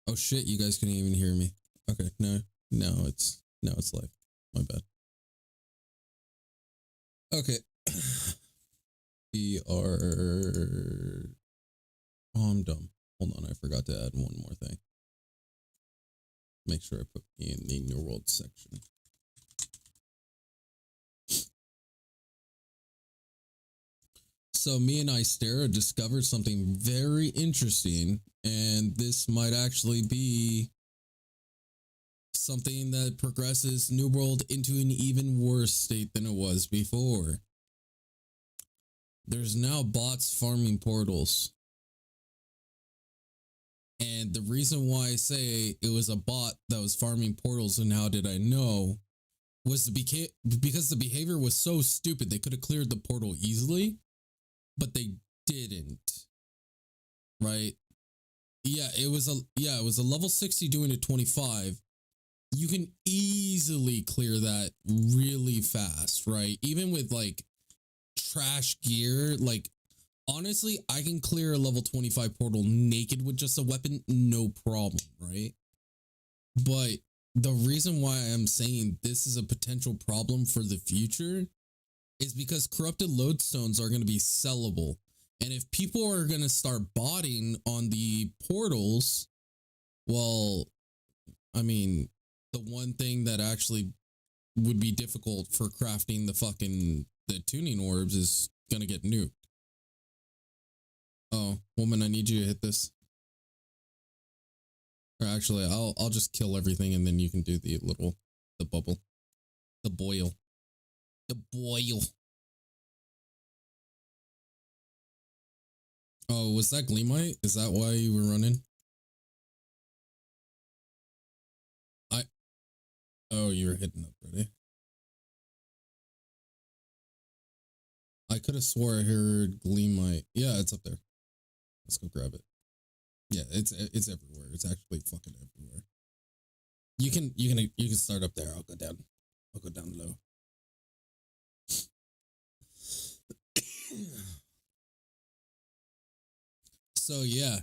Oh shit, you guys couldn't even hear me. Okay, no, it's live. My bad. Okay. We are... Oh, I'm dumb. Hold on, I forgot to add one more thing. Make sure I put me in the New World section. So me and Istera discovered something very interesting, and this might actually be something that progresses New World into an even worse state than it was before. There's now bots farming portals. And the reason why I say it was a bot that was farming portals and how did I know was because the behavior was so stupid. They could have cleared the portal easily, but they didn't. Right? Yeah, it was a level 60 doing a 25. You can easily clear that really fast, right? Even with like trash gear, like honestly, I can clear a level 25 portal naked with just a weapon, no problem, right? But the reason why I'm saying this is a potential problem for the future is because corrupted lodestones are going to be sellable. And if people are going to start botting on the portals, well, I mean, the one thing that actually would be difficult for crafting the tuning orbs is going to get nuked. Oh, woman, I need you to hit this. Or actually, I'll just kill everything and then you can do the bubble. The boil. The boil. Oh, was that Gleamite? Is that why you were running? Oh, you were hitting up, ready? I could have swore I heard Gleamite. Yeah, it's up there. Let's go grab it. Yeah, it's everywhere. It's actually fucking everywhere. You can start up there. I'll go down. I'll go down low. So yeah.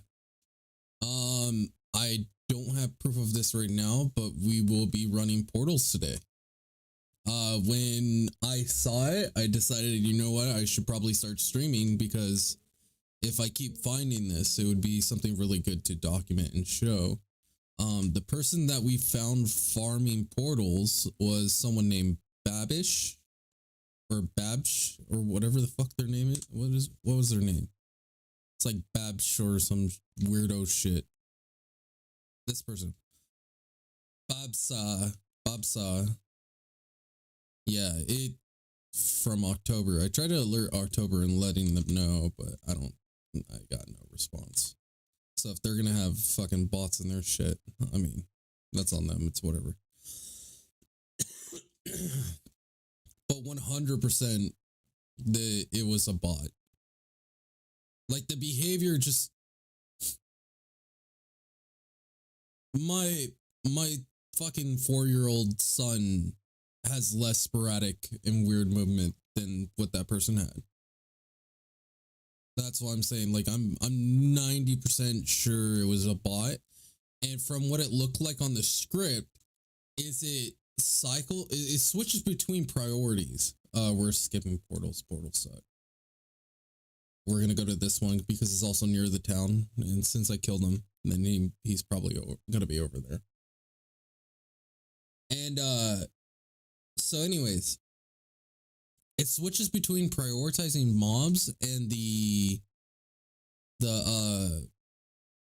I don't have proof of this right now, but we will be running portals today. When I saw it, I decided, you know what, I should probably start streaming because if I keep finding this, it would be something really good to document and show. The person that we found farming portals was someone named Babish or Babsh or whatever the fuck their name is. What was their name? It's like Babsh or some weirdo shit. This person. Babsa. Yeah, it from October. I tried to alert October and letting them know, but I got no response. So if they're gonna have fucking bots in their shit, I mean, that's on them. It's whatever. But 100% it was a bot. Like the behavior just my fucking 4-year-old son has less sporadic and weird movement than what that person had. That's why I'm saying, like, I'm 90% sure it was a bot. And from what it looked like on the script, it switches between priorities. We're skipping portals. Portals suck. We're gonna go to this one because it's also near the town, and since I killed him, then he's probably gonna be over there. And so anyways, it switches between prioritizing mobs and the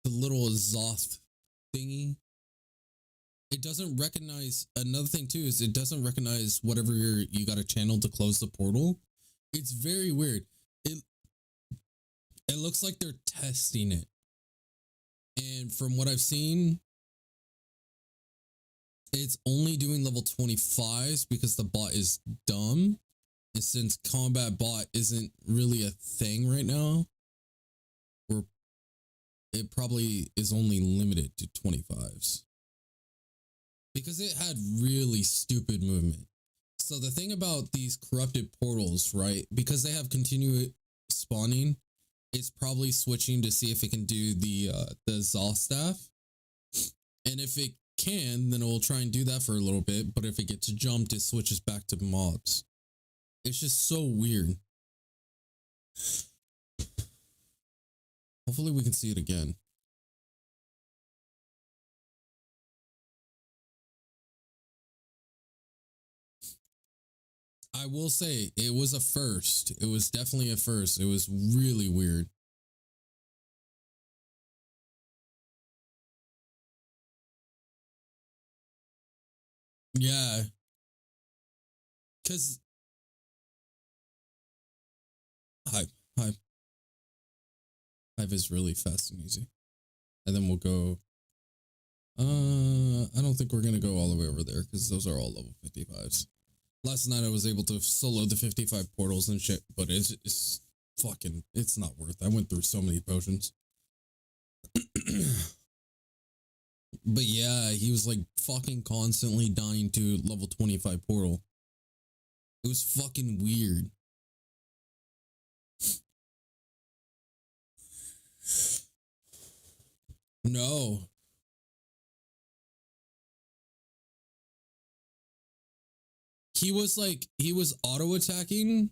little Zoth thingy. It doesn't recognize, another thing too is it doesn't recognize whatever you got a channel to close the portal. It's very weird. It looks like they're testing it. And from what I've seen, it's only doing level 25s because the bot is dumb. And since combat bot isn't really a thing right now, it probably is only limited to 25s. Because it had really stupid movement. So the thing about these corrupted portals, right? Because they have continuous spawning, it's probably switching to see if it can do the Zoth staff. And if it can, then it will try and do that for a little bit. But if it gets jumped, it switches back to mobs. It's just so weird. Hopefully we can see it again. I will say it was a first. It was definitely a first. It was really weird. Yeah. Cause Hive, Hive, Hive is really fast and easy. And then we'll go. I don't think we're gonna go all the way over there because those are all level 55s. Last night I was able to solo the 55 portals and shit, but it's fucking, it's not worth it. I went through so many potions. But yeah, he was like fucking constantly dying to level 25 portal. It was fucking weird. No. He was auto attacking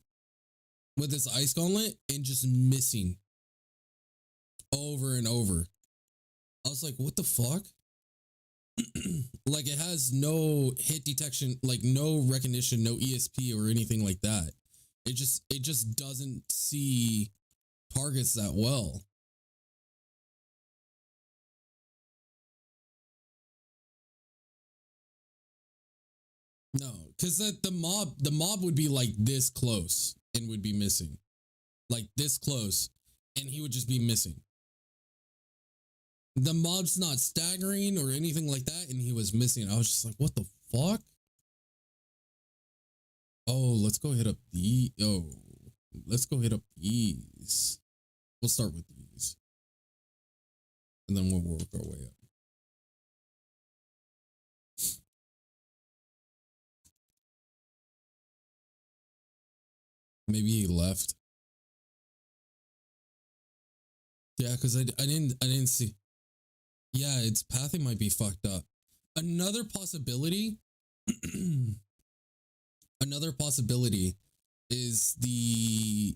with his ice gauntlet and just missing over and over. I was like, what the fuck? Like, it has no hit detection, like no recognition, no ESP or anything like that. It just doesn't see targets that well. No, because the mob would be like this close and would be missing, like this close, and he would just be missing. The mob's not staggering or anything like that, and he was missing. I was just like, what the fuck? Oh, let's go hit up let's go hit up these. We'll start with these, and then we'll work our way up. Maybe he left. Yeah, because I didn't see. Yeah, its pathing might be fucked up. Another possibility. Another possibility is the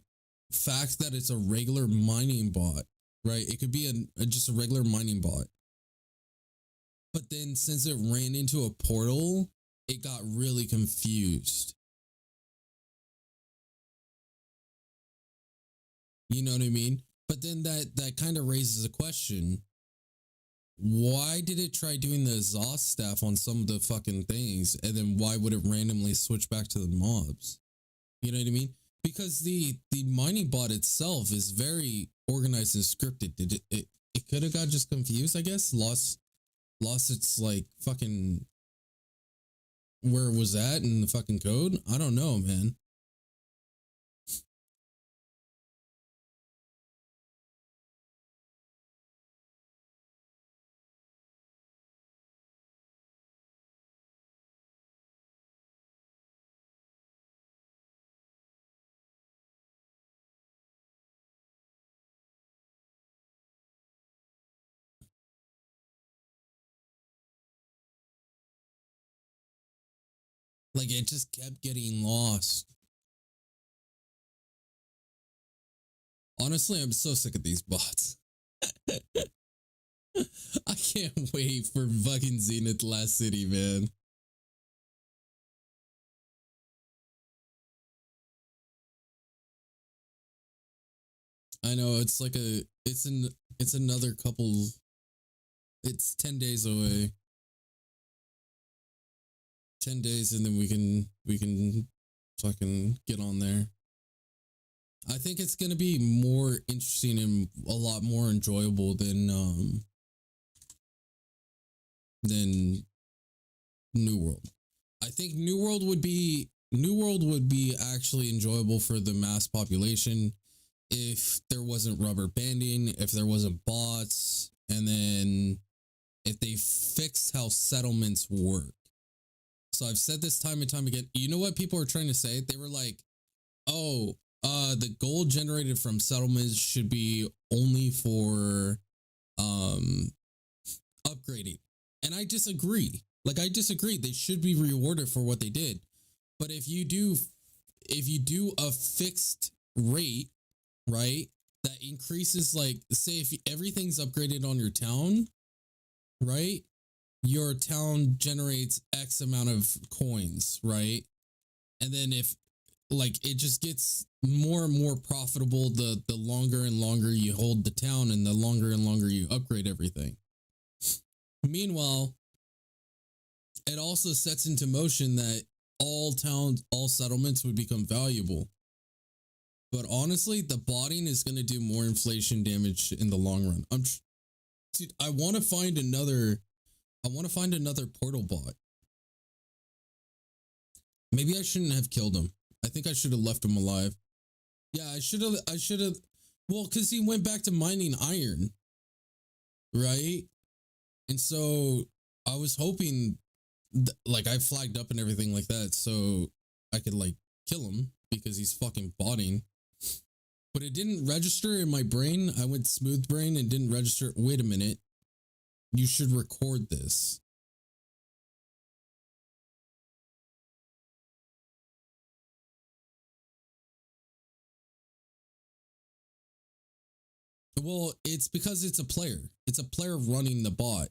fact that it's a regular mining bot, right? It could be just a regular mining bot. But then since it ran into a portal, it got really confused. You know what I mean? But then that kind of raises a question. Why did it try doing the exhaust staff on some of the fucking things, and then why would it randomly switch back to the mobs? You know what I mean? Because the mining bot itself is very organized and scripted. Did it could have got just confused, I guess. Lost its like fucking where it was at in the fucking code. I don't know, man. Like, it just kept getting lost. Honestly, I'm so sick of these bots. I can't wait for fucking Zenith Last City, man. I know it's like it's another couple. It's 10 days away. 10 days, and then we can fucking get on there. I think it's gonna be more interesting and a lot more enjoyable than New World. I think New World would be actually enjoyable for the mass population if there wasn't rubber banding, if there wasn't bots, and then if they fixed how settlements work. So I've said this time and time again. You know what people are trying to say? They were like, "Oh, the gold generated from settlements should be only for upgrading." And I disagree. Like I disagree. They should be rewarded for what they did. But if you do a fixed rate, right? That increases like say if everything's upgraded on your town, right? Your town generates X amount of coins, right? And then if like it just gets more and more profitable the longer and longer you hold the town and the longer and longer you upgrade everything. Meanwhile, it also sets into motion that all towns, all settlements would become valuable. But honestly, the botting is going to do more inflation damage in the long run. Dude, I want to find another portal bot. Maybe I shouldn't have killed him. I think I should have left him alive. Yeah, I should have. Well, because he went back to mining iron, right? And so I was hoping, like, I flagged up and everything like that, so I could like kill him because he's fucking botting. But it didn't register in my brain. I went smooth brain and didn't register. Wait a minute. You should record this. Well, it's because it's a player. It's a player running the bot.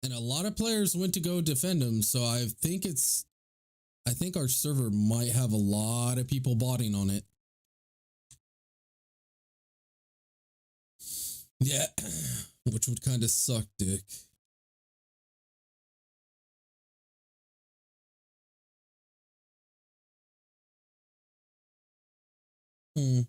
And a lot of players went to go defend him, so I think our server might have a lot of people botting on it. Yeah, which would kind of suck, dick. Hmm.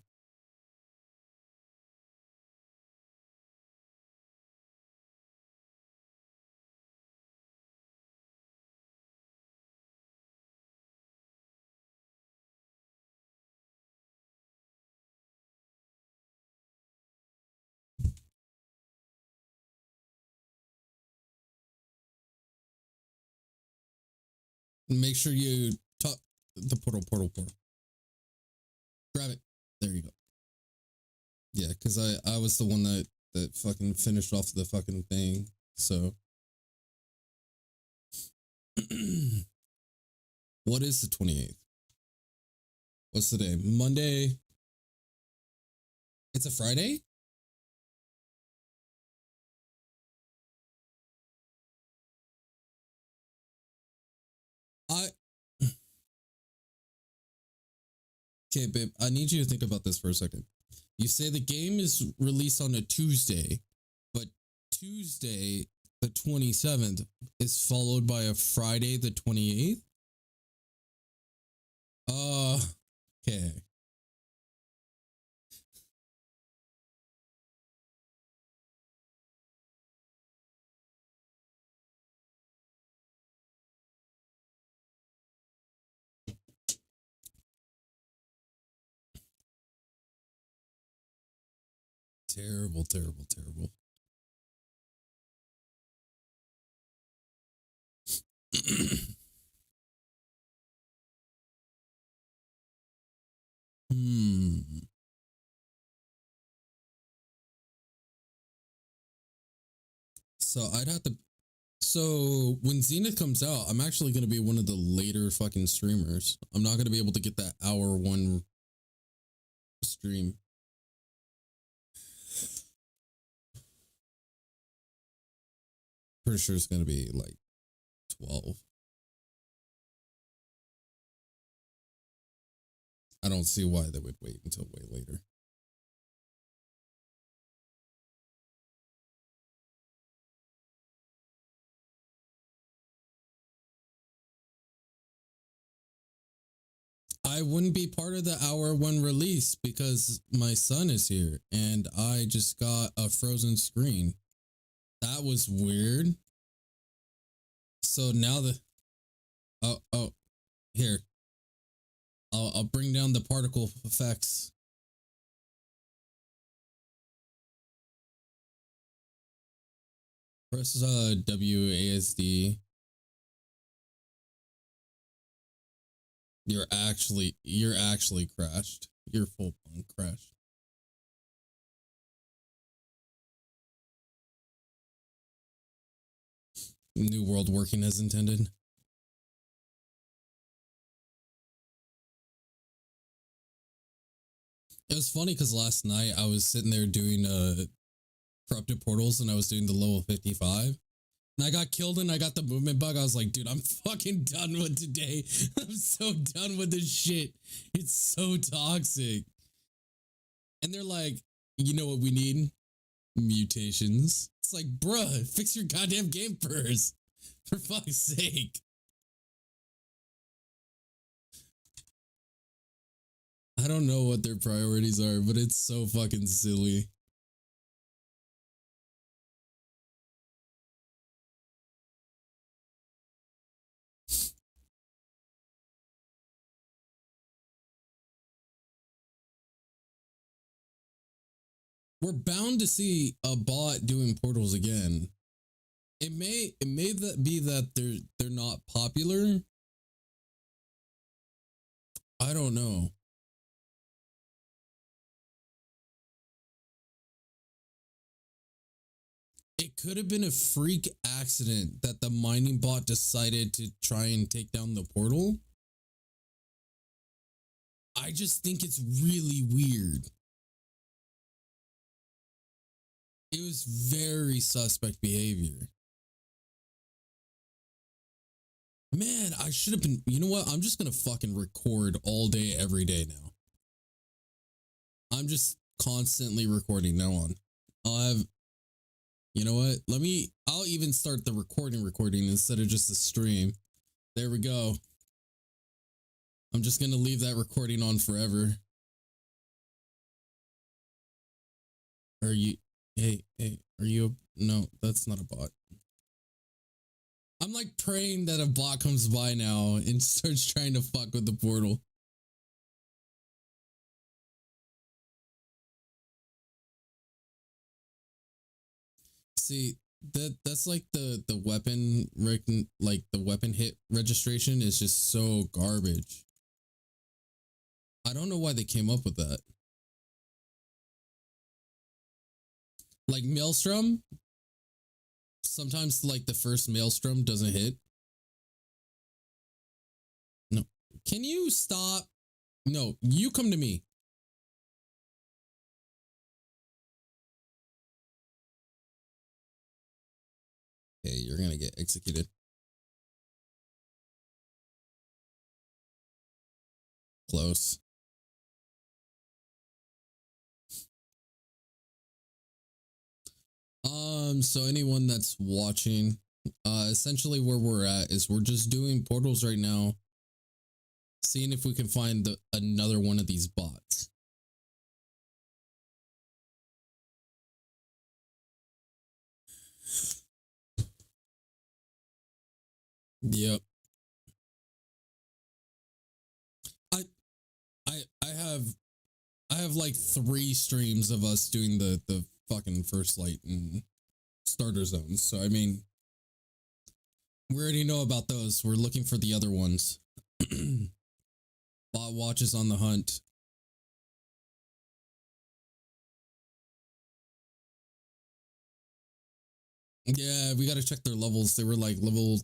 Make sure you talk the portal. Grab it. There you go. Yeah, because I was the one that fucking finished off the fucking thing. So what is the 28th? What's the day? Monday. It's a Friday? I Okay, babe, I need you to think about this for a second. You say the game is released on a Tuesday, but Tuesday the 27th is followed by a Friday the 28th? Okay. Terrible. Hmm. So I'd have to. So when Zenith comes out, I'm actually going to be one of the later fucking streamers. I'm not going to be able to get that hour one stream. Pretty sure it's going to be like 12. I don't see why they would wait until way later. I wouldn't be part of the hour one release because my son is here and I just got a frozen screen. That was weird. So now here. I'll bring down the particle effects. Press WASD. You're actually crashed. You're full on crashed. New world working as intended. It was funny because last night I was sitting there doing corrupted portals and I was doing the level 55. And I got killed and I got the movement bug. I was like, dude, I'm fucking done with today. I'm so done with this shit. It's so toxic. And they're like, you know what we need? Mutations. It's like, bruh, fix your goddamn game first. For fuck's sake. I don't know what their priorities are, but it's so fucking silly. We're bound to see a bot doing portals again. It may be that they're not popular. I don't know. It could have been a freak accident that the mining bot decided to try and take down the portal. I just think it's really weird. It was very suspect behavior. Man, I should have been, you know what? I'm just going to fucking record all day, every day now. I'm just constantly recording now on. I'll have, you know what? I'll even start the recording instead of just the stream. There we go. I'm just going to leave that recording on forever. Are you, hey, are you, no, that's not a bot. I'm like praying that a bot comes by now and starts trying to fuck with the portal. See, that's like the weapon like the weapon hit registration is just so garbage. I don't know why they came up with that. Like Maelstrom, sometimes like the first Maelstrom doesn't hit. No. Can you stop? No, you come to me. Hey, you're gonna get executed. Close. So anyone that's watching, essentially where we're at is we're just doing portals right now, seeing if we can find another one of these bots. Yep. I have like 3 streams of us doing the fucking first light and starter zones. So I mean, we already know about those. We're looking for the other ones. Bot watch is on the hunt. Yeah, we got to check their levels. They were like level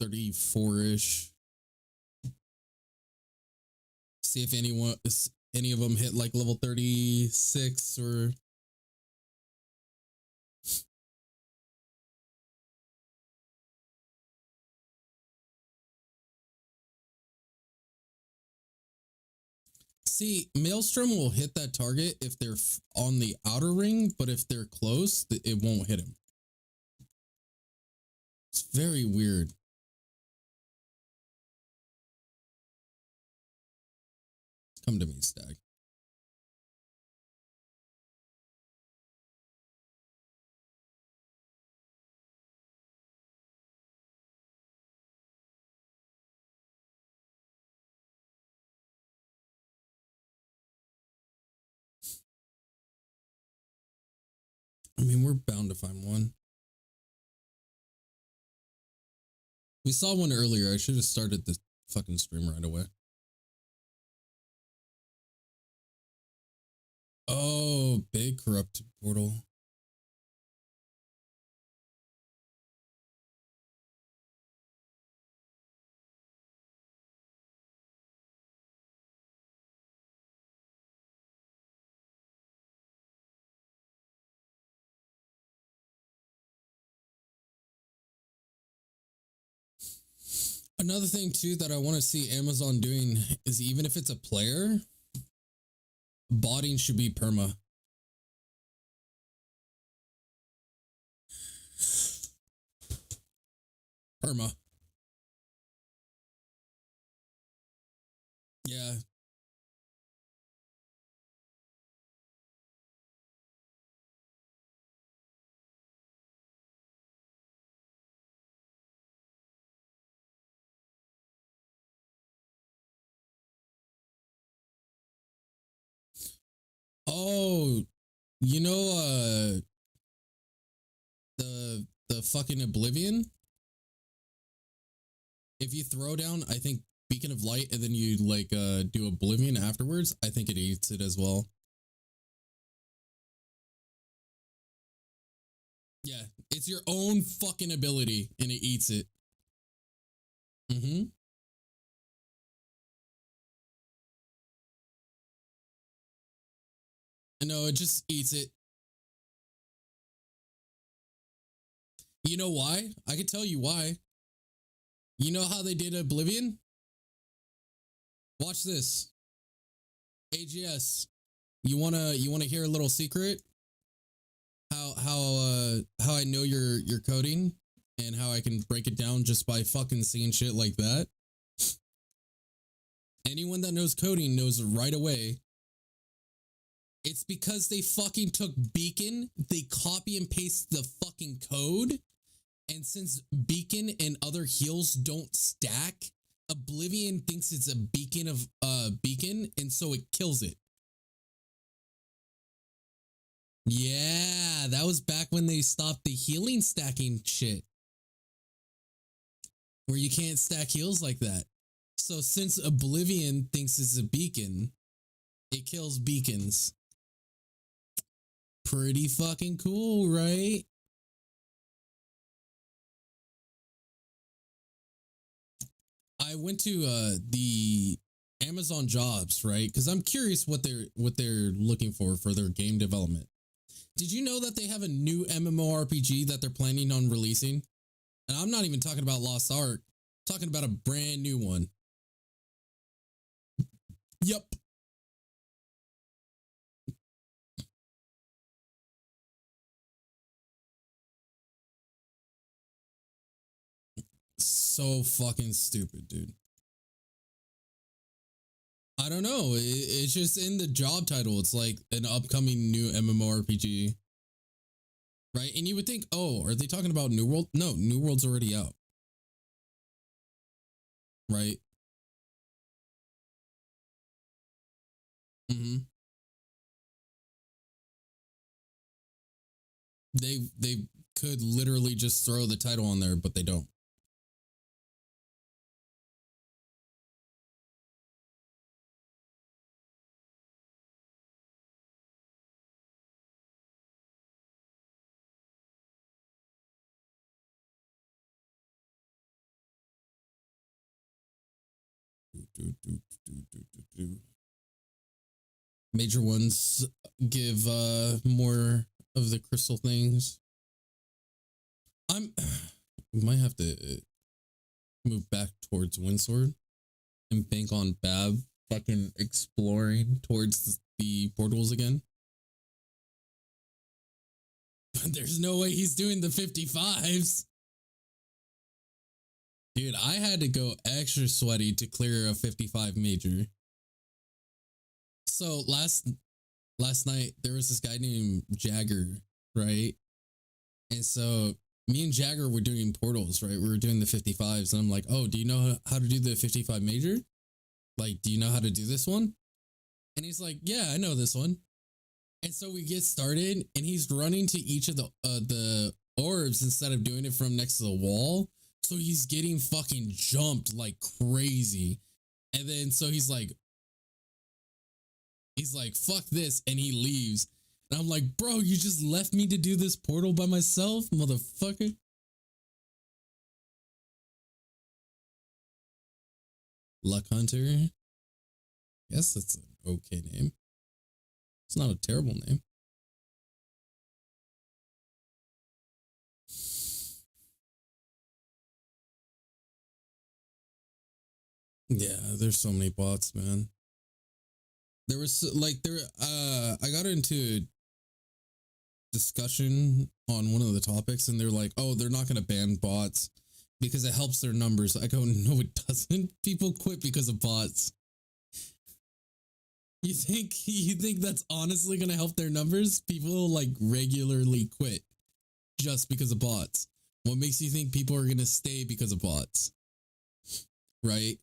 34-ish. See if any of them hit like level 36 or... See, Maelstrom will hit that target if they're on the outer ring, but if they're close, it won't hit him. It's very weird. Come to me, Stag. I mean, we're bound to find one. We saw one earlier. I should have started the fucking stream right away. Oh, big corrupted portal. Another thing too that I want to see Amazon doing is even if it's a player, botting should be perma. Perma. Yeah. Oh, you know the fucking Oblivion? If you throw down, I think Beacon of Light and then you like do Oblivion afterwards, I think it eats it as well. Yeah, it's your own fucking ability and it eats it. Mm-hmm. No, it just eats it. You know why? I can tell you why. You know how they did Oblivion? Watch this. AGS. You wanna hear a little secret? How I know your coding and how I can break it down just by fucking seeing shit like that. Anyone that knows coding knows right away. It's because they fucking took Beacon, they copy and paste the fucking code, and since Beacon and other heals don't stack, Oblivion thinks it's a beacon of beacon, and so it kills it. Yeah, that was back when they stopped the healing stacking shit. Where you can't stack heals like that. So since Oblivion thinks it's a beacon, it kills beacons. Pretty fucking cool, right? I went to the Amazon jobs, right? Because I'm curious what they're looking for their game development. Did you know that they have a new MMORPG that they're planning on releasing? And I'm not even talking about Lost Ark. I'm talking about a brand new one. Yep. So fucking stupid, dude. I don't know. It's just in the job title. It's like an upcoming new MMORPG. Right? And you would think, oh, are they talking about New World? No, New World's already out. Right? Mm-hmm. They could literally just throw the title on there, but they don't. Major ones give more of the crystal things. We might have to move back towards Windsword and bank on Bab fucking exploring towards the portals again. But there's no way he's doing the 55s. Dude, I had to go extra sweaty to clear a 55 major. So last night there was this guy named Jagger, right? And so me and Jagger were doing portals, right? We were doing the 55s, and I'm like, oh, do you know how to do the 55 major? Like, do you know how to do this one? And he's like, yeah, I know this one. And so we get started, and he's running to each of the orbs instead of doing it from next to the wall. So he's getting fucking jumped like crazy. And then so he's like, fuck this, and he leaves. And I'm like, bro, you just left me to do this portal by myself, motherfucker. Luck Hunter. Yes, that's an okay name. It's not a terrible name. Yeah, there's so many bots, man. There was like there I got into discussion on one of the topics and they're like, "Oh, they're not going to ban bots because it helps their numbers." I go, "No, it doesn't. People quit because of bots." You think that's honestly going to help their numbers? People like regularly quit just because of bots. What makes you think people are going to stay because of bots? Right?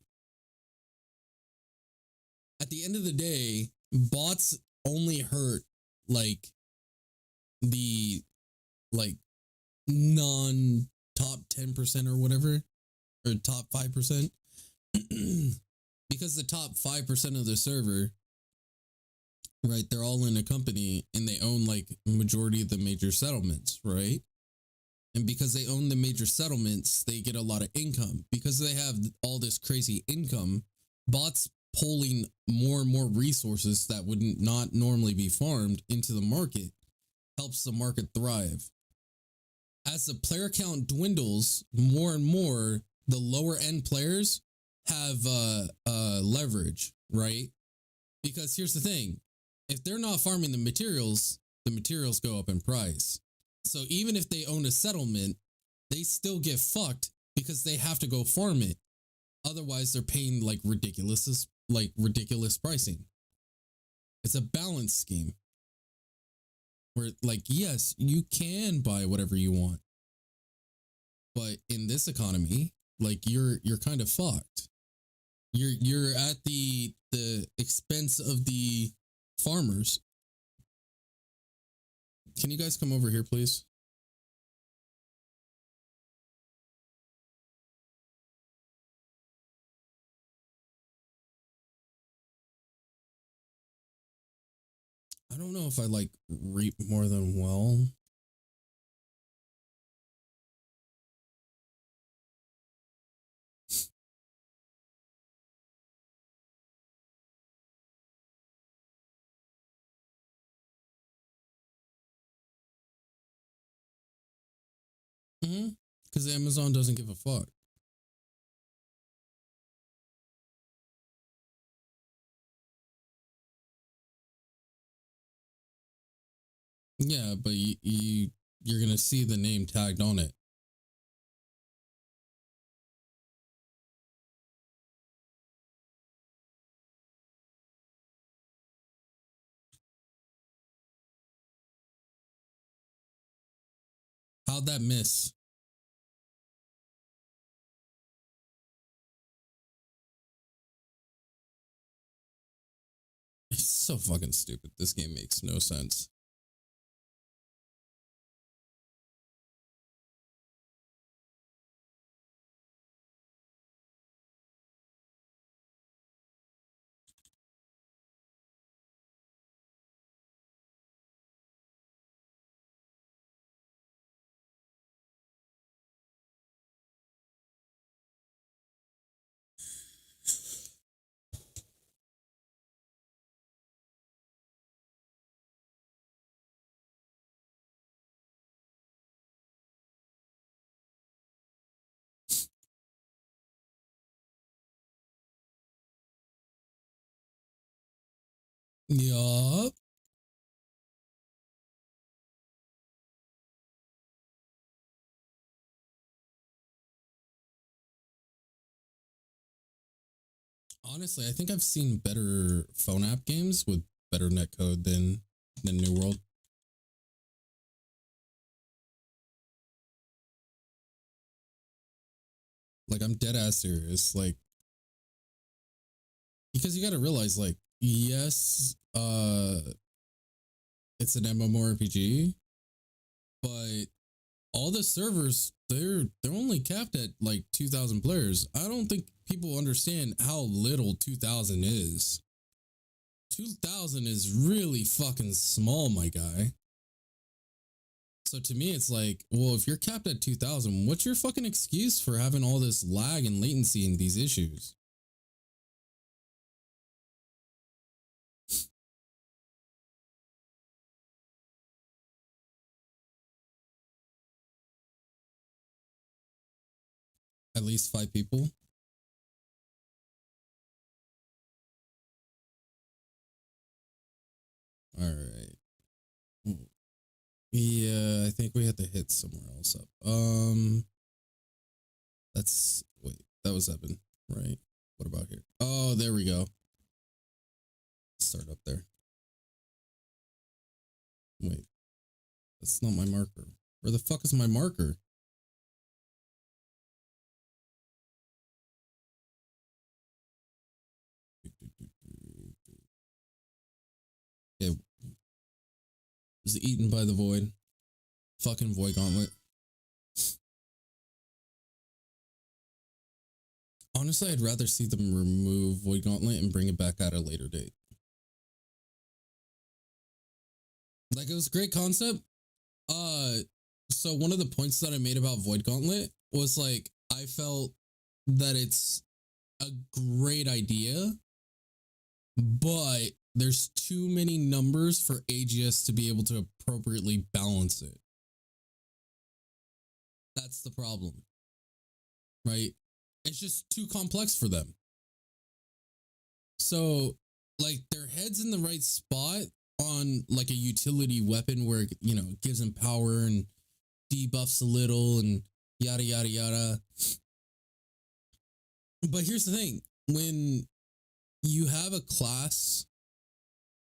At the end of the day, bots only hurt like the like non top 10% or whatever, or top 5%. Because the top 5% of the server, right, they're all in a company and they own like majority of the major settlements, right? And because they own the major settlements, they get a lot of income. Because they have all this crazy income, bots pulling more and more resources that would not normally be farmed into the market helps the market thrive. As the player count dwindles, more and more the lower end players have leverage, right? Because here's the thing: if they're not farming the materials go up in price. So even if they own a settlement, they still get fucked because they have to go farm it. Otherwise, they're paying like ridiculous pricing. It's a balance scheme where, like, yes, you can buy whatever you want, but in this economy, like you're kind of fucked. You're at the expense of the farmers. Can you guys come over here, please? I don't know if I like reap more than well. Mm-hmm. Because Amazon doesn't give a fuck. Yeah, but you're gonna see the name tagged on it. How'd that miss? It's so fucking stupid. This game makes no sense. Yup. Honestly, I think I've seen better phone app games with better netcode than New World. Like, I'm dead ass serious. Like, because you got to realize, like, yes, it's an MMORPG, but all the servers they're only capped at like 2,000 players. I don't think people understand how little 2,000 is. 2,000 is really fucking small, my guy. So to me, it's like, well, if you're capped at 2,000, what's your fucking excuse for having all this lag and latency and these issues? At least 5 people. right. Yeah, I think we had to hit somewhere else up. That's wait, that was Evan, right? What about here? Oh, there we go. Start up there. Wait, that's not my marker. Where the fuck is my marker? Okay, was eaten by the void. Fucking void gauntlet. Honestly, I'd rather see them remove void gauntlet and bring it back at a later date. Like, it was a great concept. So one of the points that I made about void gauntlet was like, I felt that it's a great idea, but there's too many numbers for AGS to be able to appropriately balance it. That's the problem, right? It's just too complex for them. So, like, their head's in the right spot on like a utility weapon where, you know, it gives them power and debuffs a little and yada yada yada. But here's the thing, when you have a class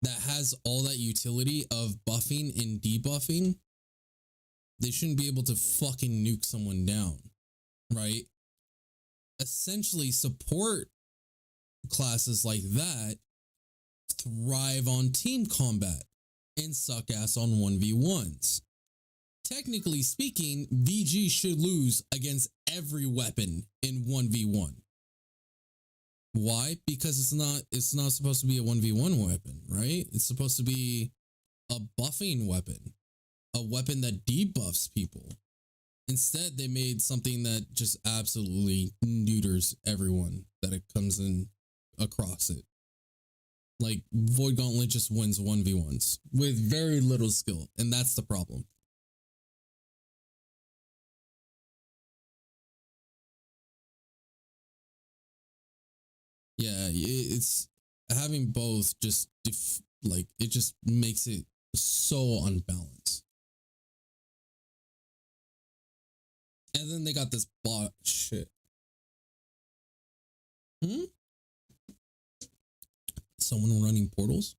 that has all that utility of buffing and debuffing, they shouldn't be able to fucking nuke someone down, right? Essentially, support classes like that thrive on team combat and suck ass on 1v1s. Technically speaking, VG should lose against every weapon in 1v1. Why? Because it's not supposed to be a 1v1 weapon, right? It's supposed to be a buffing weapon, a weapon that debuffs people. Instead, they made something that just absolutely neuters everyone that it comes in across it. Like, Void Gauntlet just wins 1v1s with very little skill, and that's the problem. Yeah, it's having both just like, it just makes it so unbalanced. And then they got this bot shit. Someone running portals?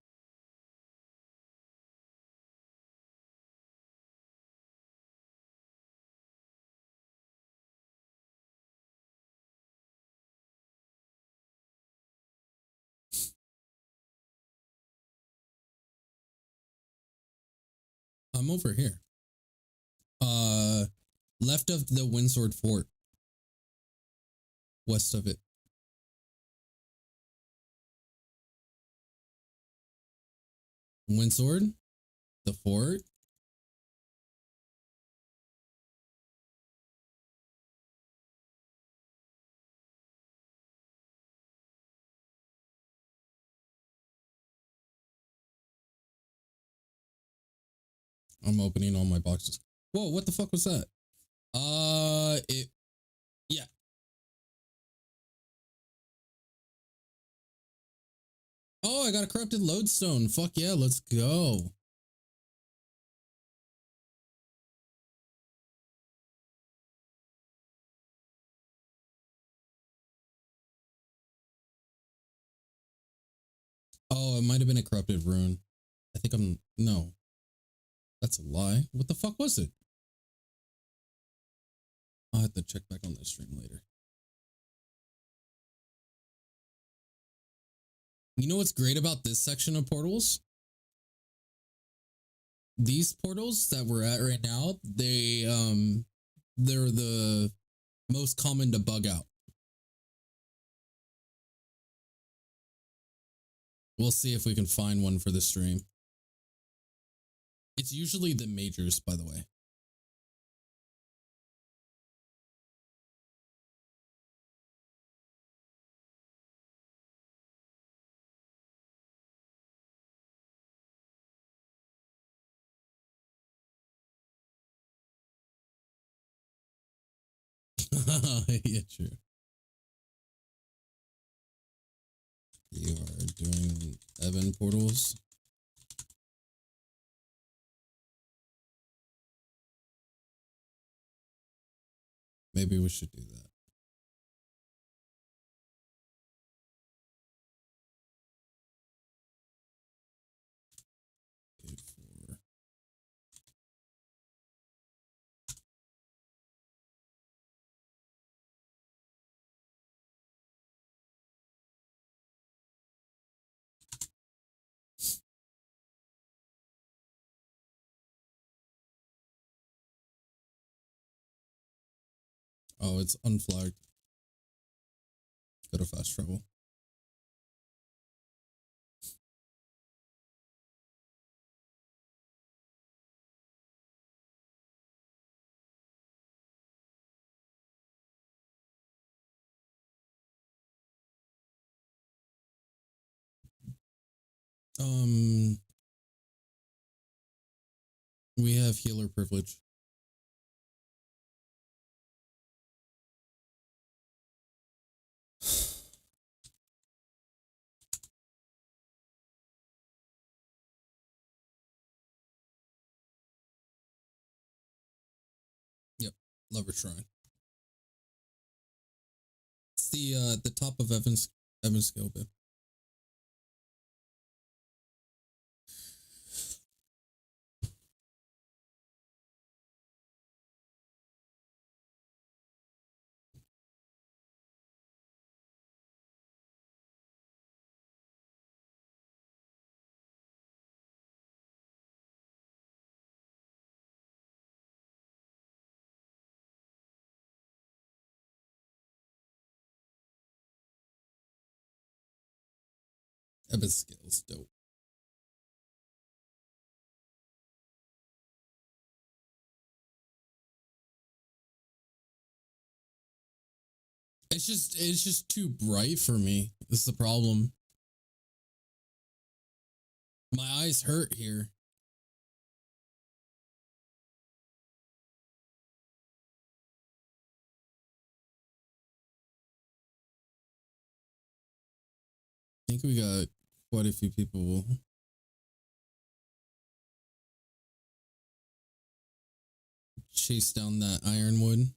I'm over here. Left of the Windsword Fort. West of it. Windsword? The fort? I'm opening all my boxes. Whoa, what the fuck was that? Yeah. Oh, I got a corrupted lodestone. Fuck yeah, let's go. Oh, it might have been a corrupted rune. I think no. That's a lie. What the fuck was it? I'll have to check back on the stream later. You know what's great about this section of portals? These portals that we're at right now, they're the most common to bug out. We'll see if we can find one for the stream. It's usually the majors, by the way. Yeah, true. You are doing Evan portals. Maybe we should do that. Oh, it's unflagged. Go to fast travel. We have healer privilege. Yep, Lover Shrine. It's the top of Evan's skill bit. Evan's skill's dope. It's just too bright for me. This is the problem. My eyes hurt here. I think we got quite a few people. Chase down that ironwood.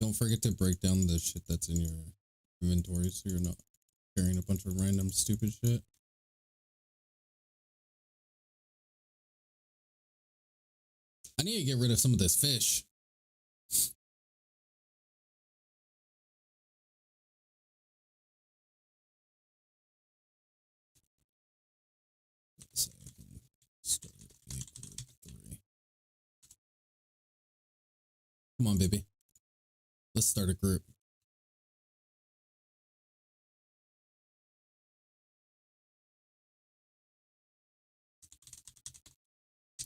Don't forget to break down the shit that's in your inventory so you're not carrying a bunch of random stupid shit. I need to get rid of some of this fish. So I can start a group 3. Come on, baby. Let's start a group.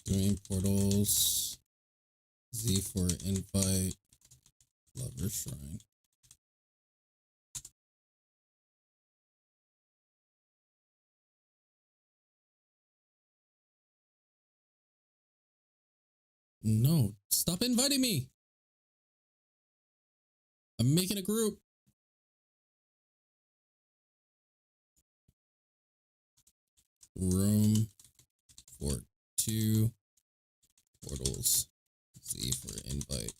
Doing portals. Z for invite. Lover Shrine. No, stop inviting me. I'm making a group. Room for 2 portals. Z for invite.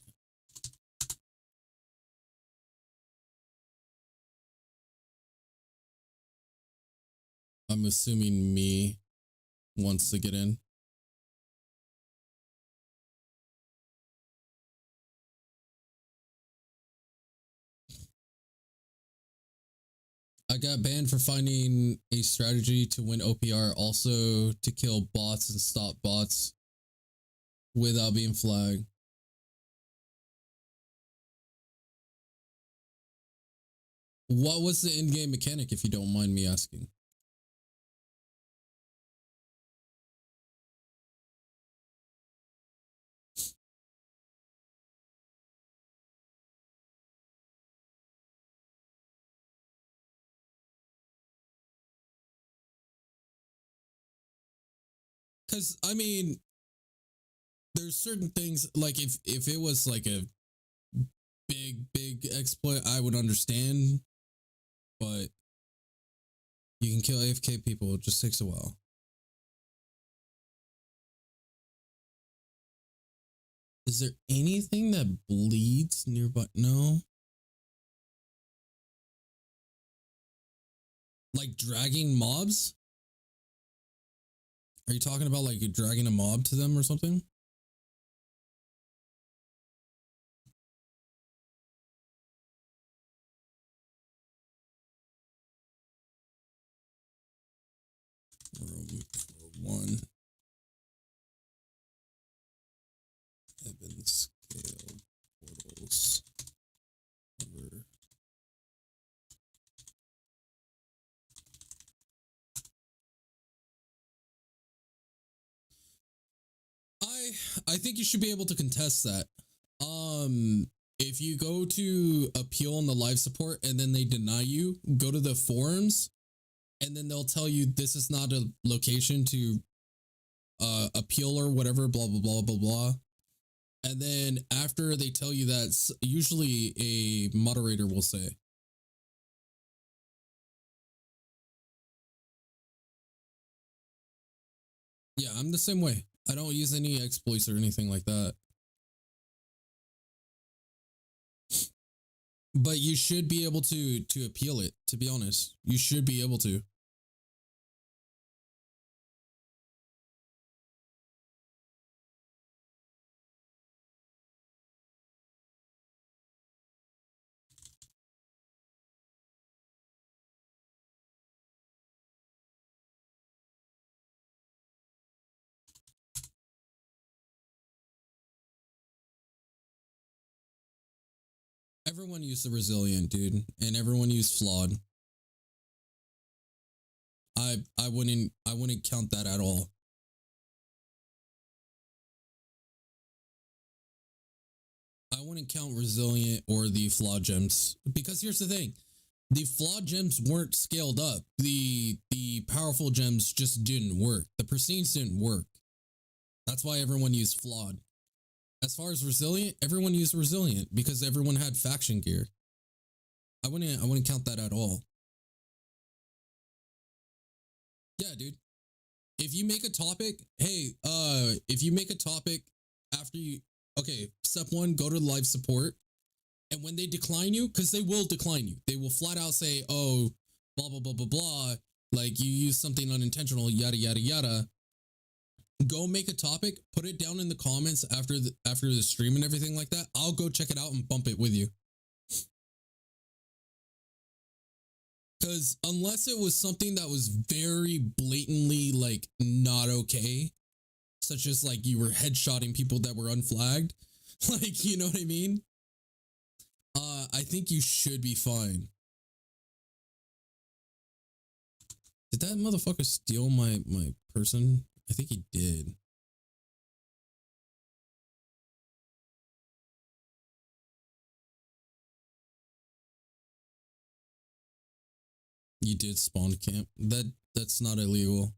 I'm assuming me wants to get in. I got banned for finding a strategy to win OPR, also to kill bots and stop bots without being flagged. What was the in-game mechanic, if you don't mind me asking? Because, I mean, there's certain things, like if it was like a big exploit, I would understand. But you can kill AFK people. It just takes a while. Is there anything that bleeds nearby? No. Like dragging mobs? Are you talking about like dragging a mob to them or something? Room for one. Heaven scale portals. Over. I think you should be able to contest that. If you go to appeal on the live support and then they deny you, go to the forums and then they'll tell you this is not a location to appeal or whatever, blah blah blah blah blah. And then after they tell you that, usually a moderator will say, yeah, I'm the same way. I don't use any exploits or anything like that. But you should be able to appeal it, to be honest. You should be able to. Everyone used the resilient, dude, and everyone used flawed. I wouldn't count that at all. I wouldn't count resilient or the flawed gems, because here's the thing. The flawed gems weren't scaled up. The powerful gems just didn't work. The pristines didn't work. That's why everyone used flawed. As far as resilient, everyone used resilient because everyone had faction gear. I wouldn't count that at all. Yeah, dude. If you make a topic, hey, if you make a topic after you, okay, step one, go to live support. And when they decline you, because they will decline you, they will flat out say, oh, blah, blah, blah, blah, blah. Like you use something unintentional, yada, yada, yada. Go make a topic, put it down in the comments after the stream and everything like that. I'll go check it out and bump it with you. Because unless it was something that was very blatantly like not okay, such as like you were headshotting people that were unflagged, like, you know what I mean? I think you should be fine. Did that motherfucker steal my person? I think he did. You did spawn camp. That's not illegal.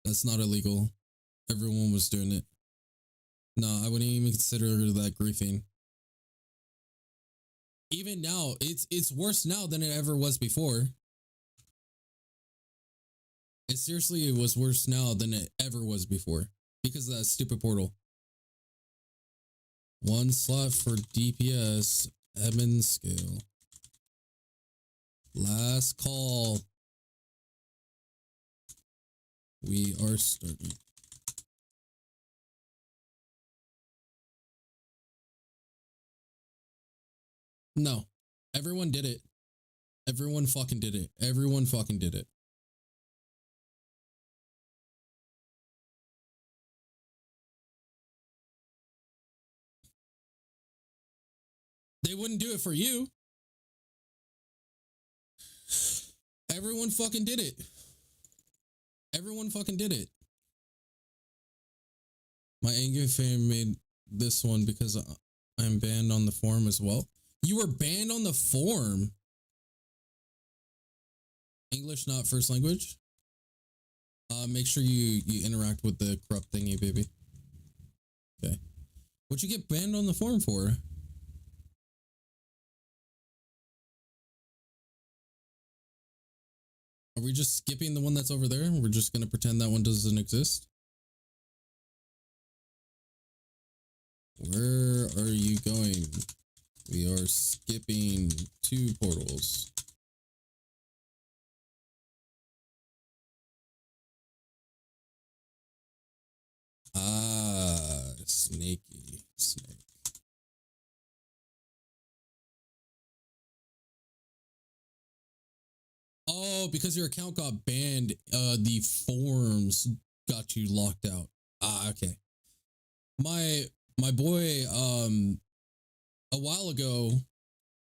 That's not illegal. Everyone was doing it. No, I wouldn't even consider that griefing. Even now, it's worse now than it ever was before. It was worse now than it ever was before because of that stupid portal. One slot for DPS, Edmund scale. Last call. We are starting. No. Everyone did it. Everyone fucking did it. Everyone fucking did it. They wouldn't do it for you. Everyone fucking did it. Everyone fucking did it. My angry fan made this one because I'm banned on the forum as well. You were banned on the forum? English not first language? Make sure you interact with the corrupt thingy, baby. Okay. What'd you get banned on the forum for? Are we just skipping the one that's over there? We're just going to pretend that one doesn't exist? Where are you going? We are skipping 2 portals. Ah, snaky snake. Oh, because your account got banned, the forms got you locked out. Ah, okay. My boy, a while ago,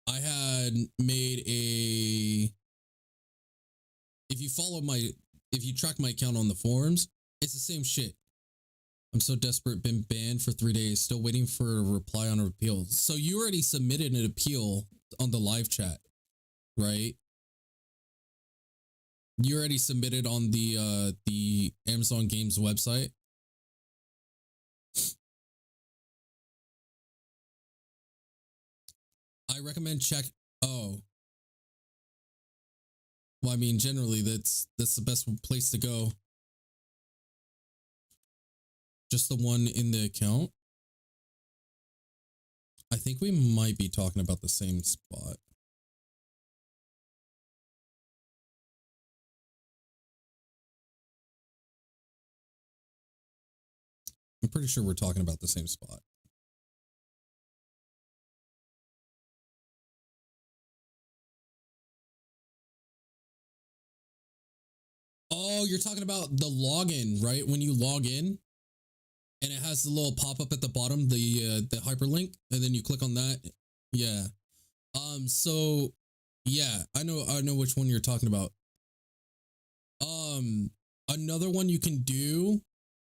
I had made a. If you track my account on the forums, it's the same shit. I'm so desperate, been banned for 3 days, still waiting for a reply on a appeal. So you already submitted an appeal on the live chat, right? You already submitted on the Amazon Games website. I recommend check. Oh, well, I mean, generally that's the best place to go. Just the one in the account. I think we might be talking about the same spot. I'm pretty sure we're talking about the same spot. Oh, you're talking about the login, right? When you log in and it has the little pop-up at the bottom, the hyperlink, and then you click on that. Yeah. So yeah, I know which one you're talking about. Another one you can do,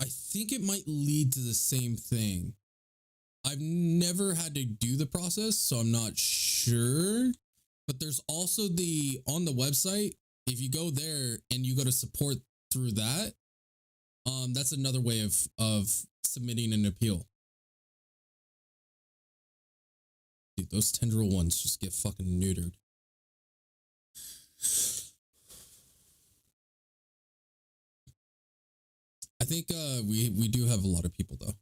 I think it might lead to the same thing. I've never had to do the process, so I'm not sure. But there's also on the website, if you go there and you go to support through that, that's another way of submitting an appeal. Dude, those tendril ones just get fucking neutered. I think we do have a lot of people though.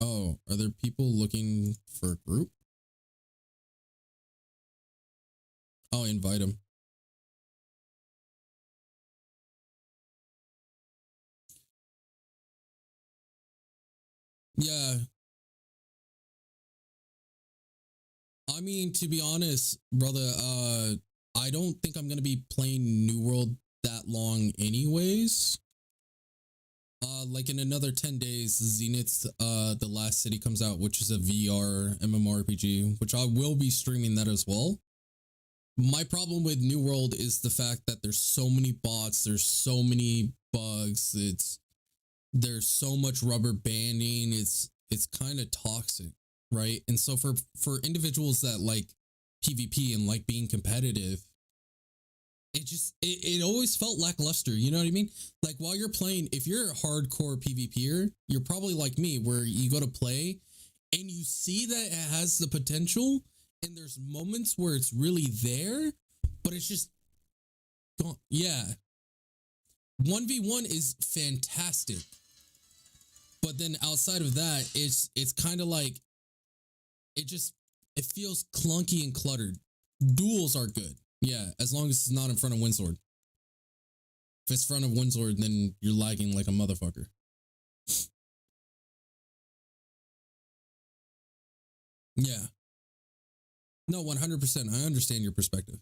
Oh, are there people looking for a group? I'll invite them. Yeah. I mean, to be honest, brother, I don't think I'm gonna be playing New World that long anyways. Like in another 10 days, Zenith, The Last City comes out, which is a VR MMORPG, which I will be streaming that as well. My problem with New World is the fact that there's so many bots, there's so many bugs, there's so much rubber banding, it's kind of toxic, right? And so for individuals that like PvP and like being competitive, it always felt lackluster, you know what I mean? Like while you're playing, if you're a hardcore PvPer, you're probably like me where you go to play and you see that it has the potential and there's moments where it's really there, but it's just gone. Yeah. 1v1 is fantastic. But then outside of that, it's kind of like it feels clunky and cluttered. Duels are good. Yeah, as long as it's not in front of Windsword. If it's front of Windsword, then you're lagging like a motherfucker. Yeah. No, 100%. I understand your perspective.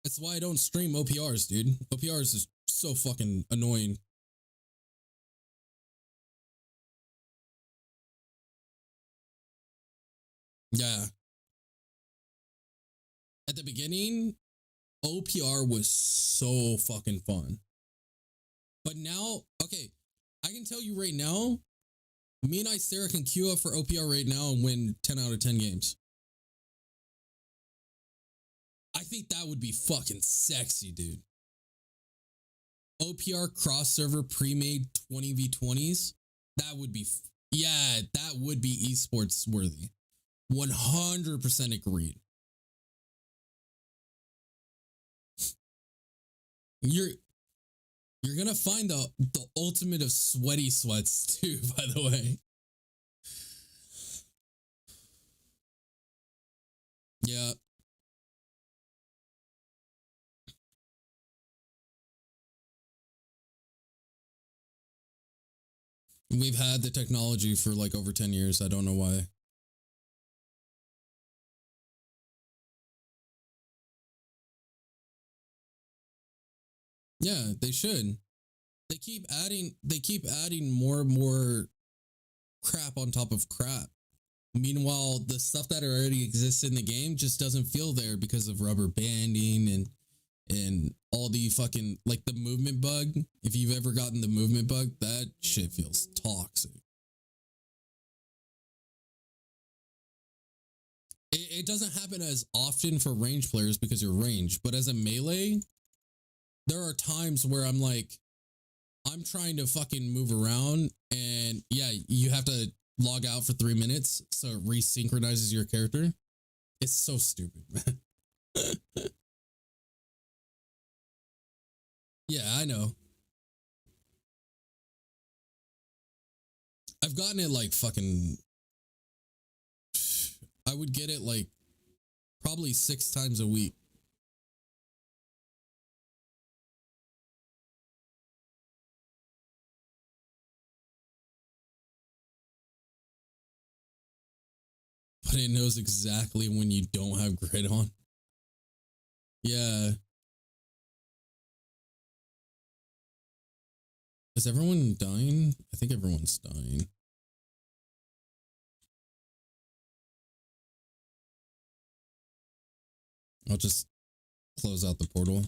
That's why I don't stream OPRs, dude. OPRs is so fucking annoying. Yeah. At the beginning, OPR was so fucking fun. But now, okay, I can tell you right now, me and Sarah can queue up for OPR right now and win 10 out of 10 games. I think that would be fucking sexy, dude. OPR cross server pre-made 20v20s. That would be yeah, that would be esports worthy. 100% agreed. You're gonna find the ultimate of sweaty sweats too, by the way. Yeah. We've had the technology for like over 10 years. I don't know why. Yeah, they should. They keep adding more and more crap on top of crap. Meanwhile, the stuff that already exists in the game just doesn't feel there because of rubber banding and all the fucking like the movement bug. If you've ever gotten the movement bug, that shit feels toxic. It doesn't happen as often for range players because you're ranged, but as a melee, there are times where I'm like, I'm trying to fucking move around, and yeah, you have to log out for 3 minutes so it resynchronizes your character. It's so stupid, man. Yeah, I know. I've gotten it like fucking. I would get it like probably 6 times a week. But it knows exactly when you don't have grid on. Yeah. Is everyone dying? I think everyone's dying. I'll just close out the portal.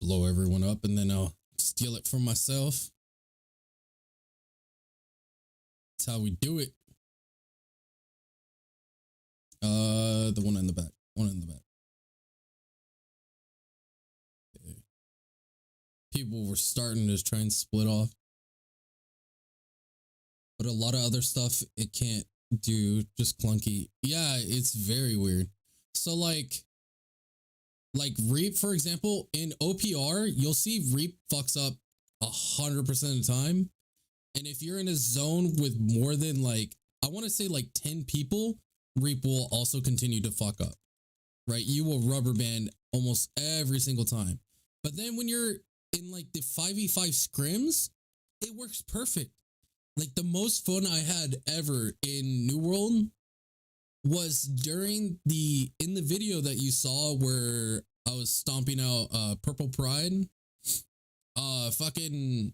Blow everyone up, and then I'll steal it from myself. That's how we do it. The one in the back. One in the back. Okay. People were starting to try and split off. But a lot of other stuff it can't do, just clunky. Yeah, it's very weird. So like Reap, for example, in OPR, you'll see Reap fucks up 100% of the time. And if you're in a zone with more than like, I want to say like 10 people, Reap will also continue to fuck up, right? You will rubber band almost every single time. But then when you're in like the 5v5 scrims, it works perfect. Like the most fun I had ever in New World was during in the video that you saw where I was stomping out Purple Pride. Fucking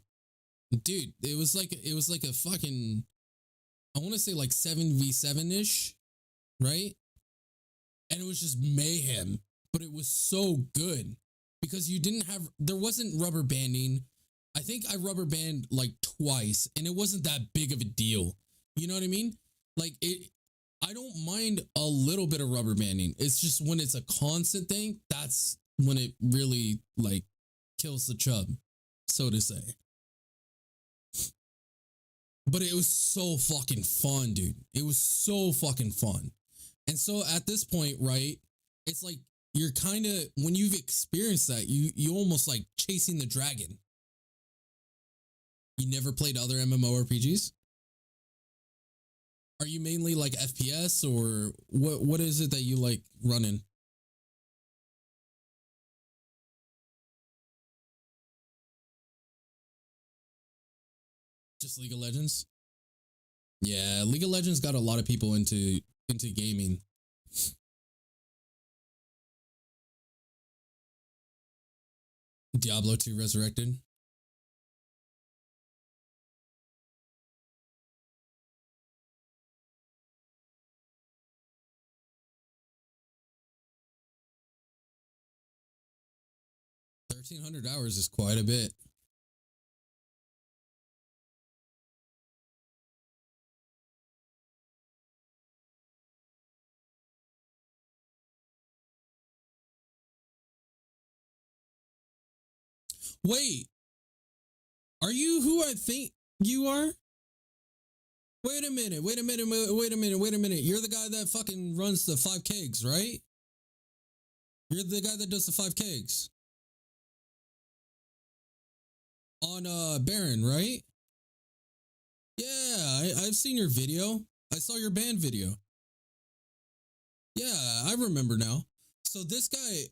dude, it was like a fucking, I want to say like 7v7-ish, right? And it was just mayhem, but it was so good because there wasn't rubber banding. I think I rubber band like twice and it wasn't that big of a deal. You know what I mean? Like I don't mind a little bit of rubber banding. It's just when it's a constant thing, that's when it really like kills the chub, so to say. But it was so fucking fun, dude. It was so fucking fun. And so at this point, right, it's like you're kind of, when you've experienced that, you almost like chasing the dragon. You never played other MMORPGs? Are you mainly like FPS, or what is it that you like running? Just League of Legends? Yeah, League of Legends got a lot of people into gaming. Diablo 2 Resurrected. $1,300 is quite a bit. Wait, are you who I think you are? Wait a minute. You're the guy that fucking runs the 5 kegs, right? You're the guy that does the 5 kegs. On Baron, right? Yeah, I've seen your video. I saw your band video. Yeah, I remember now. So this guy,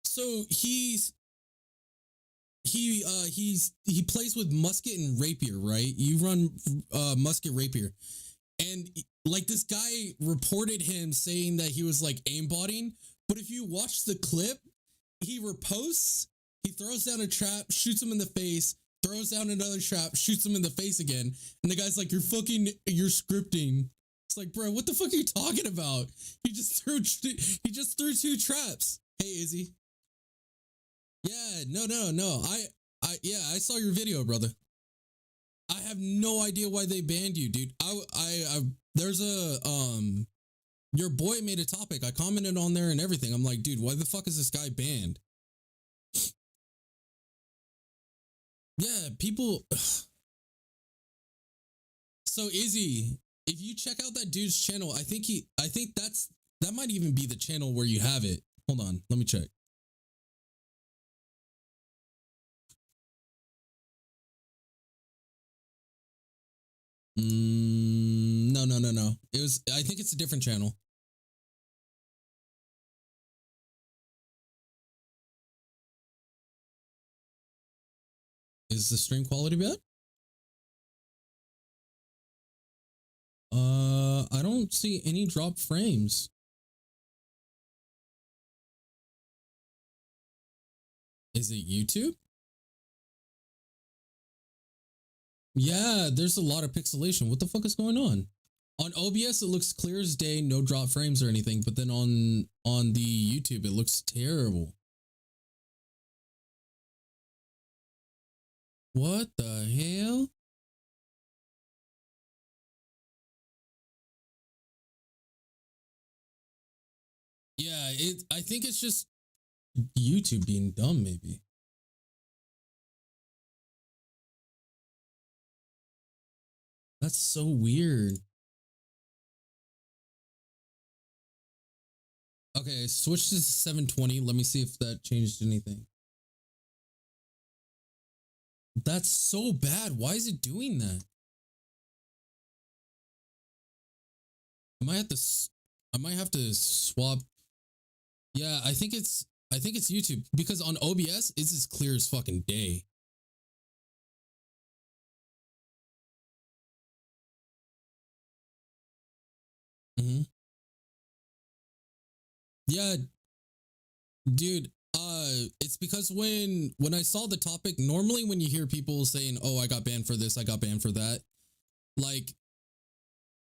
so he plays with musket and rapier, right? You run musket rapier. And like this guy reported him saying that he was like aimbotting, but if you watch the clip, he reposts, he throws down a trap, shoots him in the face, throws down another trap, shoots him in the face again, and the guy's like, you're scripting. It's like, bro, what the fuck are you talking about? He just threw 2 traps. Hey, Izzy. Yeah, no. I saw your video, brother. I have no idea why they banned you, dude. There's a your boy made a topic. I commented on there and everything. I'm like, dude, why the fuck is this guy banned? Yeah, people. So Izzy, if you check out that dude's channel, I think that might even be the channel where you have it. Hold on, let me check. No. I think it's a different channel. Is the stream quality bad? I don't see any drop frames. Is it YouTube? Yeah, there's a lot of pixelation. What the fuck is going on? On OBS, it looks clear as day, no drop frames or anything. But then on the YouTube, it looks terrible. What the hell? Yeah, I think it's just YouTube being dumb, maybe. That's so weird. Okay, switch to 720. Let me see if that changed anything. That's so bad. Why is it doing that? I might have to swap. Yeah, I think it's YouTube because on OBS it's as clear as fucking day. Yeah, dude. It's because when I saw the topic, normally when you hear people saying, "Oh, I got banned for this, I got banned for that," like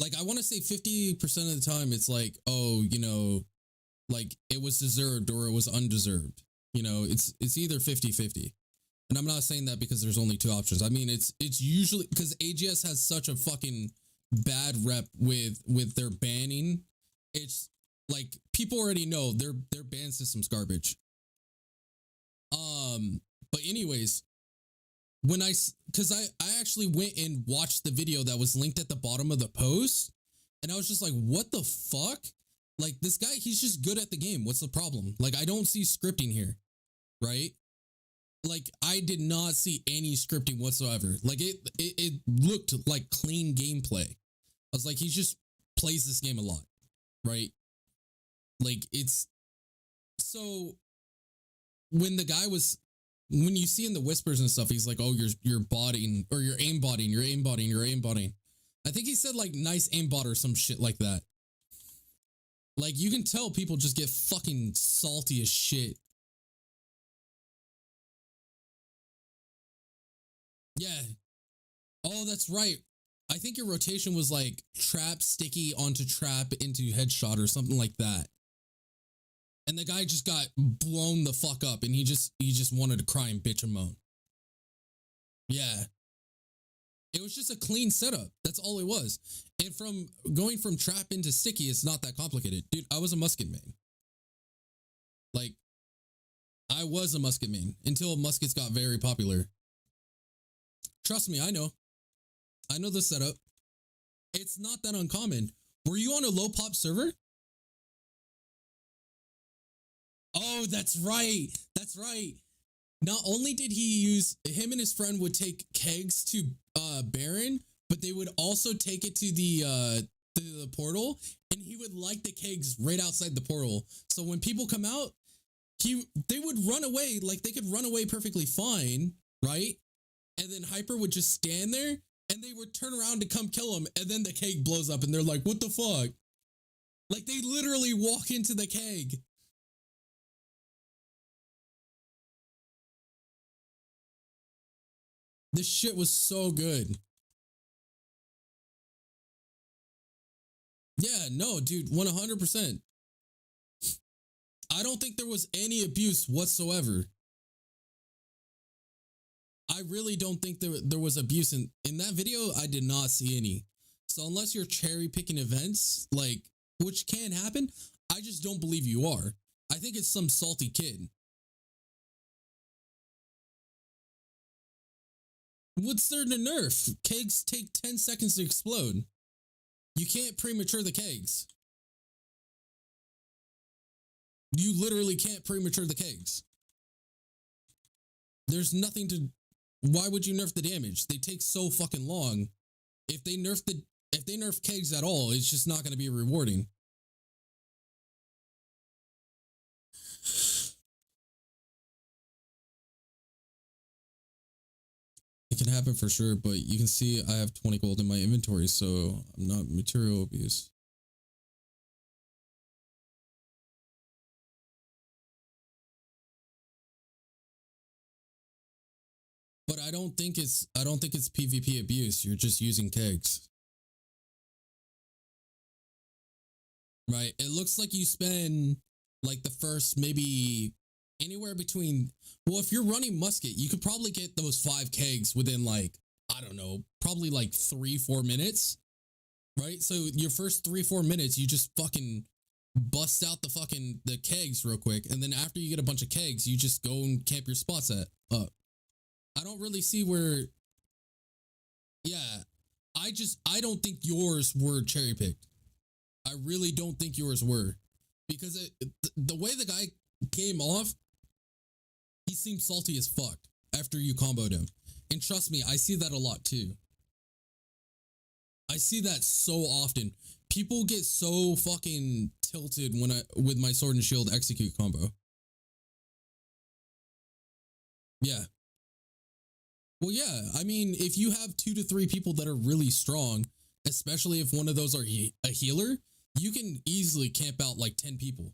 I want to say 50% of the time it's like, "Oh, like it was deserved or it was undeserved." It's either 50-50. And I'm not saying that because there's only 2 options. I mean, it's usually because AGS has such a fucking bad rep with their banning. It's like people already know their ban system's garbage. But anyways, because I actually went and watched the video that was linked at the bottom of the post, and I was just like, what the fuck? Like this guy, he's just good at the game. What's the problem? Like I don't see scripting here, right? Like I did not see any scripting whatsoever. Like it looked like clean gameplay. I was like, he just plays this game a lot, right? Like it's so when you see in the whispers and stuff, he's like, oh, you're botting or you're aimbotting. I think he said like nice aimbot or some shit like that. Like you can tell people just get fucking salty as shit. Yeah. Oh, that's right. I think your rotation was like trap sticky onto trap into headshot or something like that. And the guy just got blown the fuck up and he just wanted to cry and bitch and moan. Yeah. It was just a clean setup. That's all it was. And from going from trap into sticky, it's not that complicated. Dude, I was a musket main. Like, I was a musket main until muskets got very popular. Trust me, I know. I know the setup. It's not that uncommon. Were you on a low pop server? Oh, that's right. That's right. Not only did he use, him and his friend would take kegs to Baron, but they would also take it to the portal, and he would light the kegs right outside the portal. So when people come out, they would run away, like they could run away perfectly fine, right? And then Hyper would just stand there, and they would turn around to come kill him, and then the keg blows up, and they're like, "What the fuck?" Like they literally walk into the keg. This shit was so good. Yeah, no, dude, 100%. I don't think there was any abuse whatsoever. I really don't think there was abuse in that video. I did not see any. So unless you're cherry picking events, like, which can happen, I just don't believe you are. I think it's some salty kid. What's there to nerf? Kegs take 10 seconds to explode. You can't premature the kegs. You literally can't premature the kegs. There's nothing to... Why would you nerf the damage? They take so fucking long. If they nerf kegs at all, it's just not going to be rewarding. It can happen for sure, but you can see I have 20 gold in my inventory, so I'm not material abuse. But I don't think it's PvP abuse. You're just using kegs. Right? It looks like you spend like the first maybe anywhere between, well, if you're running musket, you could probably get those 5 kegs within like, I don't know, probably like 3-4 minutes. Right? So your first 3-4 minutes, you just fucking bust out the kegs real quick, and then after you get a bunch of kegs, you just go and camp your spots up. I don't really see where. Yeah, I don't think yours were cherry picked. I really don't think yours were, because the way the guy came off, he seemed salty as fuck after you comboed him, and trust me, I see that a lot too. I see that so often. People get so fucking tilted with my sword and shield execute combo. Yeah. Well, yeah. I mean, if you have 2 to 3 people that are really strong, especially if one of those are a healer, you can easily camp out like 10 people.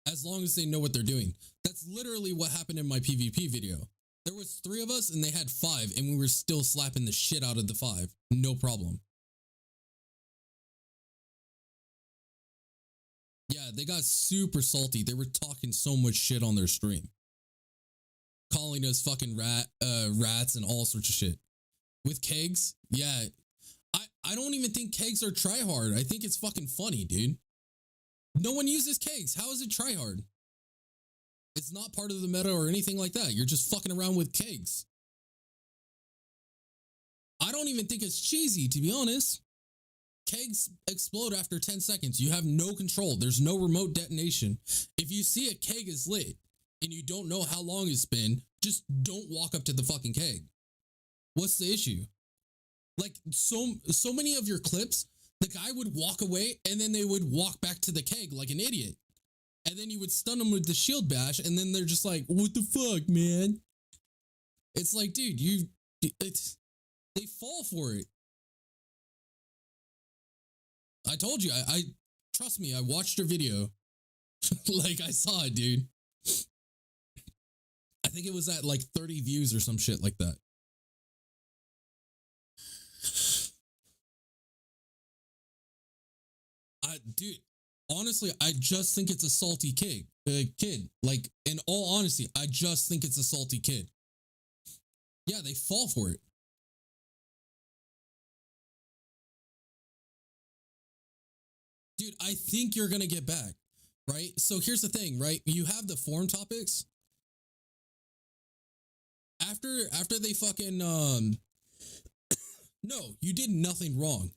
As long as they know what they're doing. That's literally what happened in my PvP video. There was 3 of us and they had 5, and we were still slapping the shit out of the 5. No problem. Yeah, they got super salty. They were talking so much shit on their stream. Calling us fucking rats and all sorts of shit. With kegs, yeah. I don't even think kegs are tryhard. I think it's fucking funny, dude. No one uses kegs. How is it tryhard? It's not part of the meta or anything like that. You're just fucking around with kegs. I don't even think it's cheesy, to be honest. Kegs explode after 10 seconds. You have no control. There's no remote detonation. If you see a keg is lit and you don't know how long it's been, just don't walk up to the fucking keg. What's the issue? Like, so many of your clips, the guy would walk away and then they would walk back to the keg like an idiot. And then you would stun them with the shield bash, and then they're just like, what the fuck, man? It's like, dude, they fall for it. I told you, I trust me, I watched your video. Like, I saw it, dude. I think it was at like 30 views or some shit like that. Dude, honestly, I just think it's a salty kid. Like, in all honesty, I just think it's a salty kid. Yeah, they fall for it. Dude, I think you're gonna get back, right? So here's the thing, right? You have the forum topics. After they fucking no, you did nothing wrong.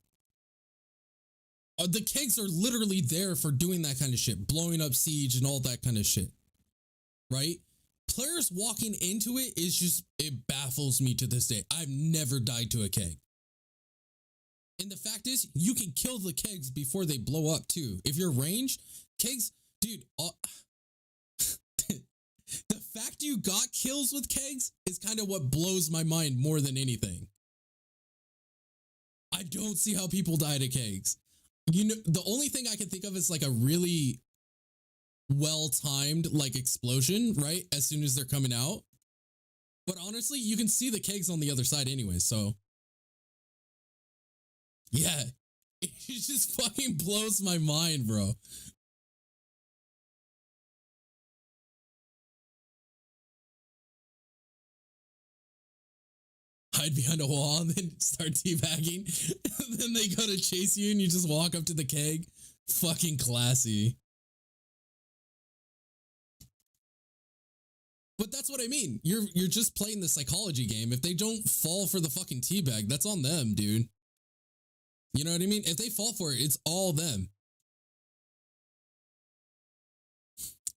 The kegs are literally there for doing that kind of shit, blowing up siege and all that kind of shit, right? Players walking into it is just, it baffles me to this day. I've never died to a keg. And the fact is, you can kill the kegs before they blow up too. If you're range, kegs, dude, the fact you got kills with kegs is kind of what blows my mind more than anything. I don't see how people die to kegs. You know, the only thing I can think of is like a really well-timed like explosion, right? As soon as they're coming out. But honestly, you can see the kegs on the other side anyway, so. Yeah. It just fucking blows my mind, bro. Hide behind a wall and then start teabagging. And then they go to chase you and you just walk up to the keg. Fucking classy. But that's what I mean. You're just playing the psychology game. If they don't fall for the fucking teabag, that's on them, dude. You know what I mean? If they fall for it, it's all them.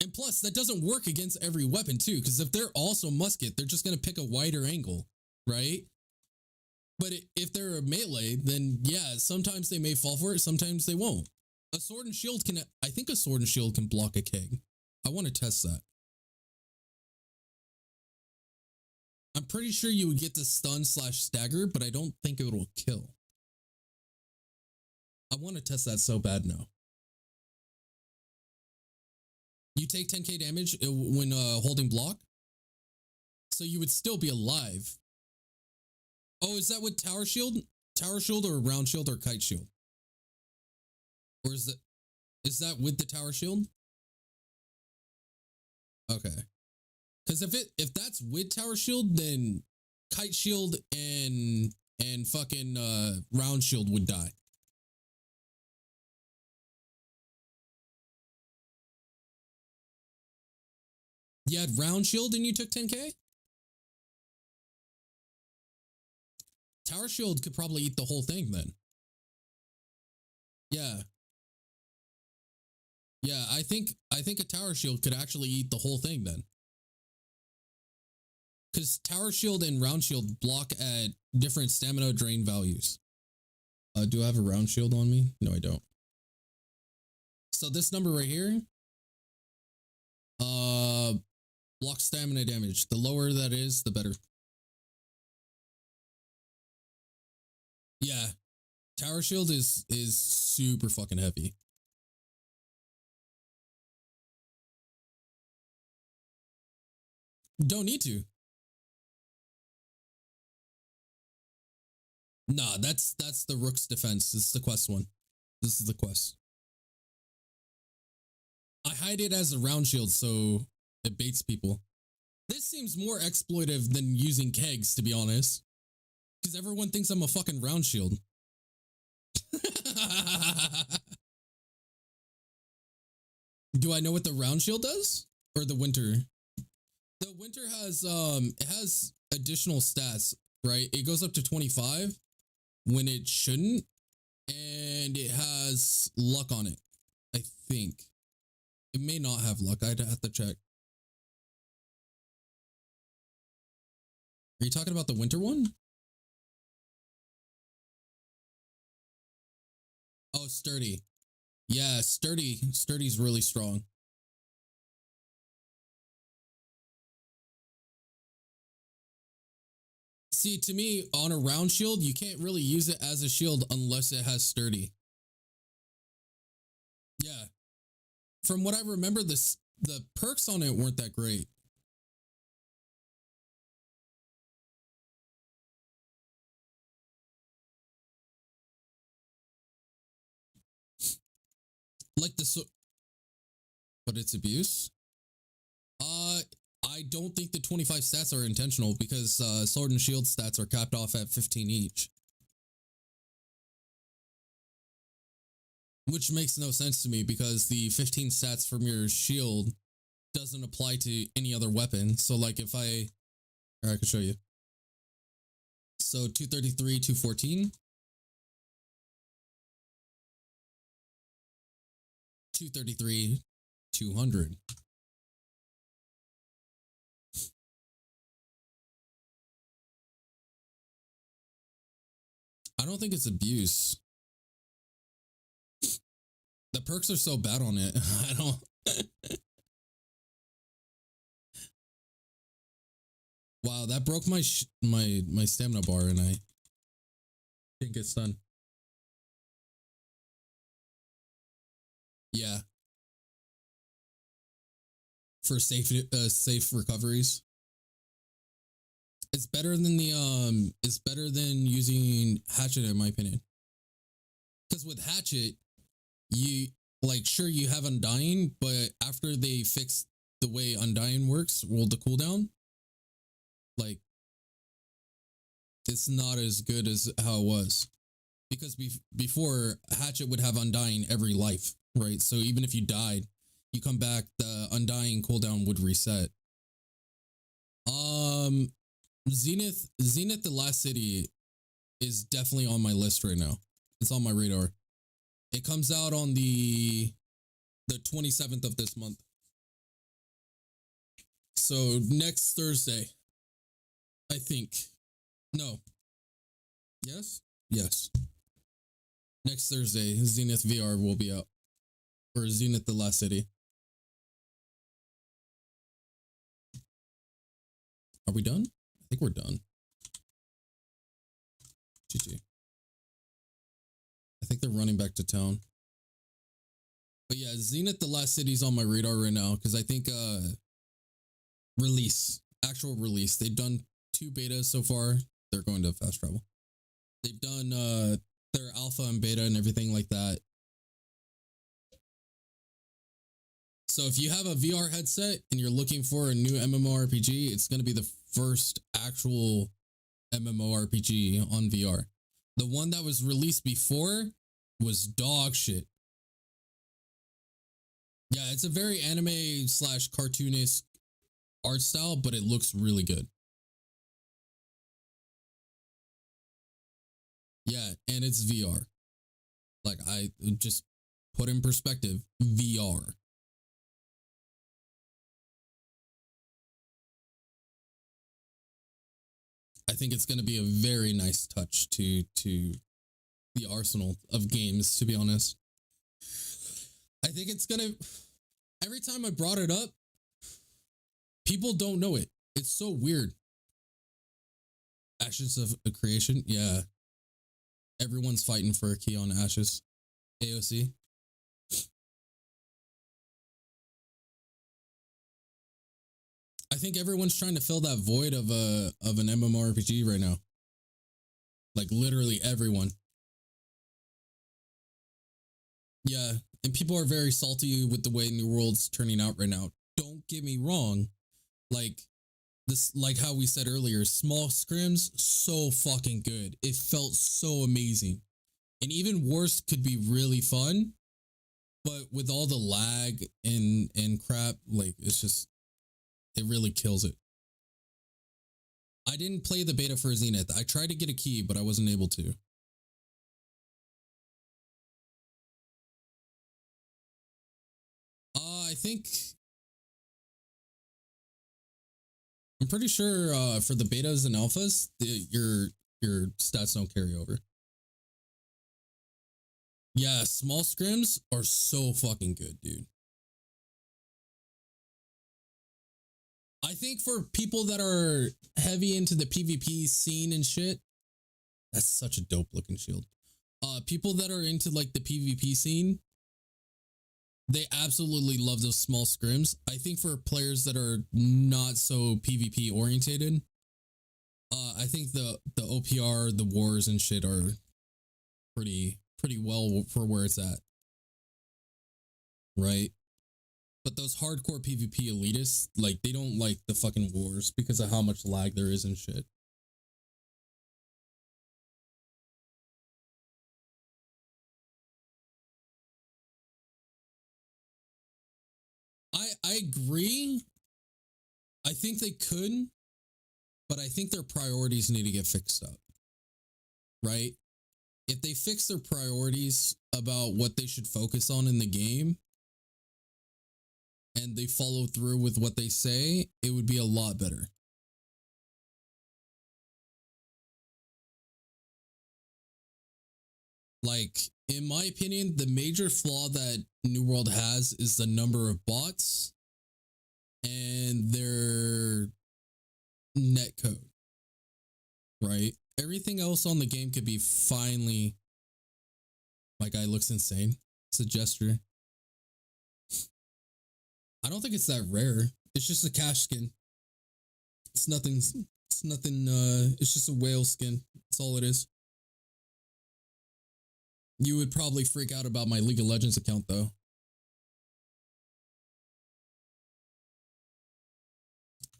And plus, that doesn't work against every weapon too, because if they're also musket, they're just going to pick a wider angle, right? But if they're a melee, then yeah, sometimes they may fall for it, sometimes they won't. A sword and shield can, I think a sword and shield can block a keg. I want to test that. I'm pretty sure you would get the stun / stagger, but I don't think it will kill. I want to test that so bad now. You take 10k damage when holding block, so you would still be alive. Oh, is that with tower shield? Tower shield or round shield or kite shield? Or is that with the tower shield? Okay. Because if that's with tower shield, then kite shield and fucking round shield would die. You had round shield and you took 10k? Tower shield could probably eat the whole thing then. Yeah. Yeah, I think a tower shield could actually eat the whole thing then. Because tower shield and round shield block at different stamina drain values. Do I have a round shield on me? No, I don't. So this number right here, block stamina damage. The lower that is, the better. Yeah, tower shield is super fucking heavy. Don't need to. Nah, that's the Rook's defense. This is the quest one. This is the quest. I hide it as a round shield so it baits people. This seems more exploitive than using kegs, to be honest. Because everyone thinks I'm a fucking round shield. Do I know what the round shield does? Or the winter? The winter has it has additional stats, right? It goes up to 25 when it shouldn't. And it has luck on it, I think. It may not have luck. I'd have to check. Are you talking about the winter one? Oh, sturdy. Yeah, sturdy. Sturdy's really strong. See, to me, on a round shield, you can't really use it as a shield unless it has sturdy. Yeah. From what I remember, the perks on it weren't that great. Like but it's abuse. I don't think the 25 stats are intentional because sword and shield stats are capped off at 15 each. which makes no sense to me because the 15 stats from your shield doesn't apply to any other weapon. So like if I could show you. So 233, 214. 233, 200. I don't think it's abuse. The perks are so bad on it. I don't. Wow, that broke my my stamina bar, and I think it's done. Yeah, for safe recoveries. It's better than the. It's better than using hatchet in my opinion. Because with hatchet, you like sure you have undying, but after they fix the way undying works, well the cooldown, like it's not as good as how it was. Because before hatchet would have undying every life, right? So even if you died, you come back, the undying cooldown would reset. Zenith the Last City is definitely on my list right now. It's on my radar. It comes out on the 27th of this month. So next Thursday, I think. No. Yes? Yes. Next Thursday, Zenith VR will be out. Or Zenith the Last City. Are we done? I think we're done. GG. I think they're running back to town. But yeah, Zenith the Last City's on my radar right now because I think actual release. They've done 2 betas so far. They're going to fast travel. They've done their alpha and beta and everything like that. So if you have a VR headset and you're looking for a new MMORPG, it's going to be the first actual MMORPG on VR. The one that was released before was dog shit. Yeah, it's a very anime / cartoonist art style, but it looks really good. Yeah, and it's VR. Like I just put in perspective, VR. I think it's going to be a very nice touch to the arsenal of games, to be honest. I think it's going to, every time I brought it up, people don't know it. It's so weird. Ashes of a Creation, yeah. Everyone's fighting for a key on Ashes. AOC. I think everyone's trying to fill that void of an MMORPG right now. Like literally everyone. Yeah, and people are very salty with the way New World's turning out right now. Don't get me wrong. Like this, like how we said earlier, small scrims, so fucking good. It felt so amazing. And even worse could be really fun. But with all the lag and crap, like it's just, it really kills it. I didn't play the beta for Zenith. I tried to get a key, but I wasn't able to. I think I'm pretty sure for the betas and alphas, your stats don't carry over. Yeah, small scrims are so fucking good, dude. I think for people that are heavy into the PvP scene and shit, that's such a dope looking shield. People that are into like the PvP scene, they absolutely love those small scrims. I think for players that are not so PvP orientated, I think the OPR, the wars and shit are pretty well for where it's at. Right? But those hardcore PvP elitists, like they don't like the fucking wars because of how much lag there is and shit. I agree. I think they could, but I think their priorities need to get fixed up. Right? If they fix their priorities about what they should focus on in the game and they follow through with what they say, it would be a lot better. Like, in my opinion, the major flaw that New World has is the number of bots and their netcode, right? Everything else on the game could be finally. My guy looks insane. It's a gesture. I don't think it's that rare. It's just a cash skin. It's nothing. It's nothing. It's just a whale skin. That's all it is. You would probably freak out about my League of Legends account, though.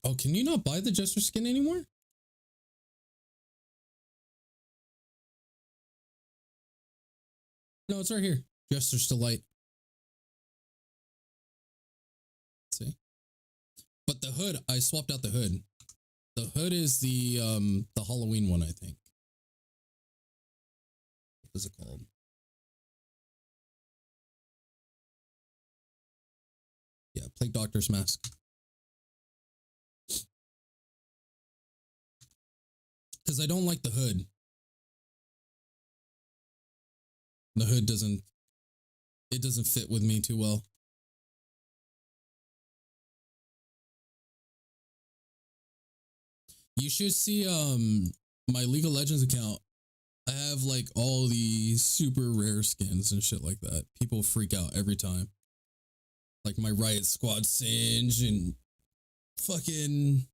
Oh, can you not buy the Jester skin anymore? No, it's right here. Jester's Delight. See? But the hood, I swapped out the hood. The hood is the Halloween one, I think. What is it called? Yeah, Plague Doctor's Mask. Because I don't like the hood. The hood doesn't fit with me too well. You should see my League of Legends account. I have like all the super rare skins and shit like that. People freak out every time. Like my Riot Squad Singe and fucking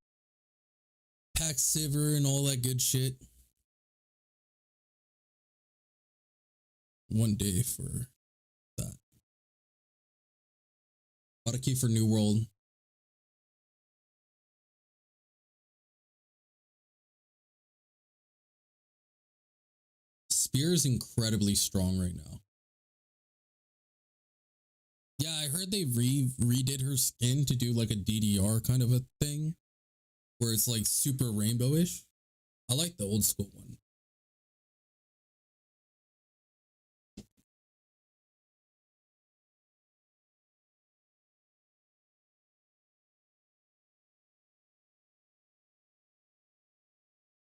Pack Siver and all that good shit. One day for that. Bought a key for New World. Spear is incredibly strong right now. Yeah, I heard they redid her skin to do like a DDR kind of a thing, where it's like super rainbowish. I like the old school one.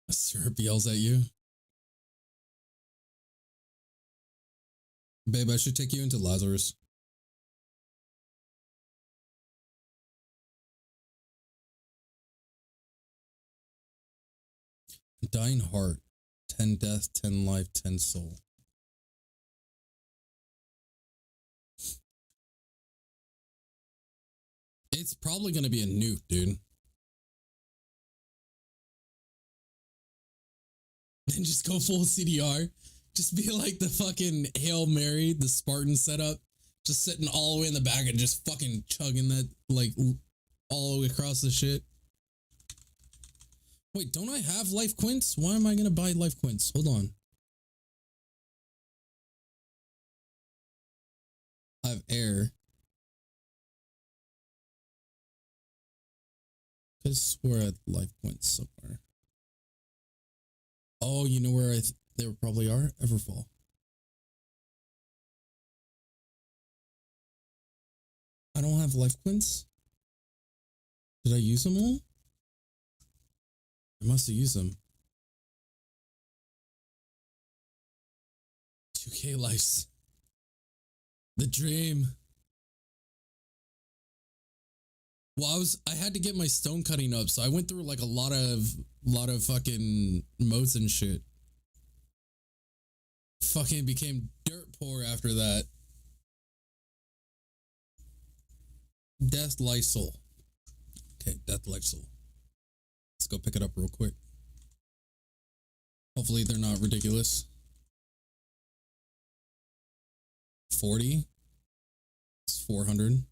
Syrup yells at you. Babe, I should take you into Lazarus. Dying Heart. 10 death, 10 life, 10 soul. It's probably going to be a nuke, dude. Then just go full CDR. Just be like the fucking Hail Mary, the Spartan setup. Just sitting all the way in the back and just fucking chugging that, like, all the way across the shit. Wait, don't I have life quints? Why am I going to buy life quints? Hold on. I have air. I swear I had life points somewhere. Oh, you know where they probably are? Everfall. I don't have life points. Did I use them all? I must have used them. 2K lives. The dream. Well, I had to get my stone cutting up, so I went through like a lot of fucking modes and shit. Fucking became dirt poor after that. Death Lysol. Okay, Death Lysol. Let's go pick it up real quick. Hopefully they're not ridiculous. 40. It's 400.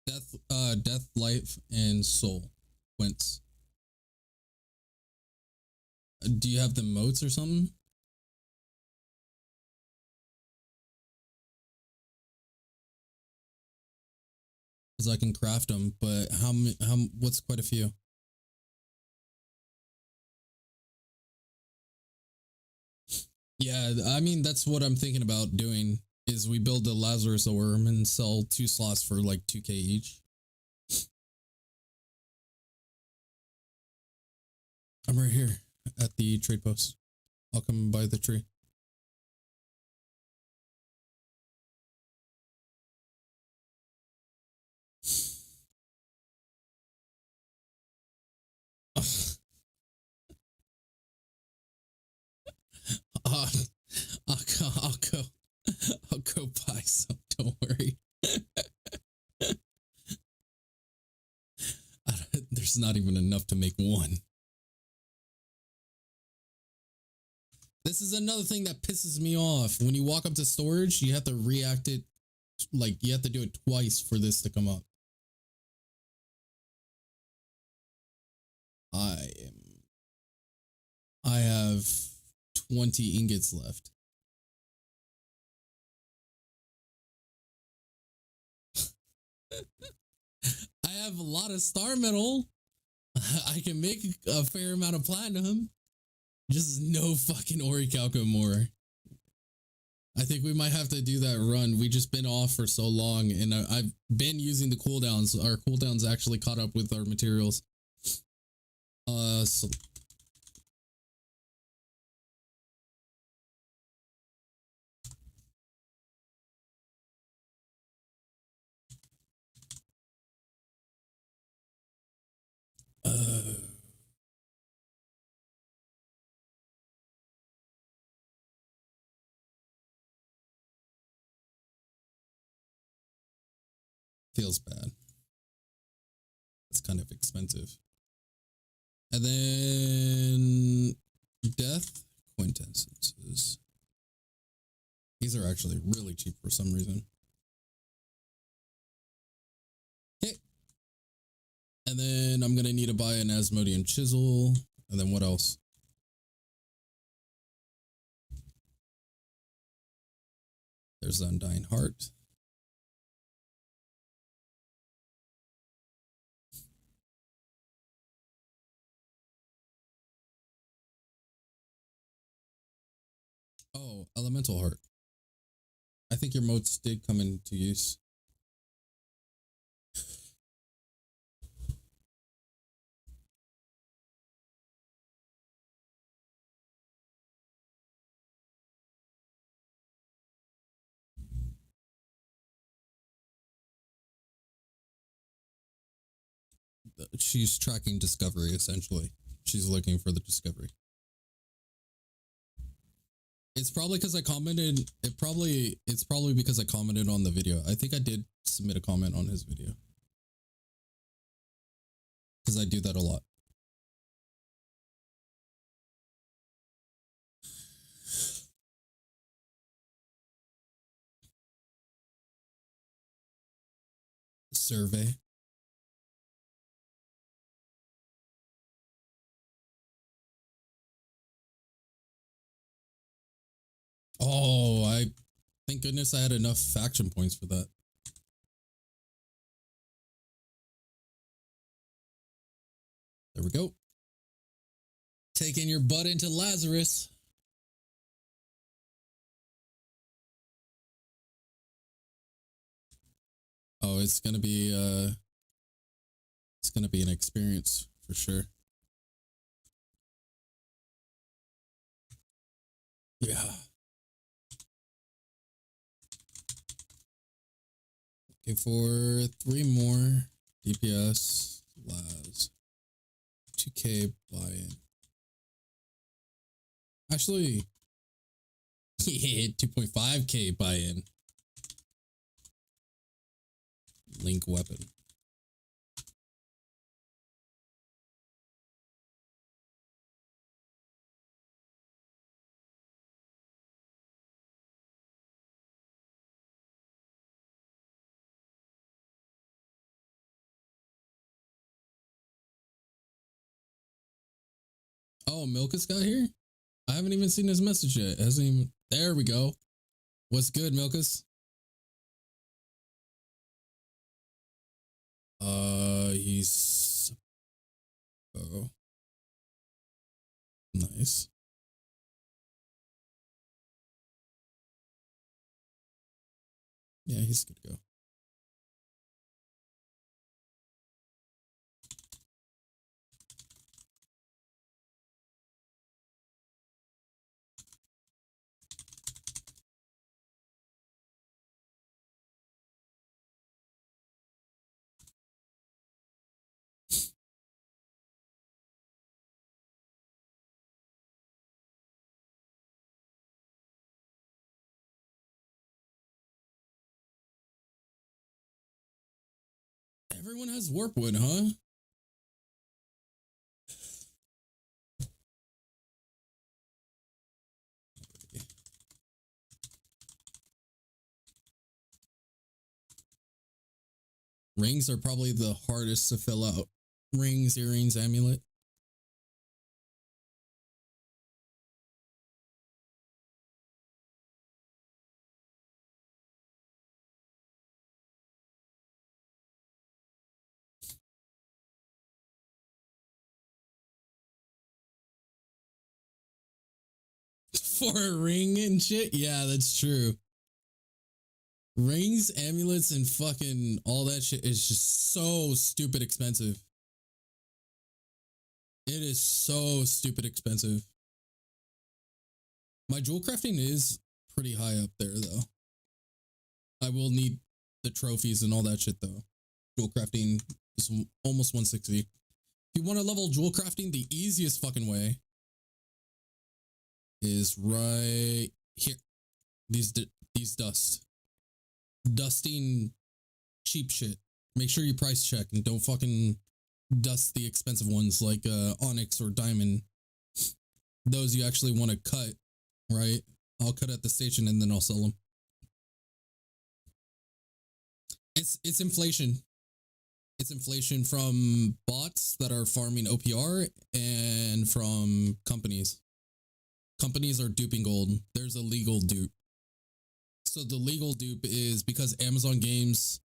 Death, life, and soul. Quints. Do you have the motes or something? Because because I can craft them, but what's quite a few? Yeah, I mean, that's what I'm thinking about doing, is we build a Lazarus worm and sell 2 slots for like 2K each. I'm right here at the trade post. I'll come by the tree. I'll go buy some. Don't worry. There's not even enough to make one. This is another thing that pisses me off. When you walk up to storage, you have to react it, like you have to do it twice for this to come up. I have 20 ingots left. I have a lot of star metal. I can make a fair amount of platinum. Just no fucking orichalco more. I think we might have to do that run. We just been off for so long, and I've been using the cooldowns. Our cooldowns actually caught up with our materials. So feels bad. It's kind of expensive. And then death quintessences. These are actually really cheap for some reason. Okay. And then I'm going to need to buy an Asmodean chisel. And then what else? There's the Undying Heart. Oh, Elemental Heart. I think your motes did come into use. She's tracking discovery, essentially. She's looking for the discovery. It's probably because I commented. It's probably because I commented on the video. I think I did submit a comment on his video. Because I do that a lot. Survey. Oh, thank goodness I had enough faction points for that. There we go. Taking your butt into Lazarus. Oh, it's gonna be an experience for sure. Yeah. Okay, for 3 more DPS Laz. 2K buy-in. Actually, yeah, 2.5K buy-in. Link weapon. Oh, Milkus got here? I haven't even seen his message yet. Hasn't even. There we go. What's good, Milkus? He's oh nice. Yeah, he's good to go. Everyone has warpwood, huh? Rings are probably the hardest to fill out. Rings, earrings, amulet. For a ring and shit? Yeah, that's true. Rings, amulets, and fucking all that shit is just so stupid expensive. It is so stupid expensive. My jewel crafting is pretty high up there, though. I will need the trophies and all that shit, though. Jewel crafting is almost 160. If you want to level jewel crafting, the easiest fucking way is right here. These dust. Dusting cheap shit. Make sure you price check and don't fucking dust the expensive ones like onyx or diamond. Those you actually want to cut, right? I'll cut at the station and then I'll sell them. It's inflation. It's inflation from bots that are farming OPR and from companies. Companies are duping gold. There's a legal dupe. So the legal dupe is because Amazon Games,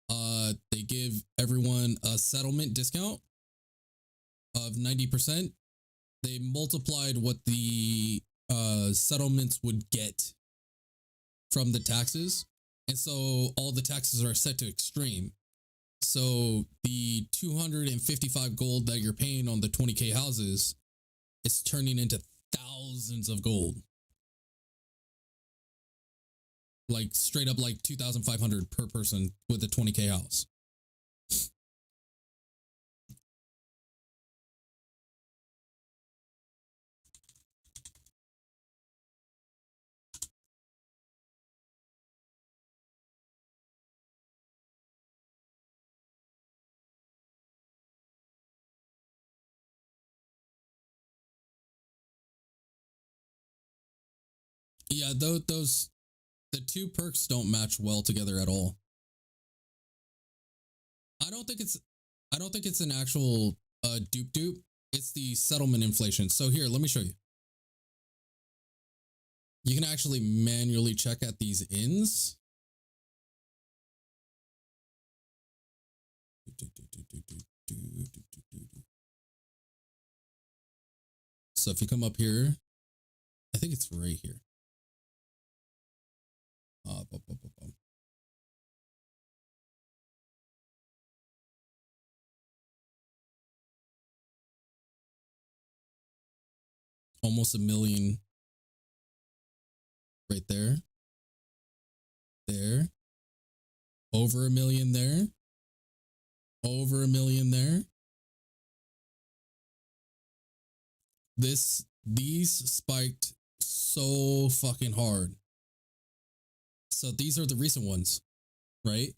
they give everyone a settlement discount of 90%. They multiplied what the settlements would get from the taxes. And so all the taxes are set to extreme. So the 255 gold that you're paying on the 20K houses is turning into thousands of gold. Like straight up like 2,500 per person with a 20K house. Yeah, those the two perks don't match well together at all. I don't think it's an actual dupe. It's the settlement inflation. So here, let me show you. You can actually manually check at these inns. So if you come up here, I think it's right here. Almost a million right there. There. Over a million there. Over a million there. These spiked so fucking hard. So these are the recent ones, right?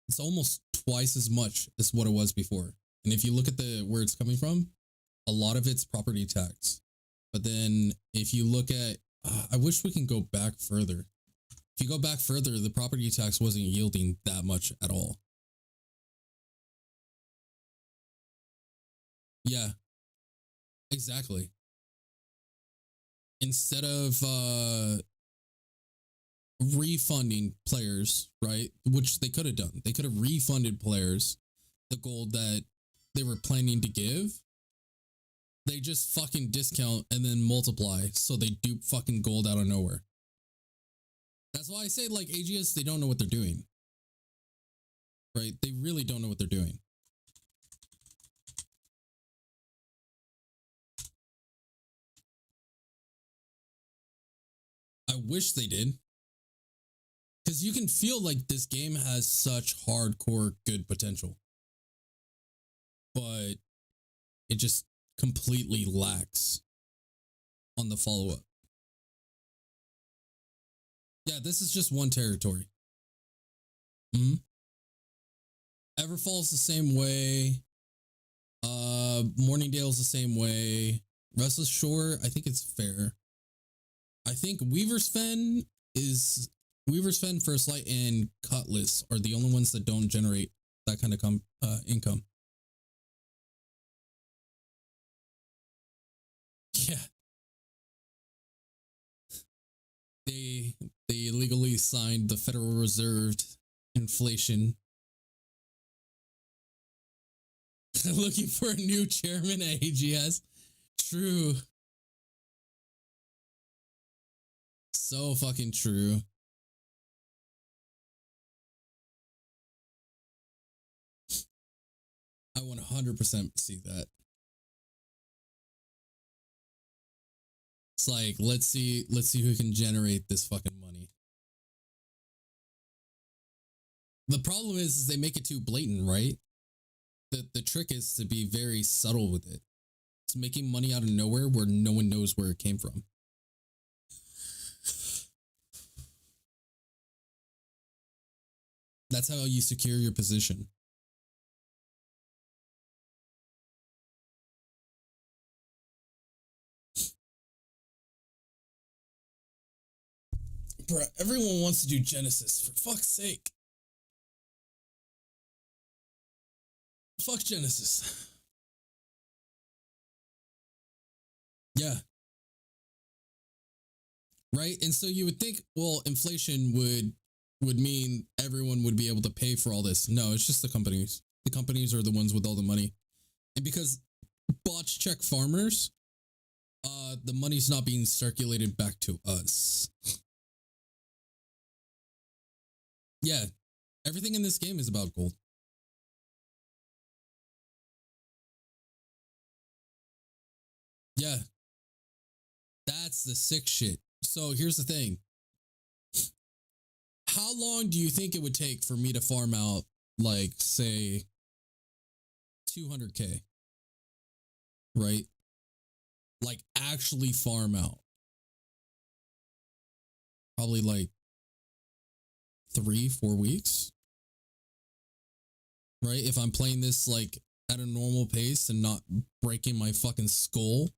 It's almost twice as much as what it was before. And if you look at where it's coming from, a lot of it's property tax. But then if you look at, I wish we can go back further. If you go back further, the property tax wasn't yielding that much at all. Yeah, exactly. Instead of refunding players, right? Which they could have done. They could have refunded players the gold that they were planning to give. They just fucking discount and then multiply, so they dupe fucking gold out of nowhere. That's why I say, like, AGS, they don't know what they're doing. Right? They really don't know what they're doing. I wish they did. Because you can feel like this game has such hardcore good potential. But it just completely lacks on the follow-up. Yeah, this is just one territory. Everfall's the same way. Morningdale's the same way. Restless Shore, I think it's fair. I think Weaver's Fen, First Light, and Cutlass are the only ones that don't generate that kind of income. Yeah. They illegally signed the Federal Reserve inflation. Looking for a new chairman at AGS. True. So fucking true. I 100% see that. It's like, let's see who can generate this fucking money. The problem is they make it too blatant, right? The trick is to be very subtle with it. It's making money out of nowhere where no one knows where it came from. That's how you secure your position. Bruh, everyone wants to do Genesis, for fuck's sake. Fuck Genesis. Yeah. Right? And so you would think, well, inflation would mean everyone would be able to pay for all this. No, it's just the companies. The companies are the ones with all the money. And because bots check farmers, the money's not being circulated back to us. Yeah. Everything in this game is about gold. Yeah. That's the sick shit. So here's the thing. How long do you think it would take for me to farm out, like, say, 200K? Right? Like, actually farm out. Probably like 3-4 weeks. Right? If I'm playing this, like, at a normal pace and not breaking my fucking skull.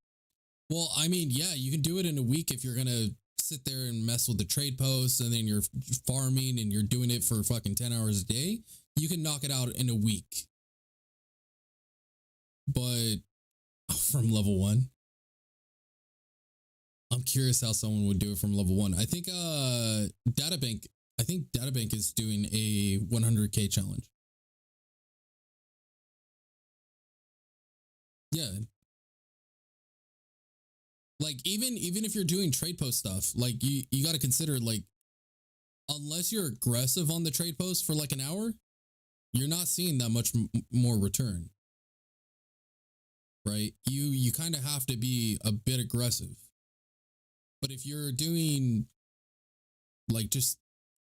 Well, I mean, yeah, you can do it in a week if you're gonna sit there and mess with the trade posts and then you're farming and you're doing it for fucking 10 hours a day. You can knock it out in a week. But from level 1, I'm curious how someone would do it from level 1. I think Databank is doing a 100K challenge. Yeah. Like, even if you're doing trade post stuff, like, you got to consider, like, unless you're aggressive on the trade post for like an hour, you're not seeing that much more return. Right? You kind of have to be a bit aggressive. But if you're doing, like, just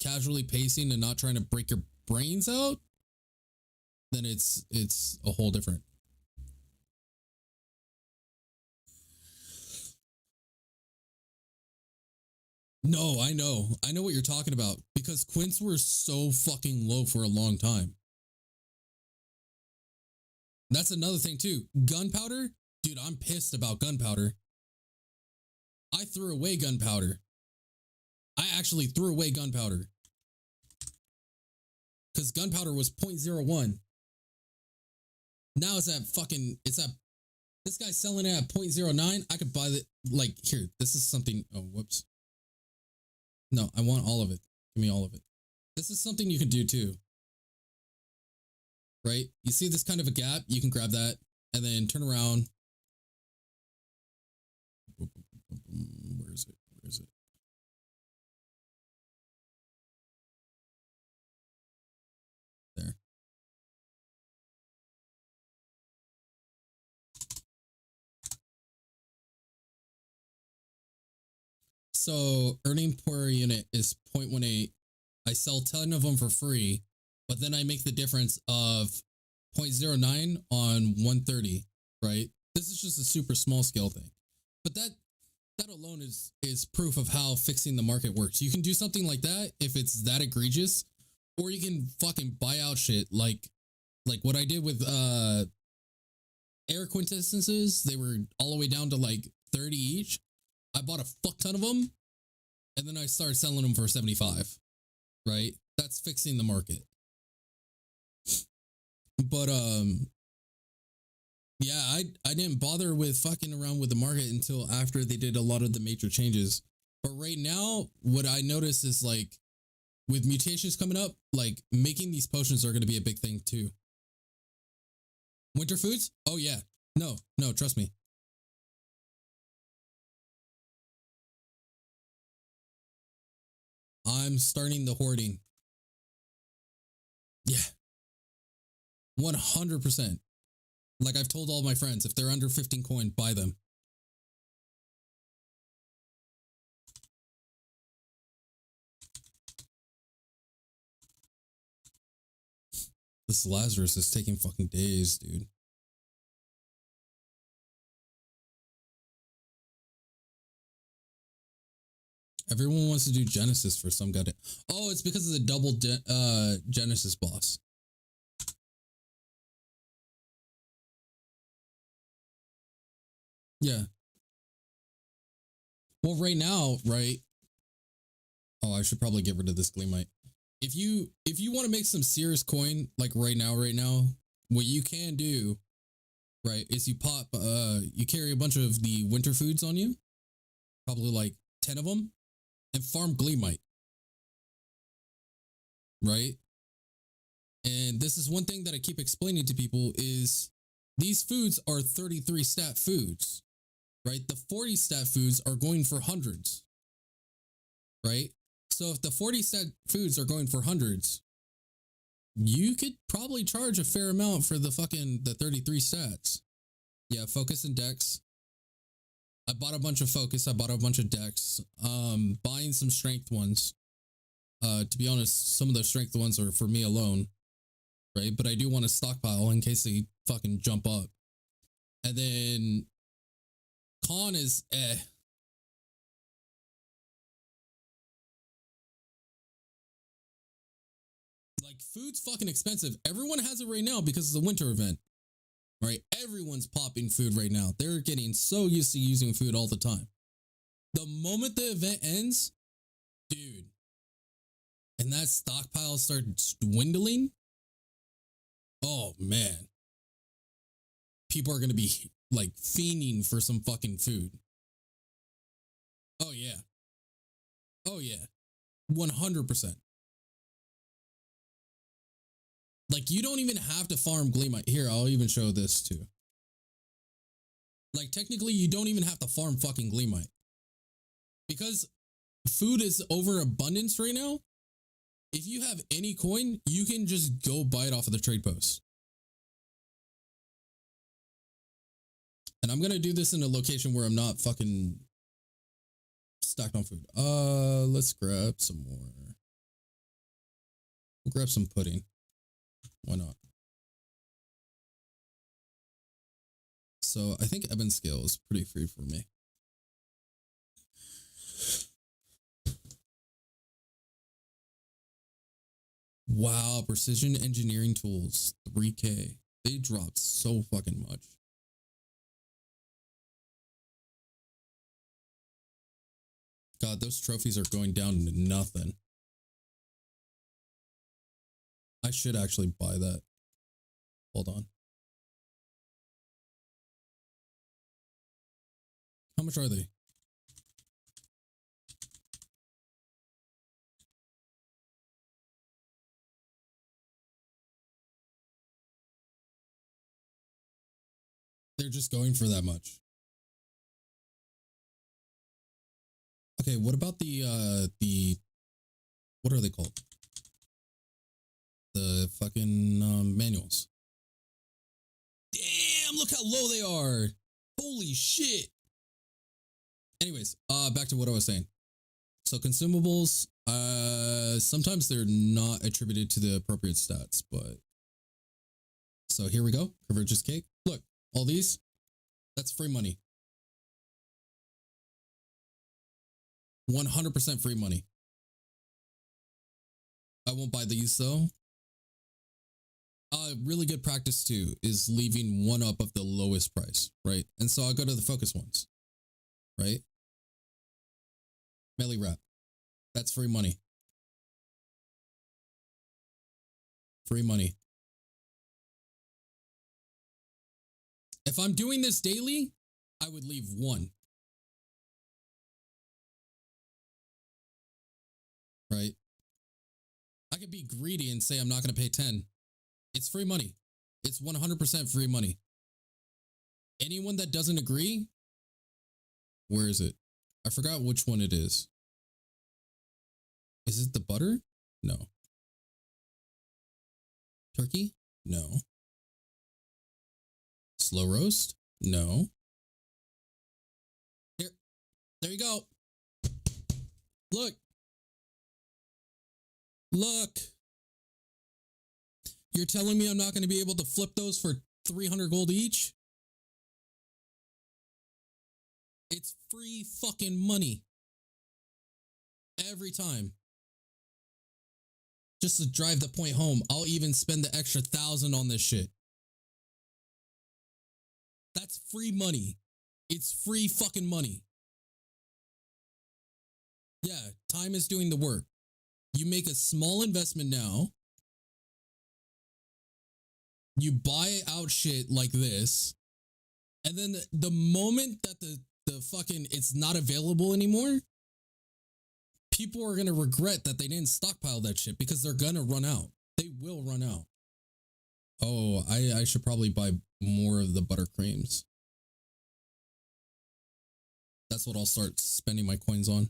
casually pacing and not trying to break your brains out, then it's a whole different. No, I know what you're talking about, because quints were so fucking low for a long time. That's another thing too. Gunpowder, dude, I'm pissed about gunpowder. I threw away gunpowder. I actually threw away gunpowder. Because gunpowder was 0.01. Now this guy's selling it at 0.09. I could buy that, like, here, this is something, oh, whoops. No, I want all of it. Give me all of it. This is something you can do too. Right? You see this kind of a gap, you can grab that and then turn around. Where is it? Where is it? There. So earning per unit is 0.18. I sell 10 of them for free, but then I make the difference of 0.09 on 130, right? This is just a super small scale thing. But that alone is proof of how fixing the market works. You can do something like that if it's that egregious, or you can fucking buy out shit like what I did with air quintessences. They were all the way down to like 30 each. I bought a fuck ton of them, and then I started selling them for 75. Right? That's fixing the market. But yeah, I didn't bother with fucking around with the market until after they did a lot of the major changes. But right now, what I notice is like with mutations coming up, like making these potions are going to be a big thing too. Winter foods? Oh yeah. No, trust me. I'm starting the hoarding. Yeah. 100%. Like I've told all my friends, if they're under 15 coin, buy them. This Lazarus is taking fucking days, dude. Everyone wants to do Genesis for some goddamn. Oh, it's because of the double Genesis boss. Yeah. Well, right now, right? Oh, I should probably get rid of this Gleamite. If you want to make some serious coin, like right now, what you can do, right, is you carry a bunch of the winter foods on you, probably like 10 of them, and farm Gleamite. Right? And this is one thing that I keep explaining to people is these foods are 33 stat foods, right? The 40 stat foods are going for hundreds, right? So if the 40 stat foods are going for hundreds, you could probably charge a fair amount for the 33 stats. Yeah, focus and dex. I bought a bunch of focus. I bought a bunch of dex. Buying some strength ones. To be honest, some of the strength ones are for me alone, right? But I do want to stockpile in case they fucking jump up. And then con is Like food's fucking expensive. Everyone has it right now because of the winter event. Right? Everyone's popping food right now. They're getting so used to using food all the time. The moment the event ends, dude, and that stockpile starts dwindling, oh man. People are going to be like fiending for some fucking food. Oh yeah. Oh yeah. 100%. Like you don't even have to farm Gleamite. Here, I'll even show this too. Like technically you don't even have to farm fucking Gleamite. Because food is overabundance right now. If you have any coin, you can just go buy it off of the trade post. And I'm going to do this in a location where I'm not fucking stacked on food. Let's grab some more. We'll grab some pudding. Why not? So I think Eben scale is pretty free for me. Wow, precision engineering tools, 3K. They dropped so fucking much. God, those trophies are going down to nothing. I should actually buy that. Hold on. How much are they? just going for that much. Okay, what about the what are they called? The fucking manuals. Damn, look how low they are. Holy shit. Anyways, back to what I was saying. So consumables, sometimes they're not attributed to the appropriate stats, but so here we go. Convergence cake. Look, all these, that's free money. 100% free money. I won't buy these though. Really good practice too is leaving one up of the lowest price, right? And so I'll go to the focus ones, right? Melee wrap. That's free money. Free money. If I'm doing this daily, I would leave one. Right? I could be greedy and say I'm not going to pay 10. It's free money. It's 100% free money. Anyone that doesn't agree, where is it? I forgot which one it is. Is it the butter? No. Turkey? No. Slow roast? No. Here. There you go. Look. Look. You're telling me I'm not going to be able to flip those for 300 gold each? It's free fucking money. Every time. Just to drive the point home, I'll even spend the extra 1,000 on this shit. That's free money. It's free fucking money. Yeah, time is doing the work. You make a small investment now. You buy out shit like this. And then the moment that the fucking it's not available anymore, people are going to regret that they didn't stockpile that shit because they're going to run out. They will run out. Oh, I should probably buy more of the buttercreams. That's what I'll start spending my coins on.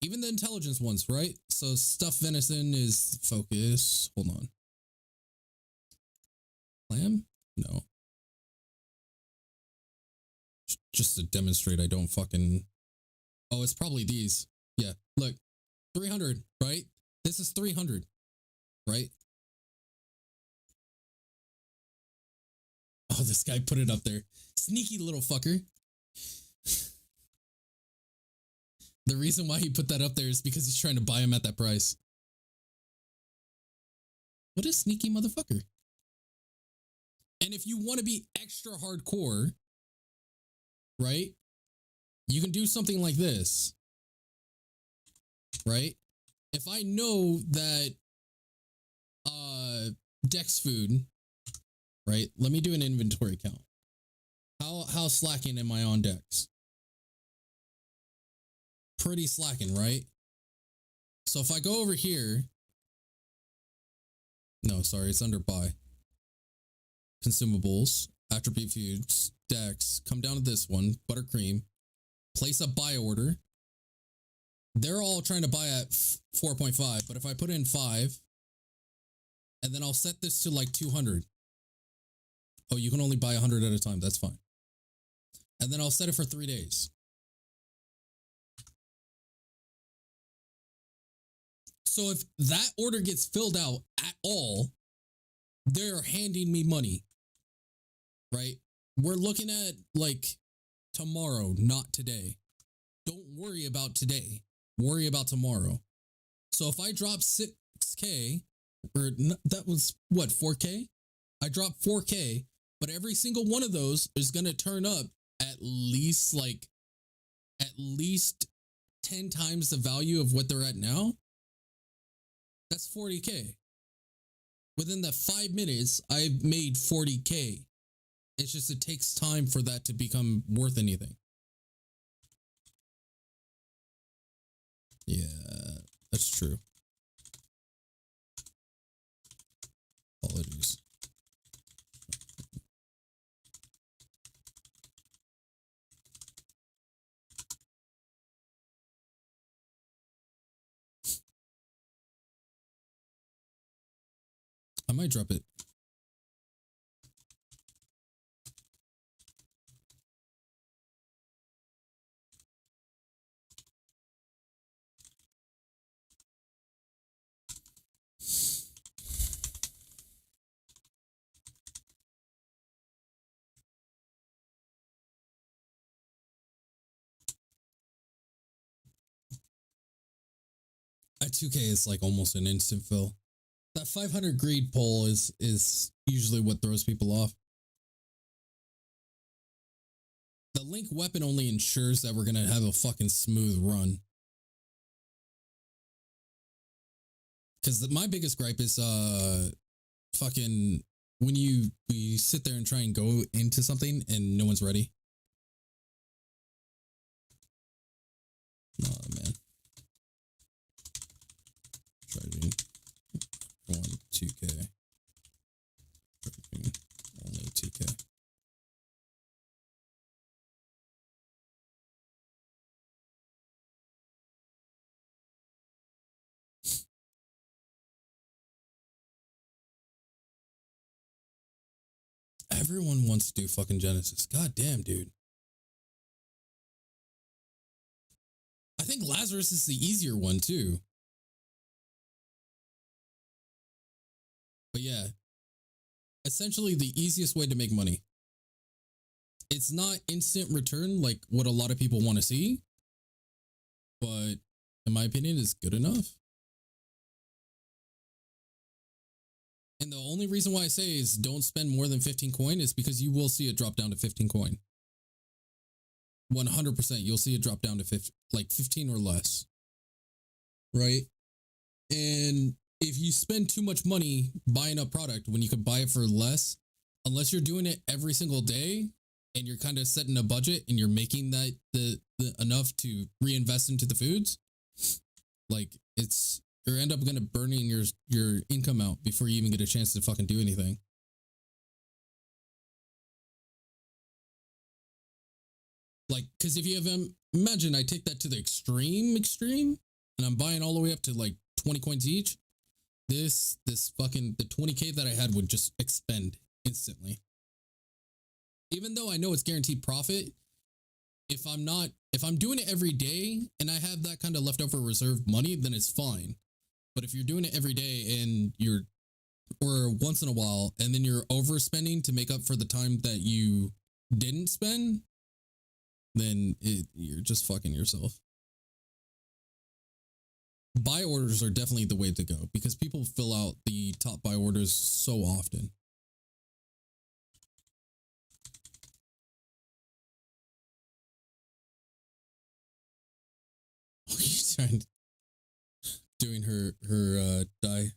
Even the intelligence ones, right? So stuffed venison is focus. Hold on. Lamb? No. Just to demonstrate I don't fucking... Oh, it's probably these. Yeah, look. 300, right? This is 300, right? Oh, this guy put it up there. Sneaky little fucker. The reason why he put that up there is because he's trying to buy him at that price. What a sneaky motherfucker. And if you want to be extra hardcore, right? You can do something like this. Right? If I know that Dex food, right? Let me do an inventory count. How slacking am I on Dex? Pretty slacking, right? So if I go over here, no, sorry, it's under buy. Consumables, attribute foods, Dex, come down to this one, buttercream, place a buy order. They're all trying to buy at 4.5, but if I put in 5, and then I'll set this to like 200. Oh, you can only buy 100 at a time. That's fine. And then I'll set it for 3 days. So if that order gets filled out at all, they're handing me money, right? We're looking at like tomorrow, not today. Don't worry about today. Worry about tomorrow. So if I drop 6K, or that was what, 4K? I dropped 4K, but every single one of those is going to turn up at least 10 times the value of what they're at now. That's 40K. Within the 5 minutes, I've made 40K. It's just, it takes time for that to become worth anything. Yeah, that's true. Apologies. might drop it. At 2K, it's like almost an instant fill. That 500 greed pull is usually what throws people off. The link weapon only ensures that we're gonna have a fucking smooth run. Because my biggest gripe is fucking when we sit there and try and go into something and no one's ready. Oh man. Charging 2K. Charging only 2K. Everyone wants to do fucking Genesis. God damn, dude. I think Lazarus is the easier one too. But yeah, essentially the easiest way to make money. It's not instant return like what a lot of people want to see, but in my opinion, it's good enough. And the only reason why I say is don't spend more than 15 coin is because you will see it drop down to 15 coin. 100%, you'll see it drop down to 15 or less. Right? And if you spend too much money buying a product when you could buy it for less, unless you're doing it every single day and you're kind of setting a budget and you're making that the enough to reinvest into the foods, like you end up gonna burning your income out before you even get a chance to fucking do anything. Like, because if you have imagine I take that to the extreme, and I'm buying all the way up to like 20 coins each. This fucking the 20K that I had would just expend instantly. Even though I know it's guaranteed profit, if I'm doing it every day and I have that kind of leftover reserve money, then it's fine. But if you're doing it every day and or once in a while, and then you're overspending to make up for the time that you didn't spend, then you're just fucking yourself. Buy orders are definitely the way to go because people fill out the top buy orders so often. She's trying doing her die.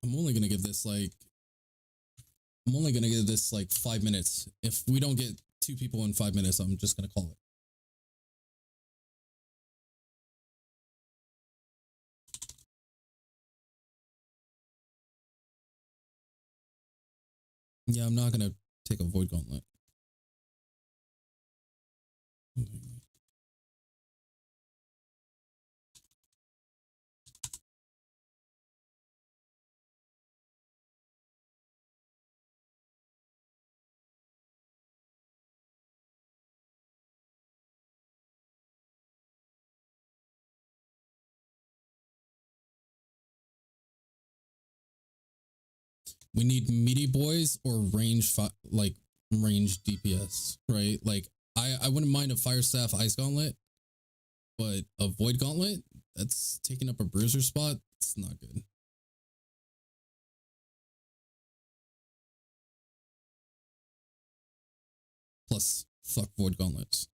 I'm only gonna give this like 5 minutes. If we don't get 2 people in 5 minutes, I'm just gonna call it. Yeah, I'm not gonna take a void gauntlet. We need meaty boys or range DPS, right? Like I wouldn't mind a fire staff ice gauntlet, but a void gauntlet that's taking up a bruiser spot. It's not good. Plus, fuck void gauntlets.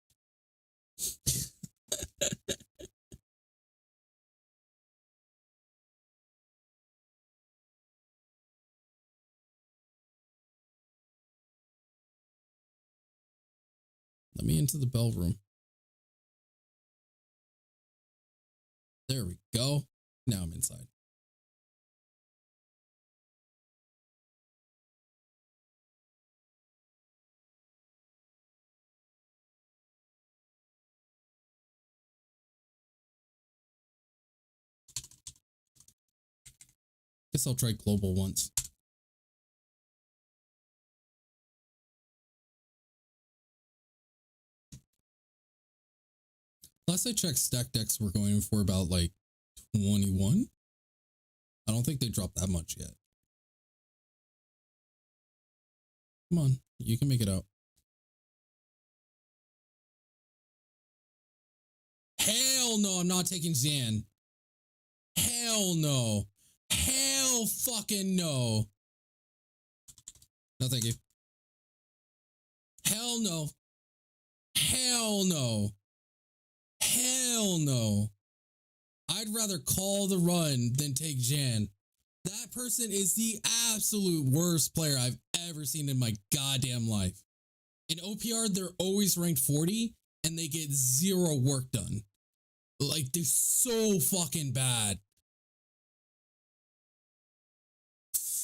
Let me into the bell room. There we go. Now I'm inside. Guess I'll try global once. Last I checked, stack decks were going for about like 21. I don't think they dropped that much yet. Come on, you can make it out. Hell no, I'm not taking Zan. Hell no. Hell fucking no. No, thank you. Hell no. Hell no. Hell no. I'd rather call the run than take Jan. That person is the absolute worst player I've ever seen in my goddamn life. In OPR, they're always ranked 40 and they get zero work done. Like, they're so fucking bad.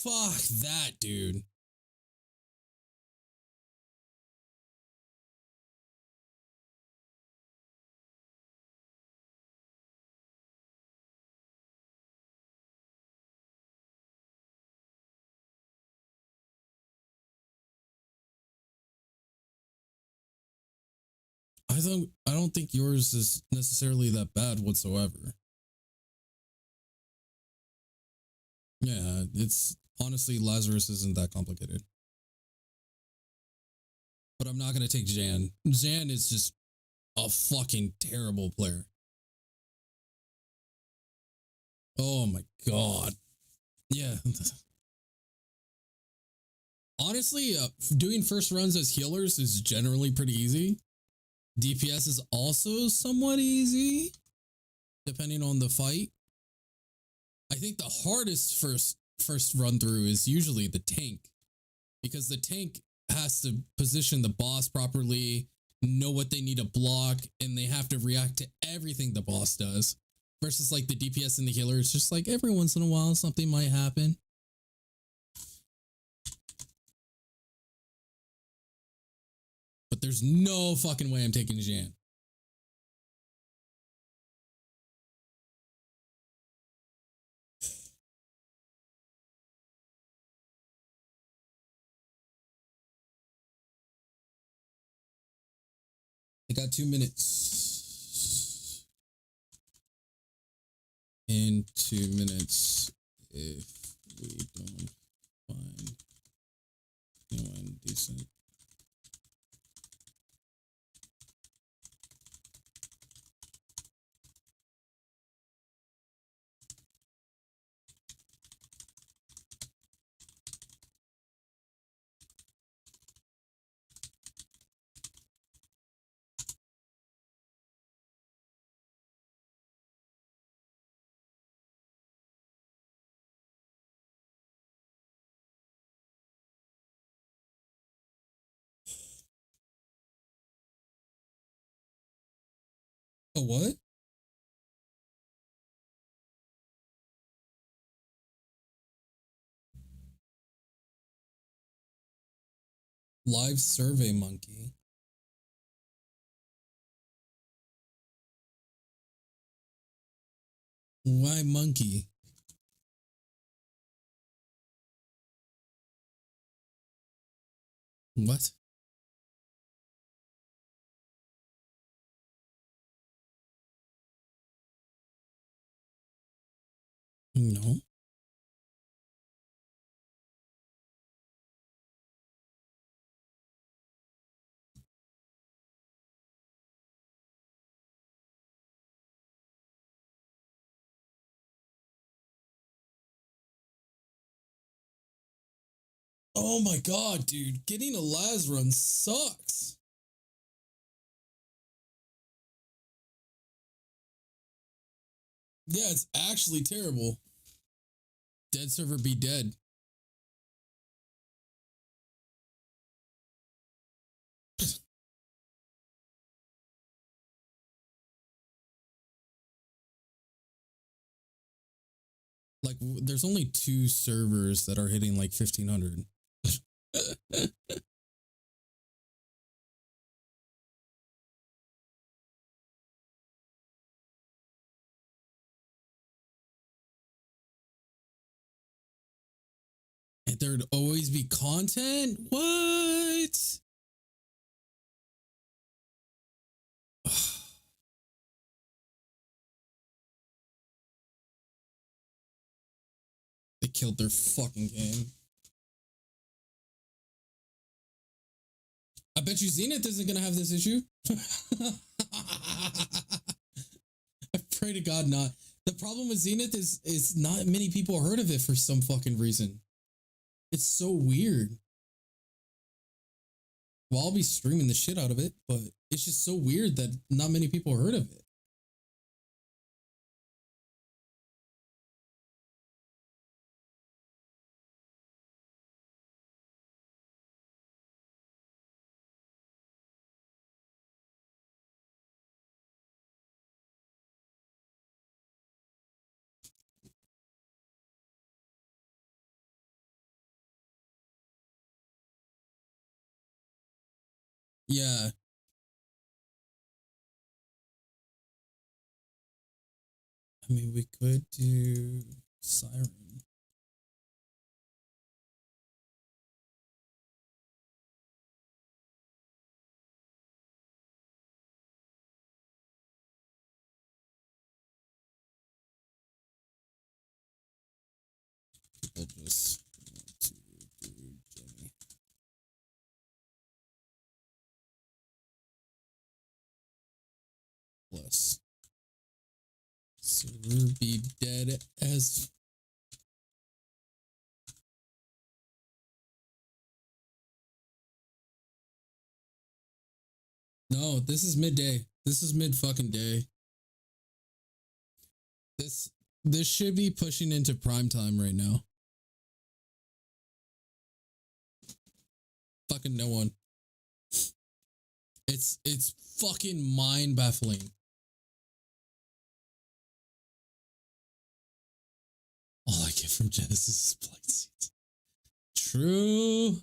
Fuck that, dude. I don't think yours is necessarily that bad whatsoever. Yeah, it's honestly, Lazarus isn't that complicated. But I'm not gonna take Jan. Jan is just a fucking terrible player. Oh my god. Yeah. Honestly, doing first runs as healers is generally pretty easy. DPS is also somewhat easy, depending on the fight. I think the hardest first run through is usually the tank, because the tank has to position the boss properly, know what they need to block, and they have to react to everything the boss does. Versus like the DPS and the healer, it's just like every once in a while something might happen. But there's no fucking way I'm taking Jan. I got 2 minutes. In 2 minutes, if we don't find anyone decent. A what? Live Survey Monkey. Why monkey? What? No. Oh my god, dude. Getting a Laz run sucks. Yeah, it's actually terrible. Dead server be dead. Like, there's only 2 servers that are hitting like 1500. Like there'd always be content? What? They killed their fucking game. I bet you Zenith isn't gonna have this issue. I pray to God not. The problem with Zenith is not many people heard of it for some fucking reason. It's so weird. Well, I'll be streaming the shit out of it, but it's just so weird that not many people heard of it. Yeah. I mean, we could do Siren. I'll just want to do Jenny. Plus. So we'll be dead as... No, this is midday. This is mid fucking day. This should be pushing into prime time right now. Fucking no one. It's fucking mind baffling. All I get from Genesis is blight seeds. True.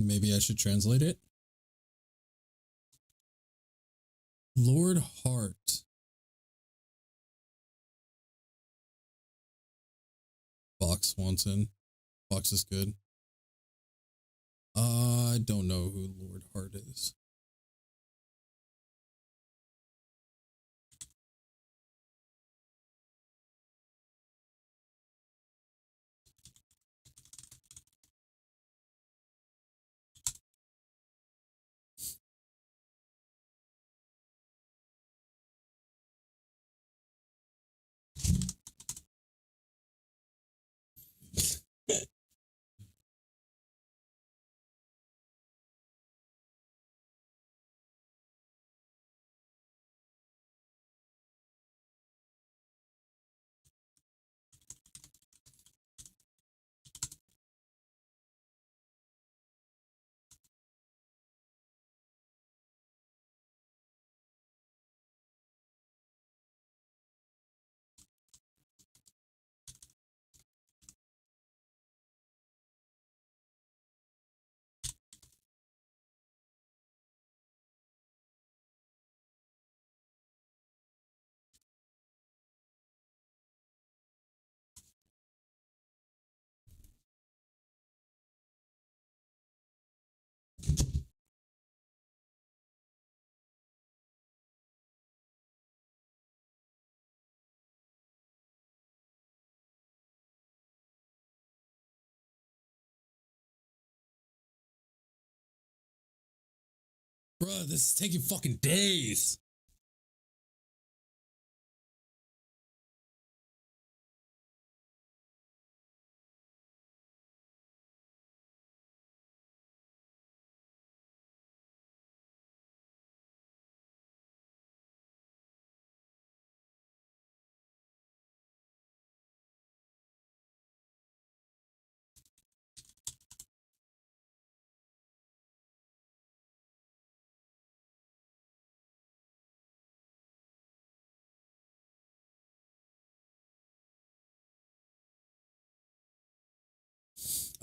Maybe I should translate it. Lord Heart. Fox wants in. Fox is good. I don't know who Lord Heart is. Bruh, this is taking fucking days.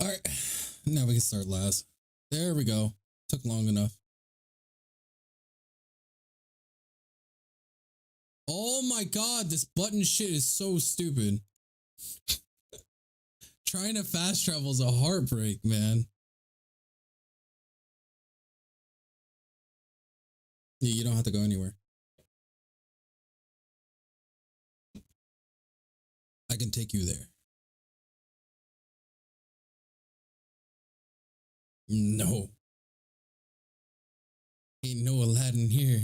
All right, now we can start last. There we go. Took long enough. Oh my god, this button shit is so stupid. Trying to fast travel is a heartbreak, man. Yeah, you don't have to go anywhere. I can take you there. No. Ain't no Aladdin here.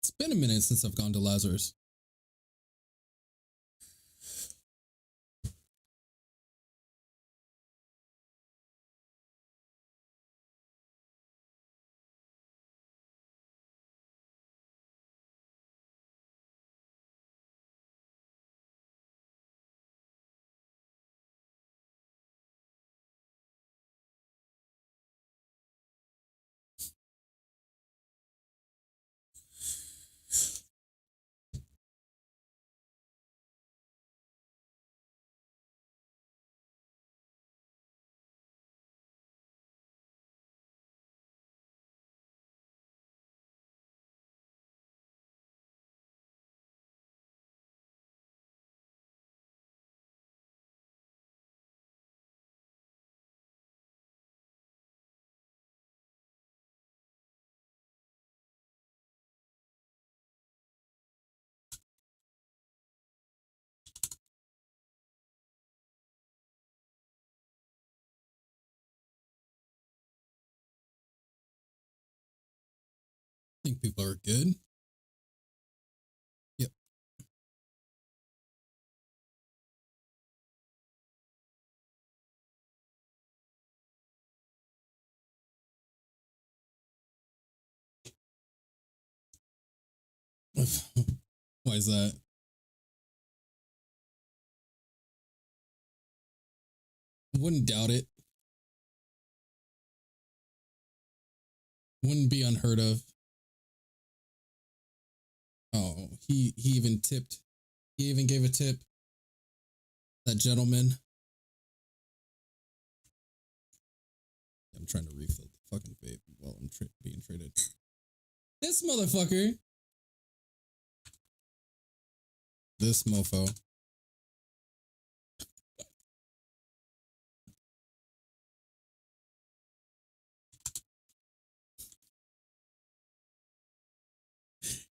It's been a minute since I've gone to Lazarus. I think people are good. Yep. Why is that? Wouldn't doubt it. Wouldn't be unheard of. Oh, he even tipped. He even gave a tip. That gentleman. I'm trying to refill the fucking vape while I'm being traded. This motherfucker. This mofo.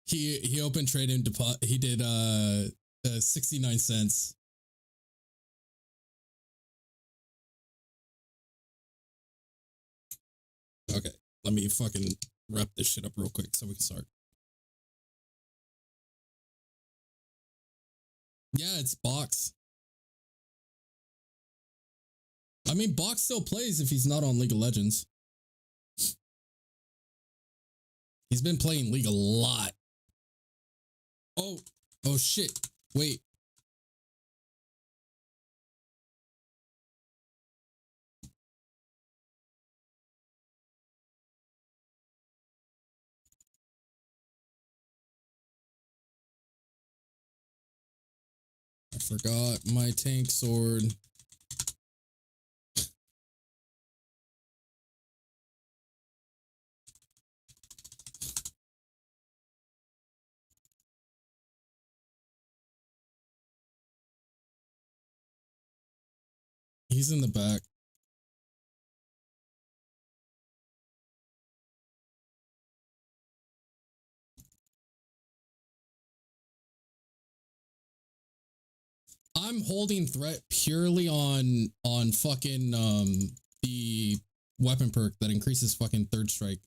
He opened trade and deposit. He did 69 cents. Okay, let me fucking wrap this shit up real quick so we can start. Yeah, it's Box. I mean, Box still plays if he's not on League of Legends. He's been playing League a lot. Oh shit. Wait. I forgot my tank sword. He's in the back. I'm holding threat purely on fucking the weapon perk that increases fucking third strike.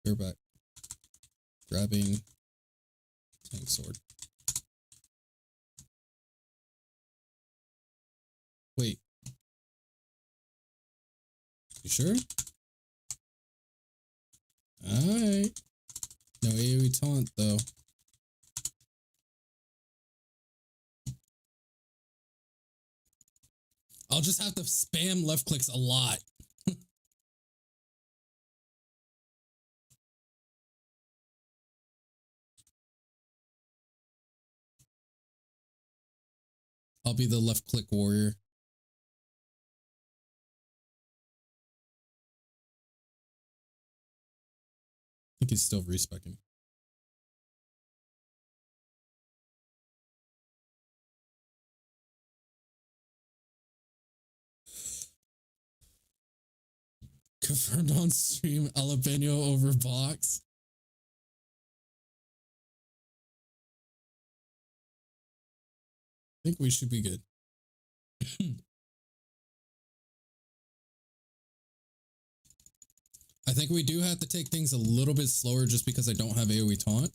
Bareback. Grabbing tank sword. Wait. You sure? Alright. No AoE taunt though. I'll just have to spam left clicks a lot. I'll be the left click warrior. I think he's still respecking. Confirmed on stream, jalapeno over box. I think we should be good. I think we do have to take things a little bit slower just because I don't have AoE taunt.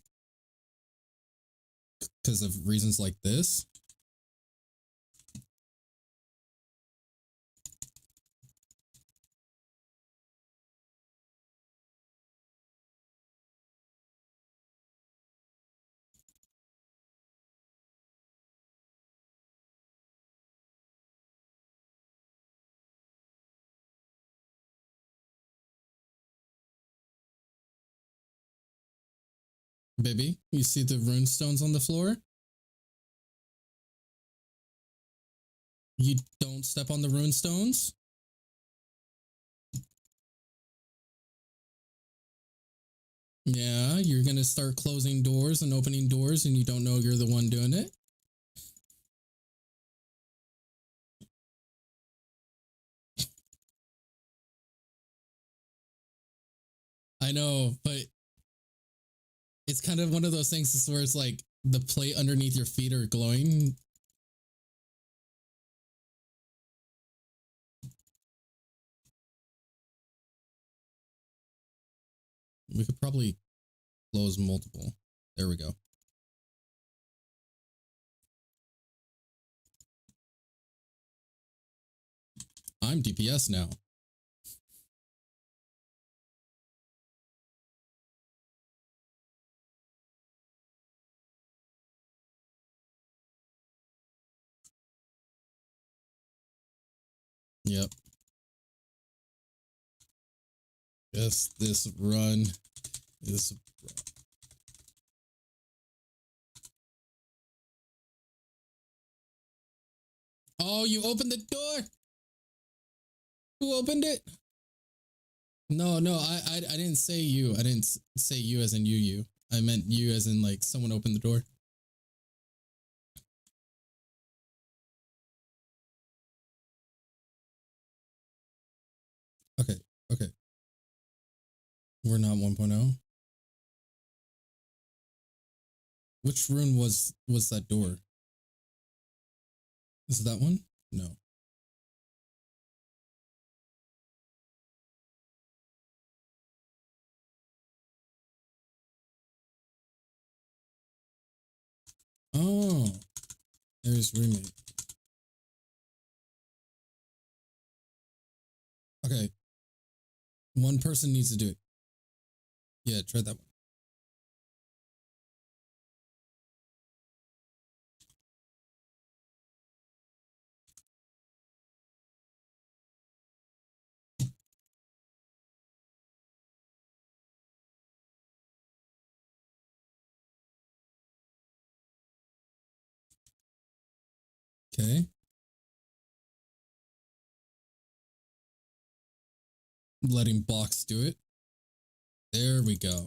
Because of reasons like this. Baby, you see the rune stones on the floor? You don't step on the rune stones? Yeah, you're gonna start closing doors and opening doors and you don't know you're the one doing it? I know, but it's kind of one of those things where it's like the plate underneath your feet are glowing. We could probably close multiple. There we go. I'm DPS now. Yep. Yes, this run is... Oh, you opened the door! Who opened it? No, I didn't say you. I didn't say you as in you. I meant you as in like someone opened the door. Okay. We're not 1.0. Which rune was that door? Is it that one? No. Oh, there's remake. Okay. One person needs to do it. Yeah, try that one. Okay. Letting box do it. There we go.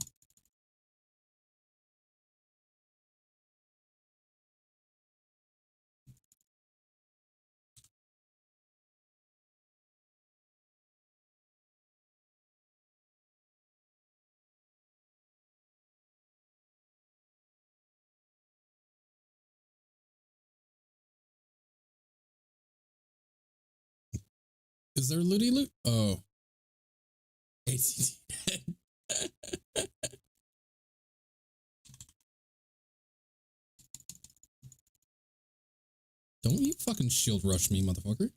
Is there looty loot? Oh. ACT. Don't you fucking shield rush me, motherfucker.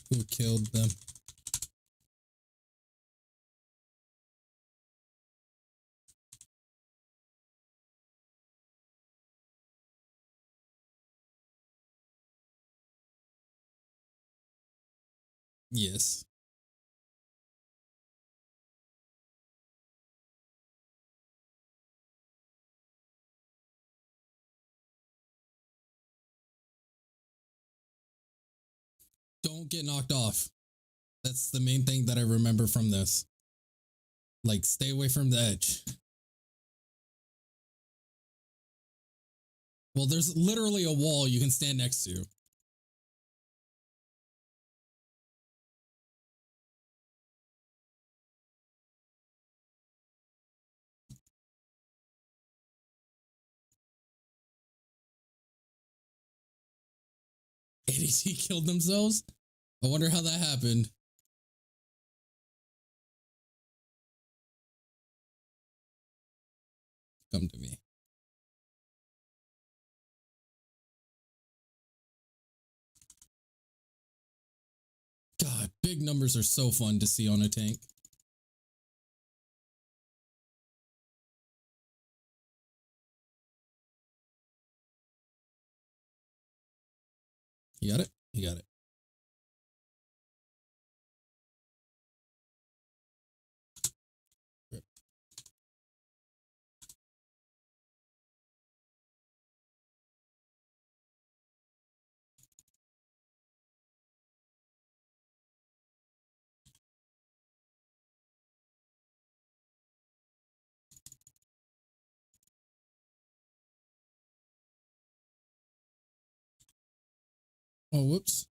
Who killed them? Yes. Don't get knocked off. That's the main thing that I remember from this. Like, stay away from the edge. Well, there's literally a wall you can stand next to. ADT killed themselves? I wonder how that happened. Come to me. God, big numbers are so fun to see on a tank. You got it? You got it. Oh, whoops.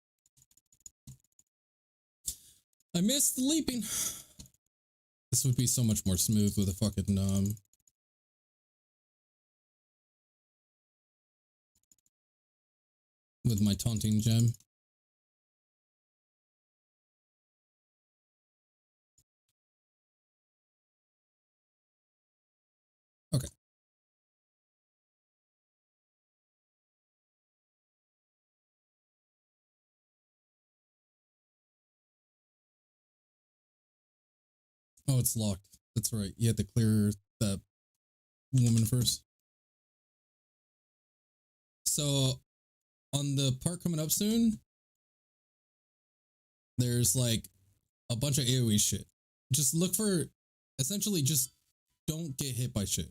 I missed the leaping. This would be so much more smooth with a fucking, with my taunting gem. Okay. Oh, it's locked. That's right. You had to clear that woman first. So, on the part coming up soon, there's like a bunch of AoE shit. Just look for, essentially, just don't get hit by shit.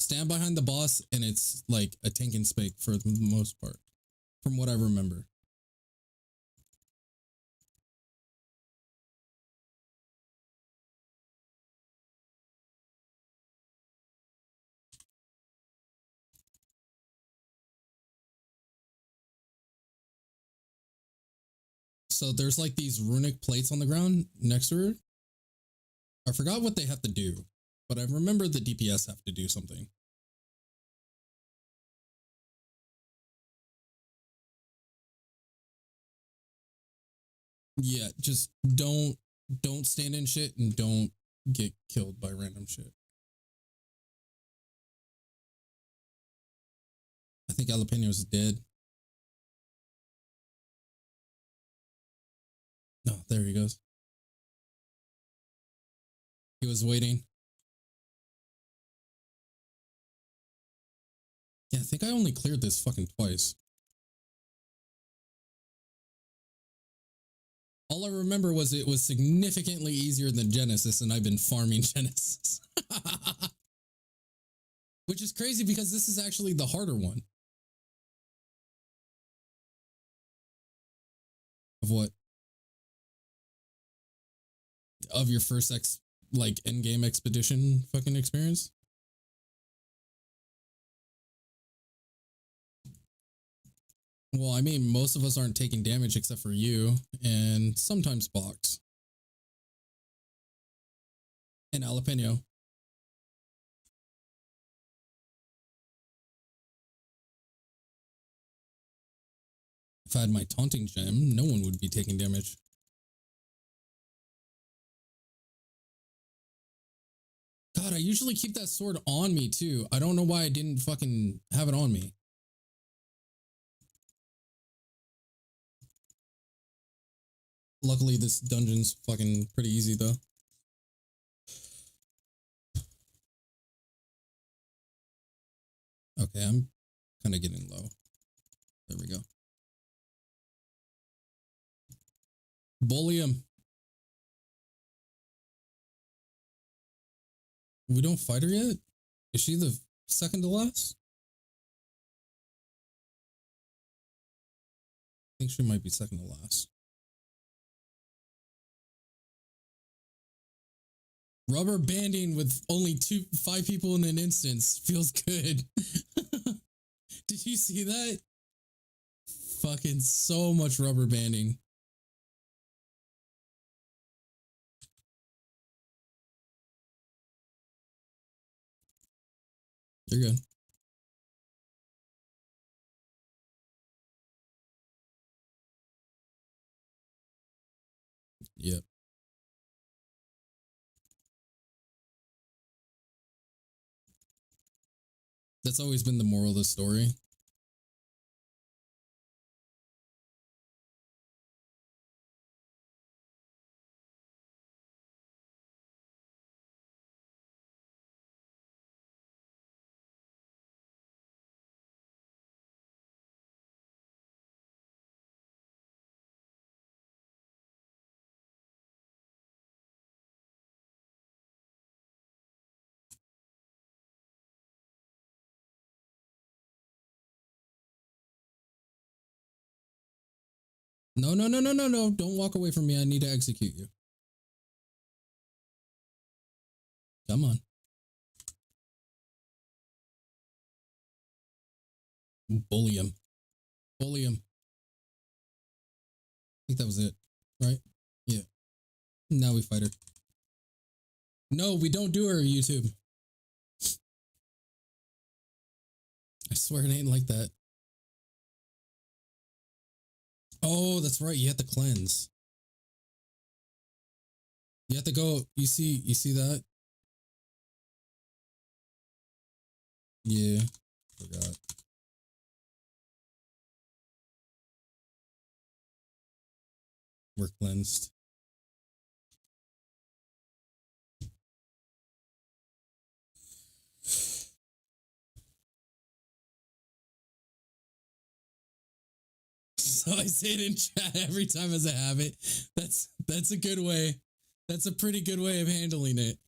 Stand behind the boss, and it's like a tank and spake for the most part, from what I remember. So there's like these runic plates on the ground next to her. I forgot what they have to do, but I remember the DPS have to do something. Yeah, just don't stand in shit and don't get killed by random shit. I think Jalapeno's dead. No, there he goes. He was waiting. Yeah, I think I only cleared this fucking twice. All I remember was it was significantly easier than Genesis, and I've been farming Genesis. Which is crazy because this is actually the harder one. Of what? Of your first like end-game expedition fucking experience? Well, I mean, most of us aren't taking damage except for you, and sometimes Box and Jalapeno. If I had my taunting gem, no one would be taking damage. God, I usually keep that sword on me too. I don't know why I didn't fucking have it on me. Luckily, this dungeon's fucking pretty easy though. Okay, I'm kind of getting low. There we go. Bully him. We don't fight her yet? Is she the second to last? I think she might be second to last. Rubber banding with only 5 people in an instance feels good. Did you see that? Fucking so much rubber banding. You're good. Yep. That's always been the moral of the story. No, no, no, no, no, no. Don't walk away from me. I need to execute you. Come on. Bully him. Bully him. I think that was it, right? Yeah. Now we fight her. No, we don't do her, YouTube. I swear it ain't like that. Oh, that's right. You have to cleanse. You have to go. You see that? Yeah. Forgot. We're cleansed. So I say it in chat every time as a habit. That's a good way. That's a pretty good way of handling it.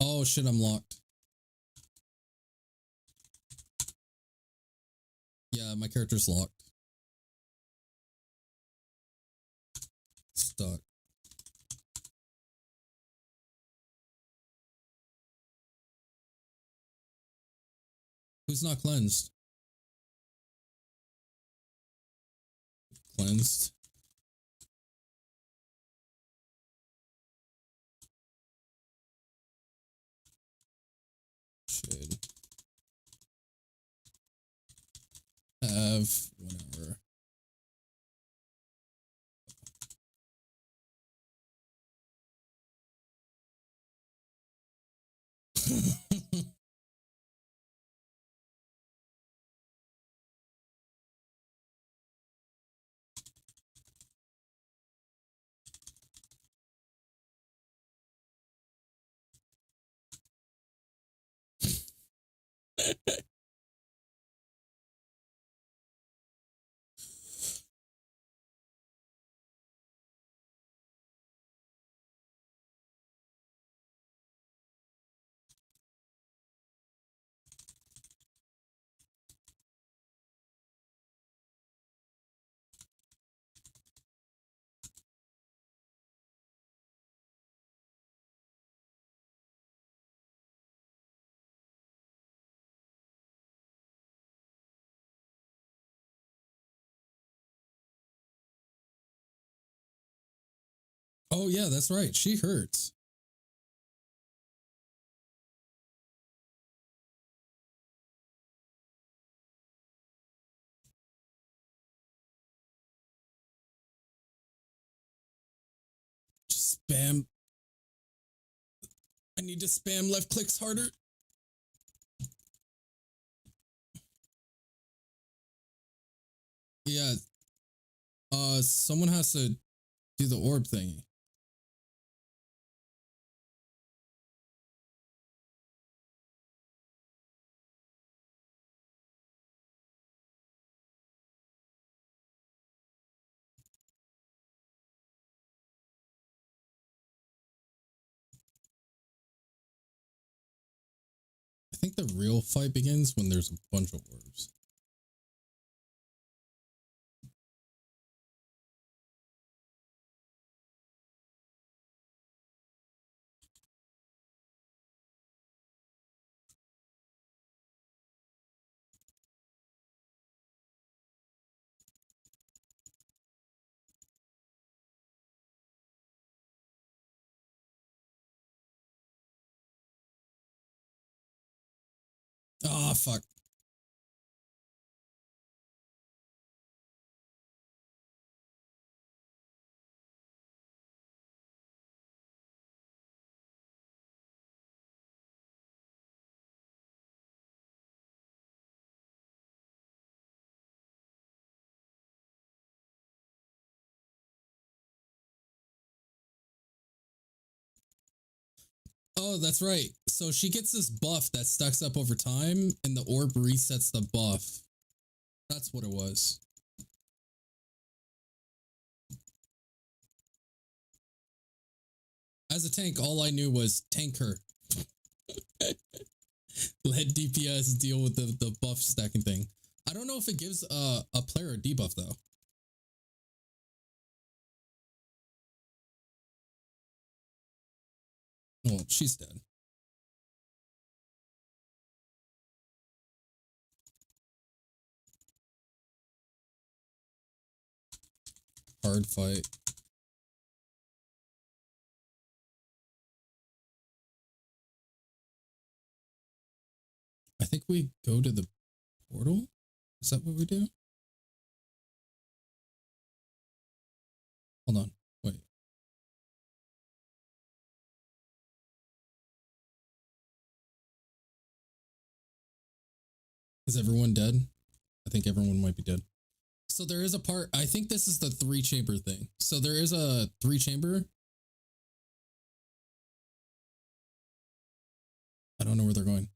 Oh shit, I'm locked. Yeah, my character's locked. Stuck. Who's not cleansed? Cleansed. Should have whatever. Oh yeah, that's right. She hurts. Just spam. I need to spam left clicks harder. Yeah. Someone has to do the orb thingy. I think the real fight begins when there's a bunch of orbs. Ah, fuck. Oh, that's right. So she gets this buff that stacks up over time, and the orb resets the buff. That's what it was. As a tank, all I knew was tank her. Let DPS deal with the buff stacking thing. I don't know if it gives a player a debuff though. Well, she's dead. Hard fight. I think we go to the portal. Is that what we do? Hold on. Wait. Is everyone dead? I think everyone might be dead. So there is a part, I think this is the 3-chamber thing. So there is a 3-chamber. I don't know where they're going.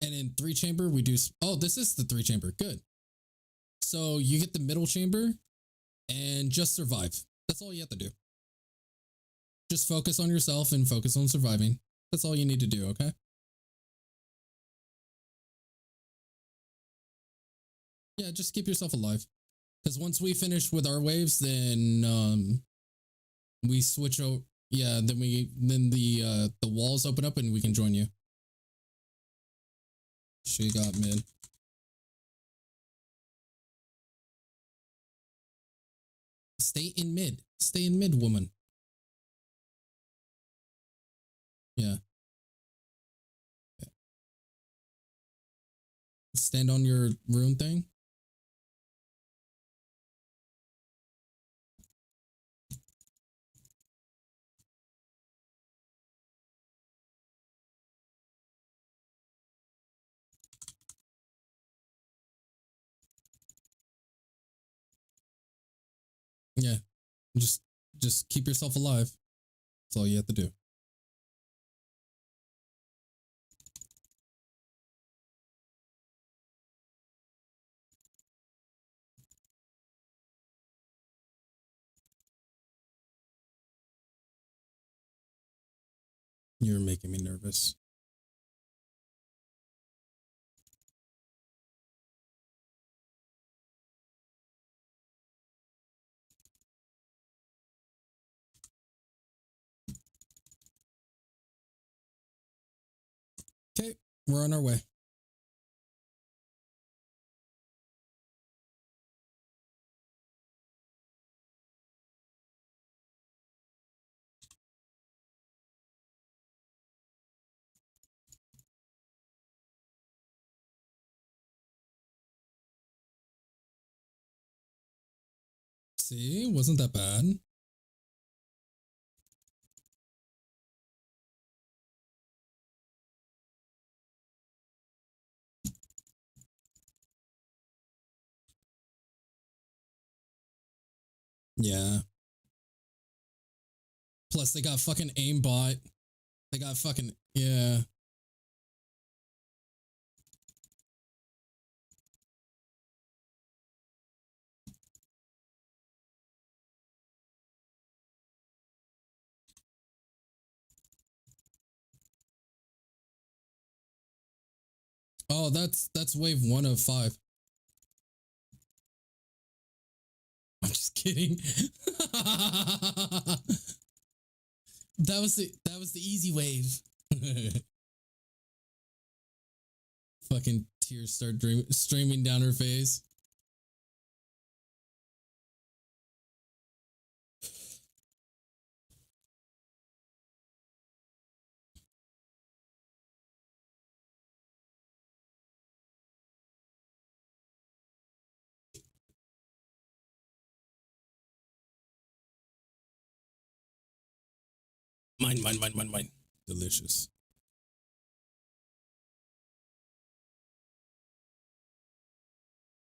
And in 3-chamber, we do, oh, this is the 3-chamber. Good. So you get the middle chamber and just survive. That's all you have to do. Just focus on yourself and focus on surviving. That's all you need to do, okay? Yeah, just keep yourself alive. Because once we finish with our waves, then we switch over. Yeah, then the walls open up and we can join you. She got mid. Stay in mid. Stay in mid, woman. Yeah. Stand on your rune thing. Yeah. Just keep yourself alive. That's all you have to do. You're making me nervous. Okay, we're on our way. See, wasn't that bad? Yeah. Plus, they got fucking aimbot. They got fucking, yeah. Oh, that's wave 1 of 5. I'm just kidding. That was the easy wave. Fucking tears start streaming down her face. Mine. Delicious.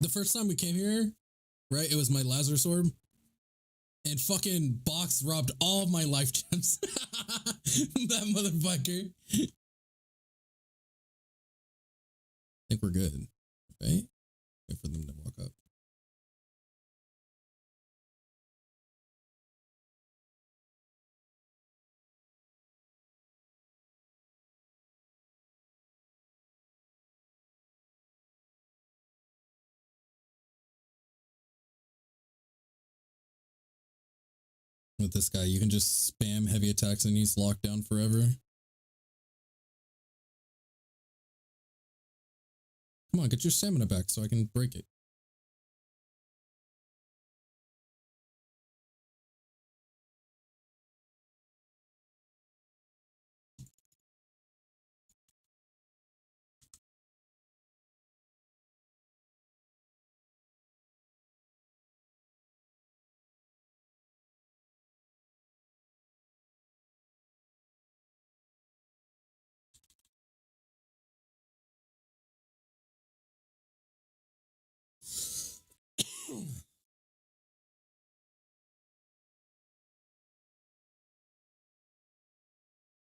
The first time we came here, right, it was my Lazarus orb. And fucking Box robbed all of my life gems. That motherfucker. I think we're good, right? Wait for them to walk up. With this guy, you can just spam heavy attacks and he's locked down forever. Come on, get your stamina back so I can break it.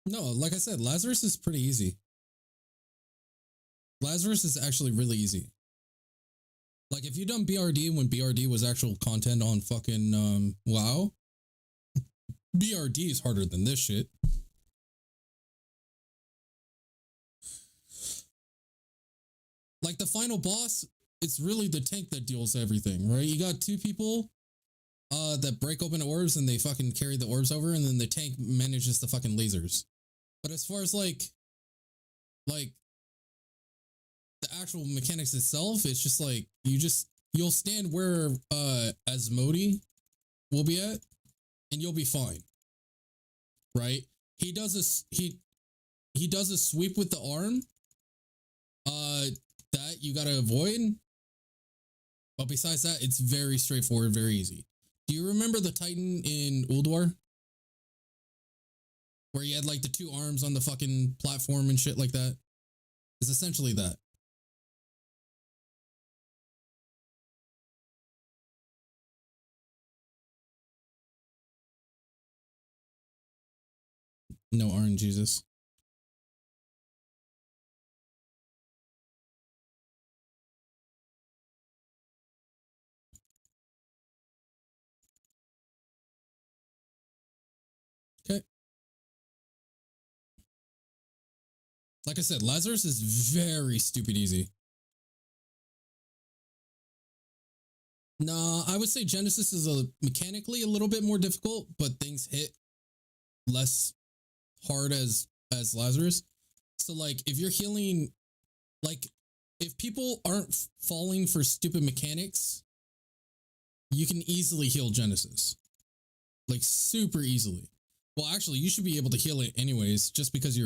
No, like I said, Lazarus is pretty easy. Lazarus is actually really easy. Like if you done BRD when BRD was actual content on fucking WoW, BRD is harder than this shit. Like the final boss, it's really the tank that deals everything, right? You got two people that break open orbs and they fucking carry the orbs over, and then the tank manages the fucking lasers. But as far as like the actual mechanics itself, it's just like you'll stand where Asmodee will be at and you'll be fine. Right? He does a sweep with the arm that you gotta avoid. But besides that, it's very straightforward, very easy. Do you remember the Titan in Ulduar? Where he had like the two arms on the fucking platform and shit like that? It's essentially that. No RNGesus. Okay. Like I said, Lazarus is very stupid easy. Nah, I would say Genesis is mechanically a little bit more difficult, but things hit less hard as Lazarus. So like if you're healing, like if people aren't falling for stupid mechanics, you can easily heal Genesis. Like super easily. Well, actually, you should be able to heal it anyways, just because you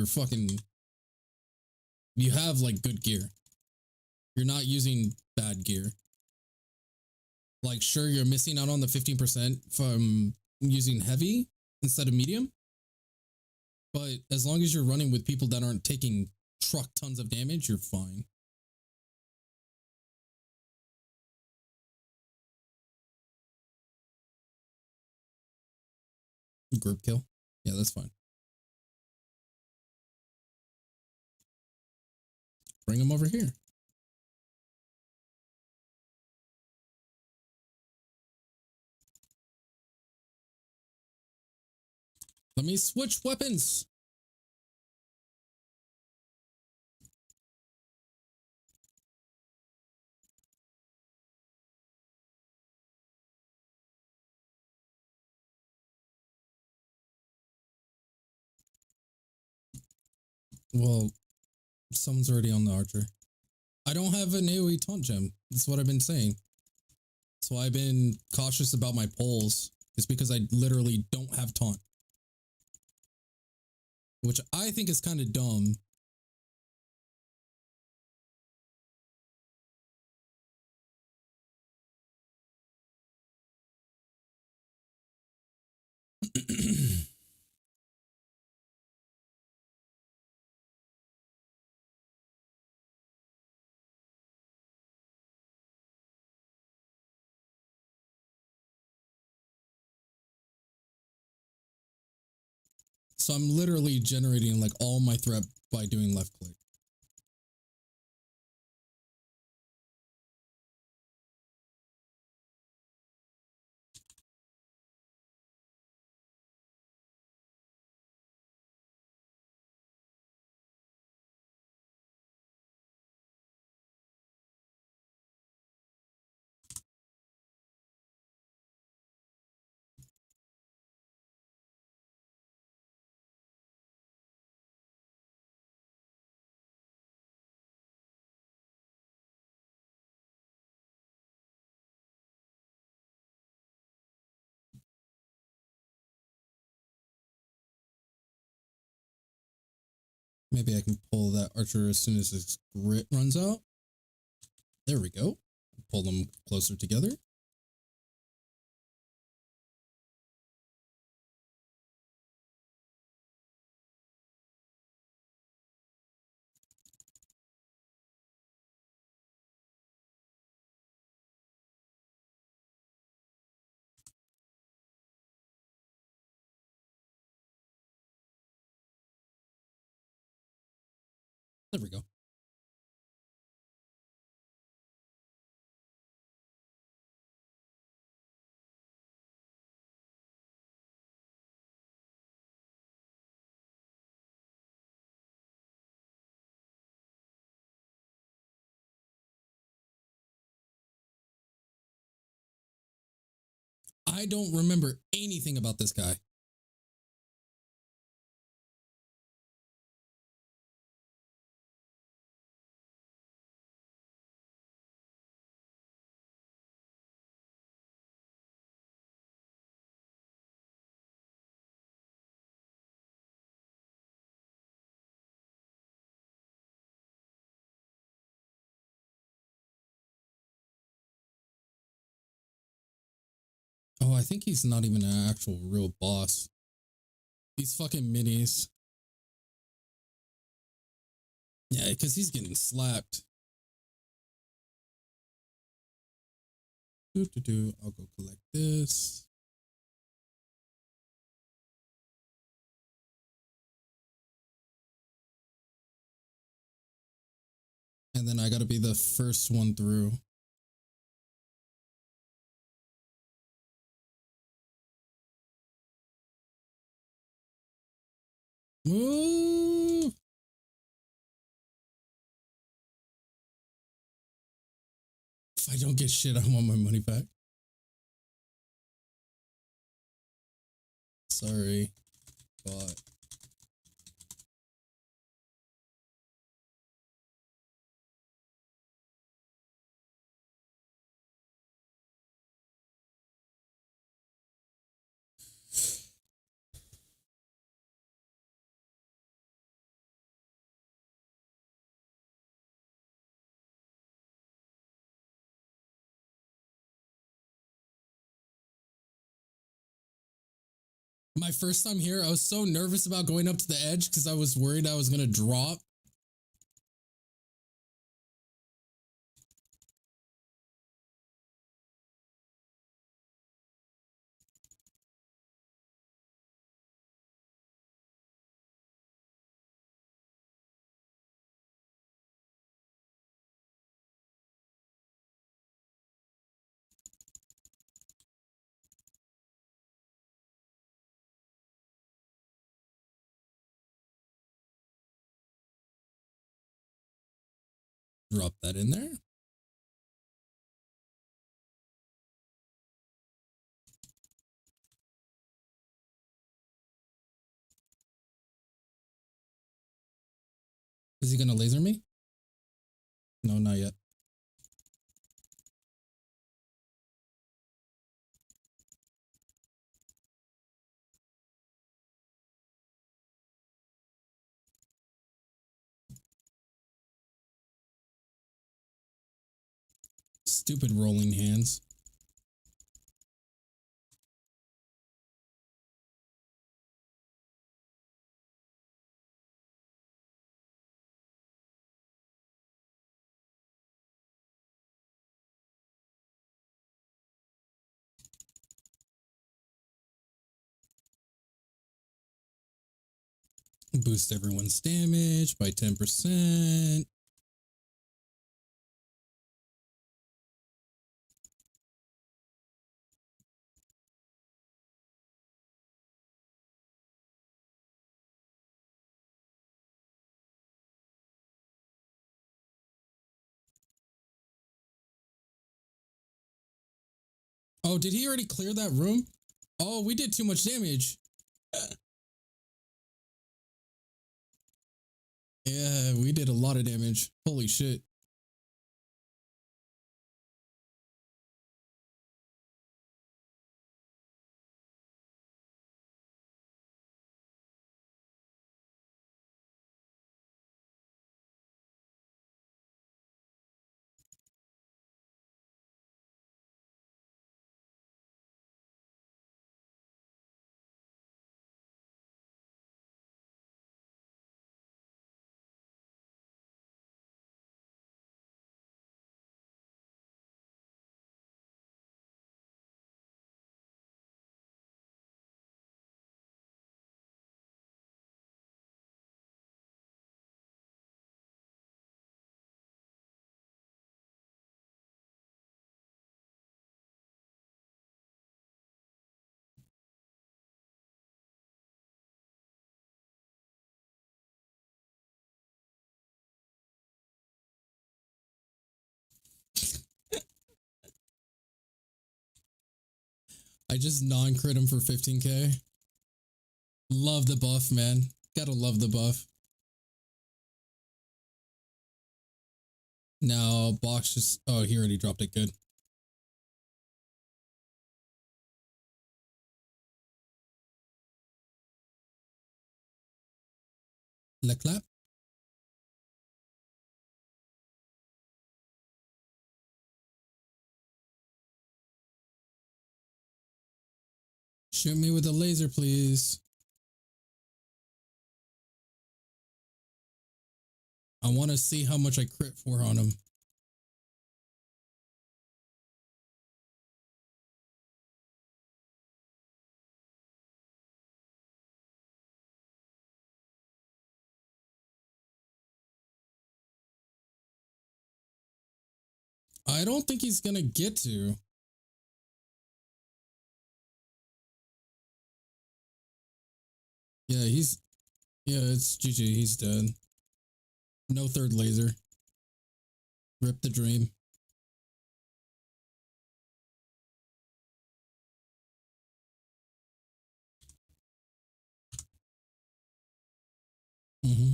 have like good gear. You're not using bad gear. Like, sure, you're missing out on the 15% from using heavy instead of medium, but as long as you're running with people that aren't taking truck tons of damage, you're fine. Group kill. Yeah, that's fine. Bring them over here. Let me switch weapons. Well, someone's already on the archer. I don't have an AoE taunt gem. That's what I've been saying. That's why I've been cautious about my pulls. It's because I literally don't have taunt. Which I think is kind of dumb. So I'm literally generating like all my threat by doing left click. Maybe I can pull that archer as soon as his grit runs out. There we go. Pull them closer together. There we go. I don't remember anything about this guy. Oh, I think he's not even an actual real boss. These fucking minis. Yeah, because he's getting slapped. I'll go collect this. And then I gotta be the first one through. Ooh. If I don't get shit, I want my money back. Sorry, but My first time here, I was so nervous about going up to the edge because I was worried I was gonna drop. Drop that in there. Is he gonna laser me? No, not yet. Stupid rolling hands. Boost everyone's damage by 10%. Oh, did he already clear that room? Oh, we did too much damage. Yeah, we did a lot of damage. Holy shit. I just non-crit him for 15k. Love the buff, man. Gotta love the buff. Now, box just... Oh, he already dropped it. Good. Le clap. Shoot me with a laser, please. I want to see how much I crit for on him. I don't think he's gonna get to. Yeah, he's... Yeah, it's GG. He's dead. No third laser. Rip the dream. Mm-hmm.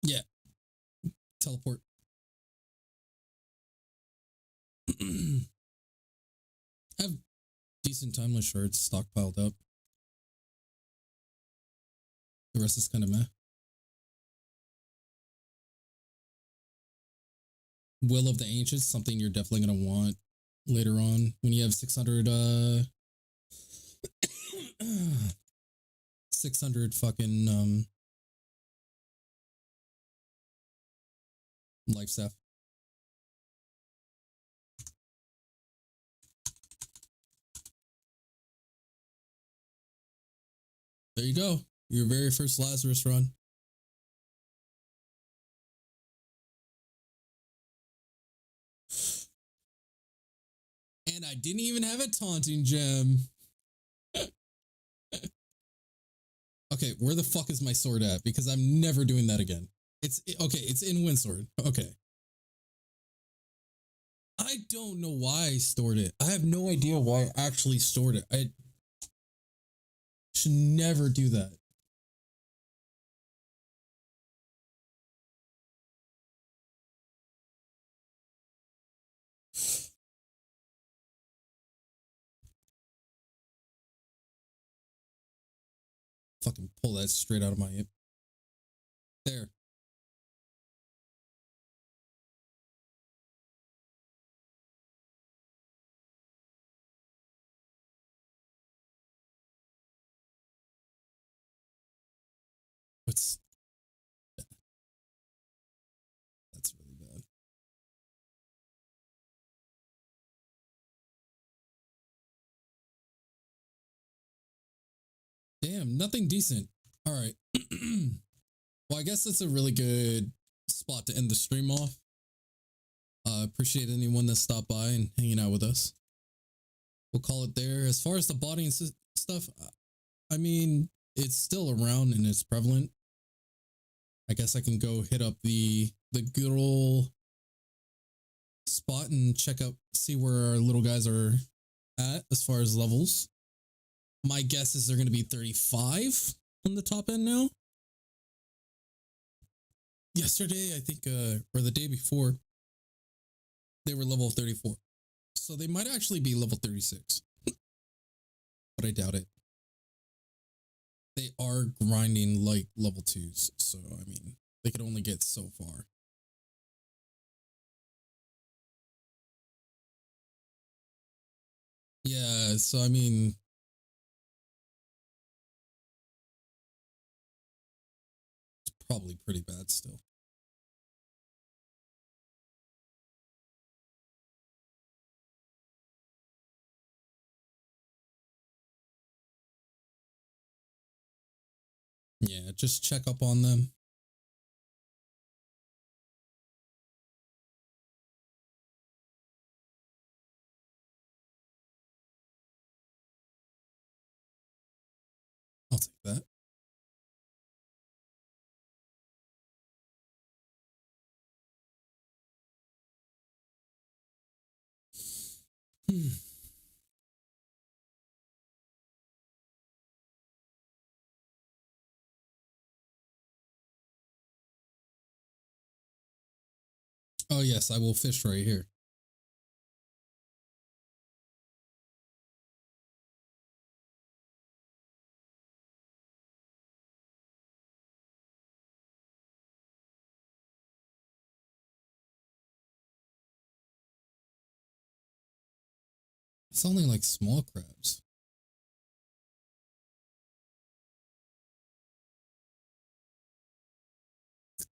Yeah. Teleport. I have decent timeless shards stockpiled up. The rest is kind of meh. Will of the Ancients, something you're definitely going to want later on when you have 600 600 fucking life staff. There you go. Your very first Lazarus run. And I didn't even have a taunting gem. Okay, where the fuck is my sword at? Because I'm never doing that again. It's okay, it's in Windsword. Okay. I don't know why I stored it. I have no idea why I actually stored it. I should never do that. Fucking pull that straight out of my hip. There. What's... That's really bad. Damn, nothing decent. All right. Well, I guess that's a really good spot to end the stream off. Appreciate anyone that stopped by and hanging out with us. We'll call it there. As far as the body and stuff, I mean, it's still around and it's prevalent. I guess I can go hit up the good old spot and check out, see where our little guys are at as far as levels. My guess is they're going to be 35 on the top end now. Yesterday, I think, or the day before, they were level 34. So they might actually be level 36. But I doubt it. They are grinding like level 2s. So, I mean, they could only get so far. Yeah, so I mean... it's probably pretty bad still. Yeah, just check up on them. I'll take that. Oh yes, I will fish right here. It's only like small crabs.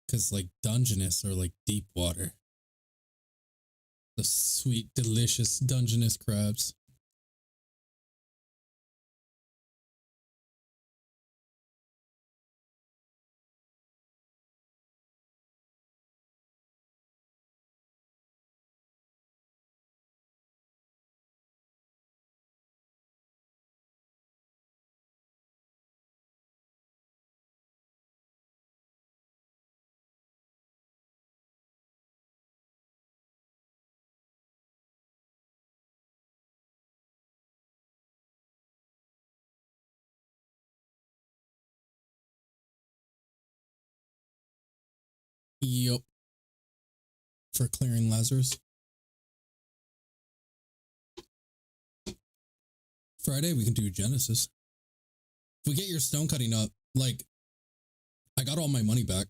Because like Dungeness or like deep water. The sweet, delicious Dungeness crabs. Yup. For clearing Lazarus. Friday we can do Genesis. If we get your stone cutting up, like, I got all my money back.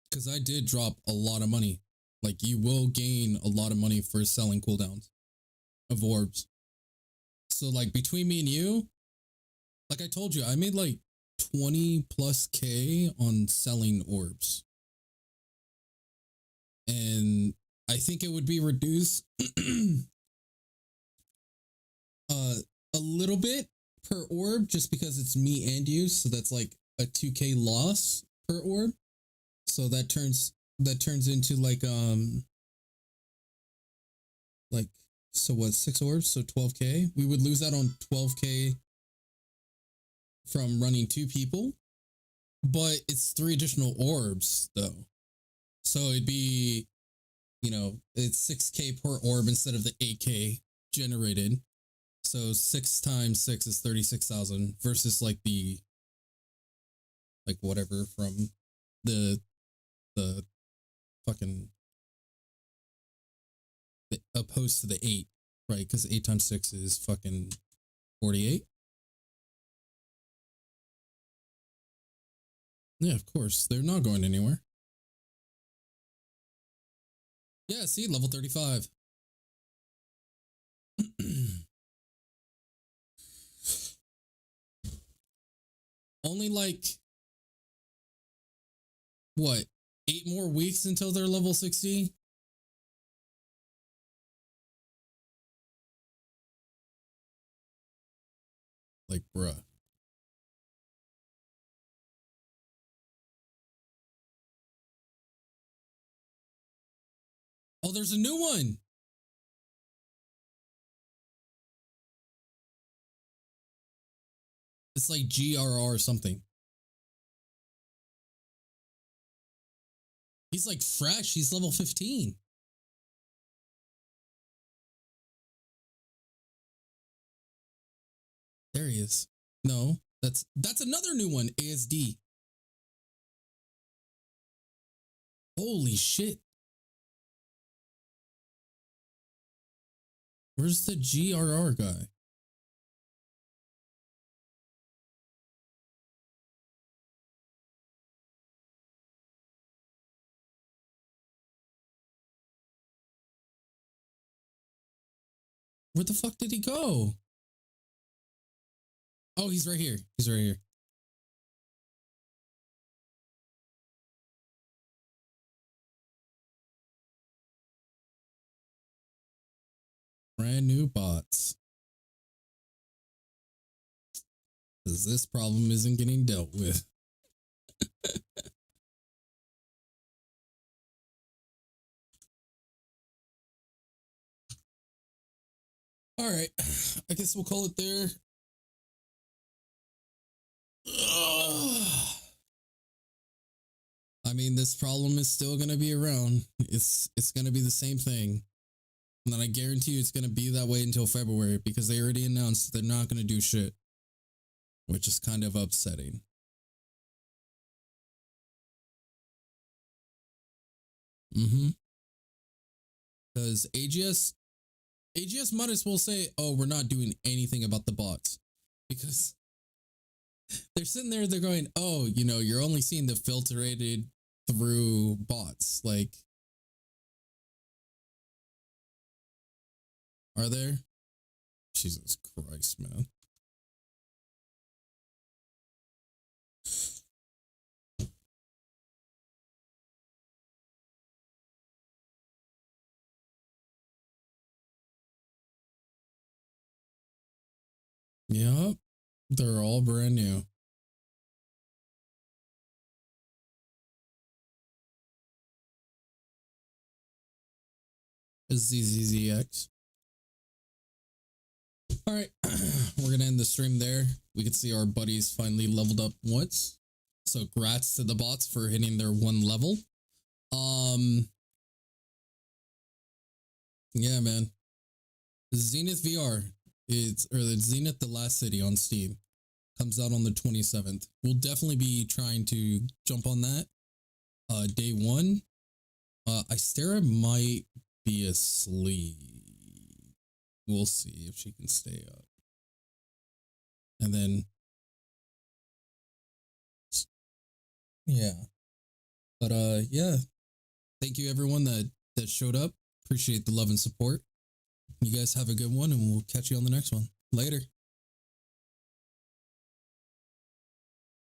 Because I did drop a lot of money. Like, you will gain a lot of money for selling cooldowns of orbs. So, like, between me and you, like I told you, I made like 20 plus K on selling orbs. And I think it would be reduced a little bit per orb just because it's me and you. So that's like a 2K loss per orb. So that turns into like so what, 6 orbs, so 12K. We would lose out on 12K from running 2 people, but it's 3 additional orbs though. So it'd be, it's 6K per orb instead of the 8K generated. So 6 times 6 is 36,000 versus like the, like whatever from the fucking, opposed to the 8, right? Because 8 times 6 is fucking 48. Yeah, of course. They're not going anywhere. Yeah, see, level 35. Only like, what, 8 more weeks until they're level 60? Like, bruh. Oh, there's a new one. It's like GRR or something. He's like fresh. He's level 15. There he is. No, that's another new one. ASD. Holy shit. Where's the GRR guy? Where the fuck did he go? Oh, he's right here. He's right here. Brand new bots. Because this problem isn't getting dealt with. All right. I guess we'll call it there. I mean, this problem is still going to be around. It's going to be the same thing. And then I guarantee you it's going to be that way until February because they already announced they're not going to do shit. Which is kind of upsetting. Because AGS might as well say, oh, we're not doing anything about the bots. Because they're sitting there, they're going, oh, you're only seeing the filtered through bots. Like, are there? Jesus Christ, man. Yep, they're all brand new. ZZZX. All right, we're gonna end the stream there. We can see our buddies finally leveled up once. So grats to the bots for hitting their 1 level. Yeah, man. Zenith VR. It's Zenith the Last City on Steam. Comes out on the 27th. We'll definitely be trying to jump on that. Day 1. Istera might be asleep. we'll see if she can stay up. And then, yeah. But yeah. Thank you everyone that showed up. Appreciate the love and support. You guys have a good one, and we'll catch you on the next one. Later.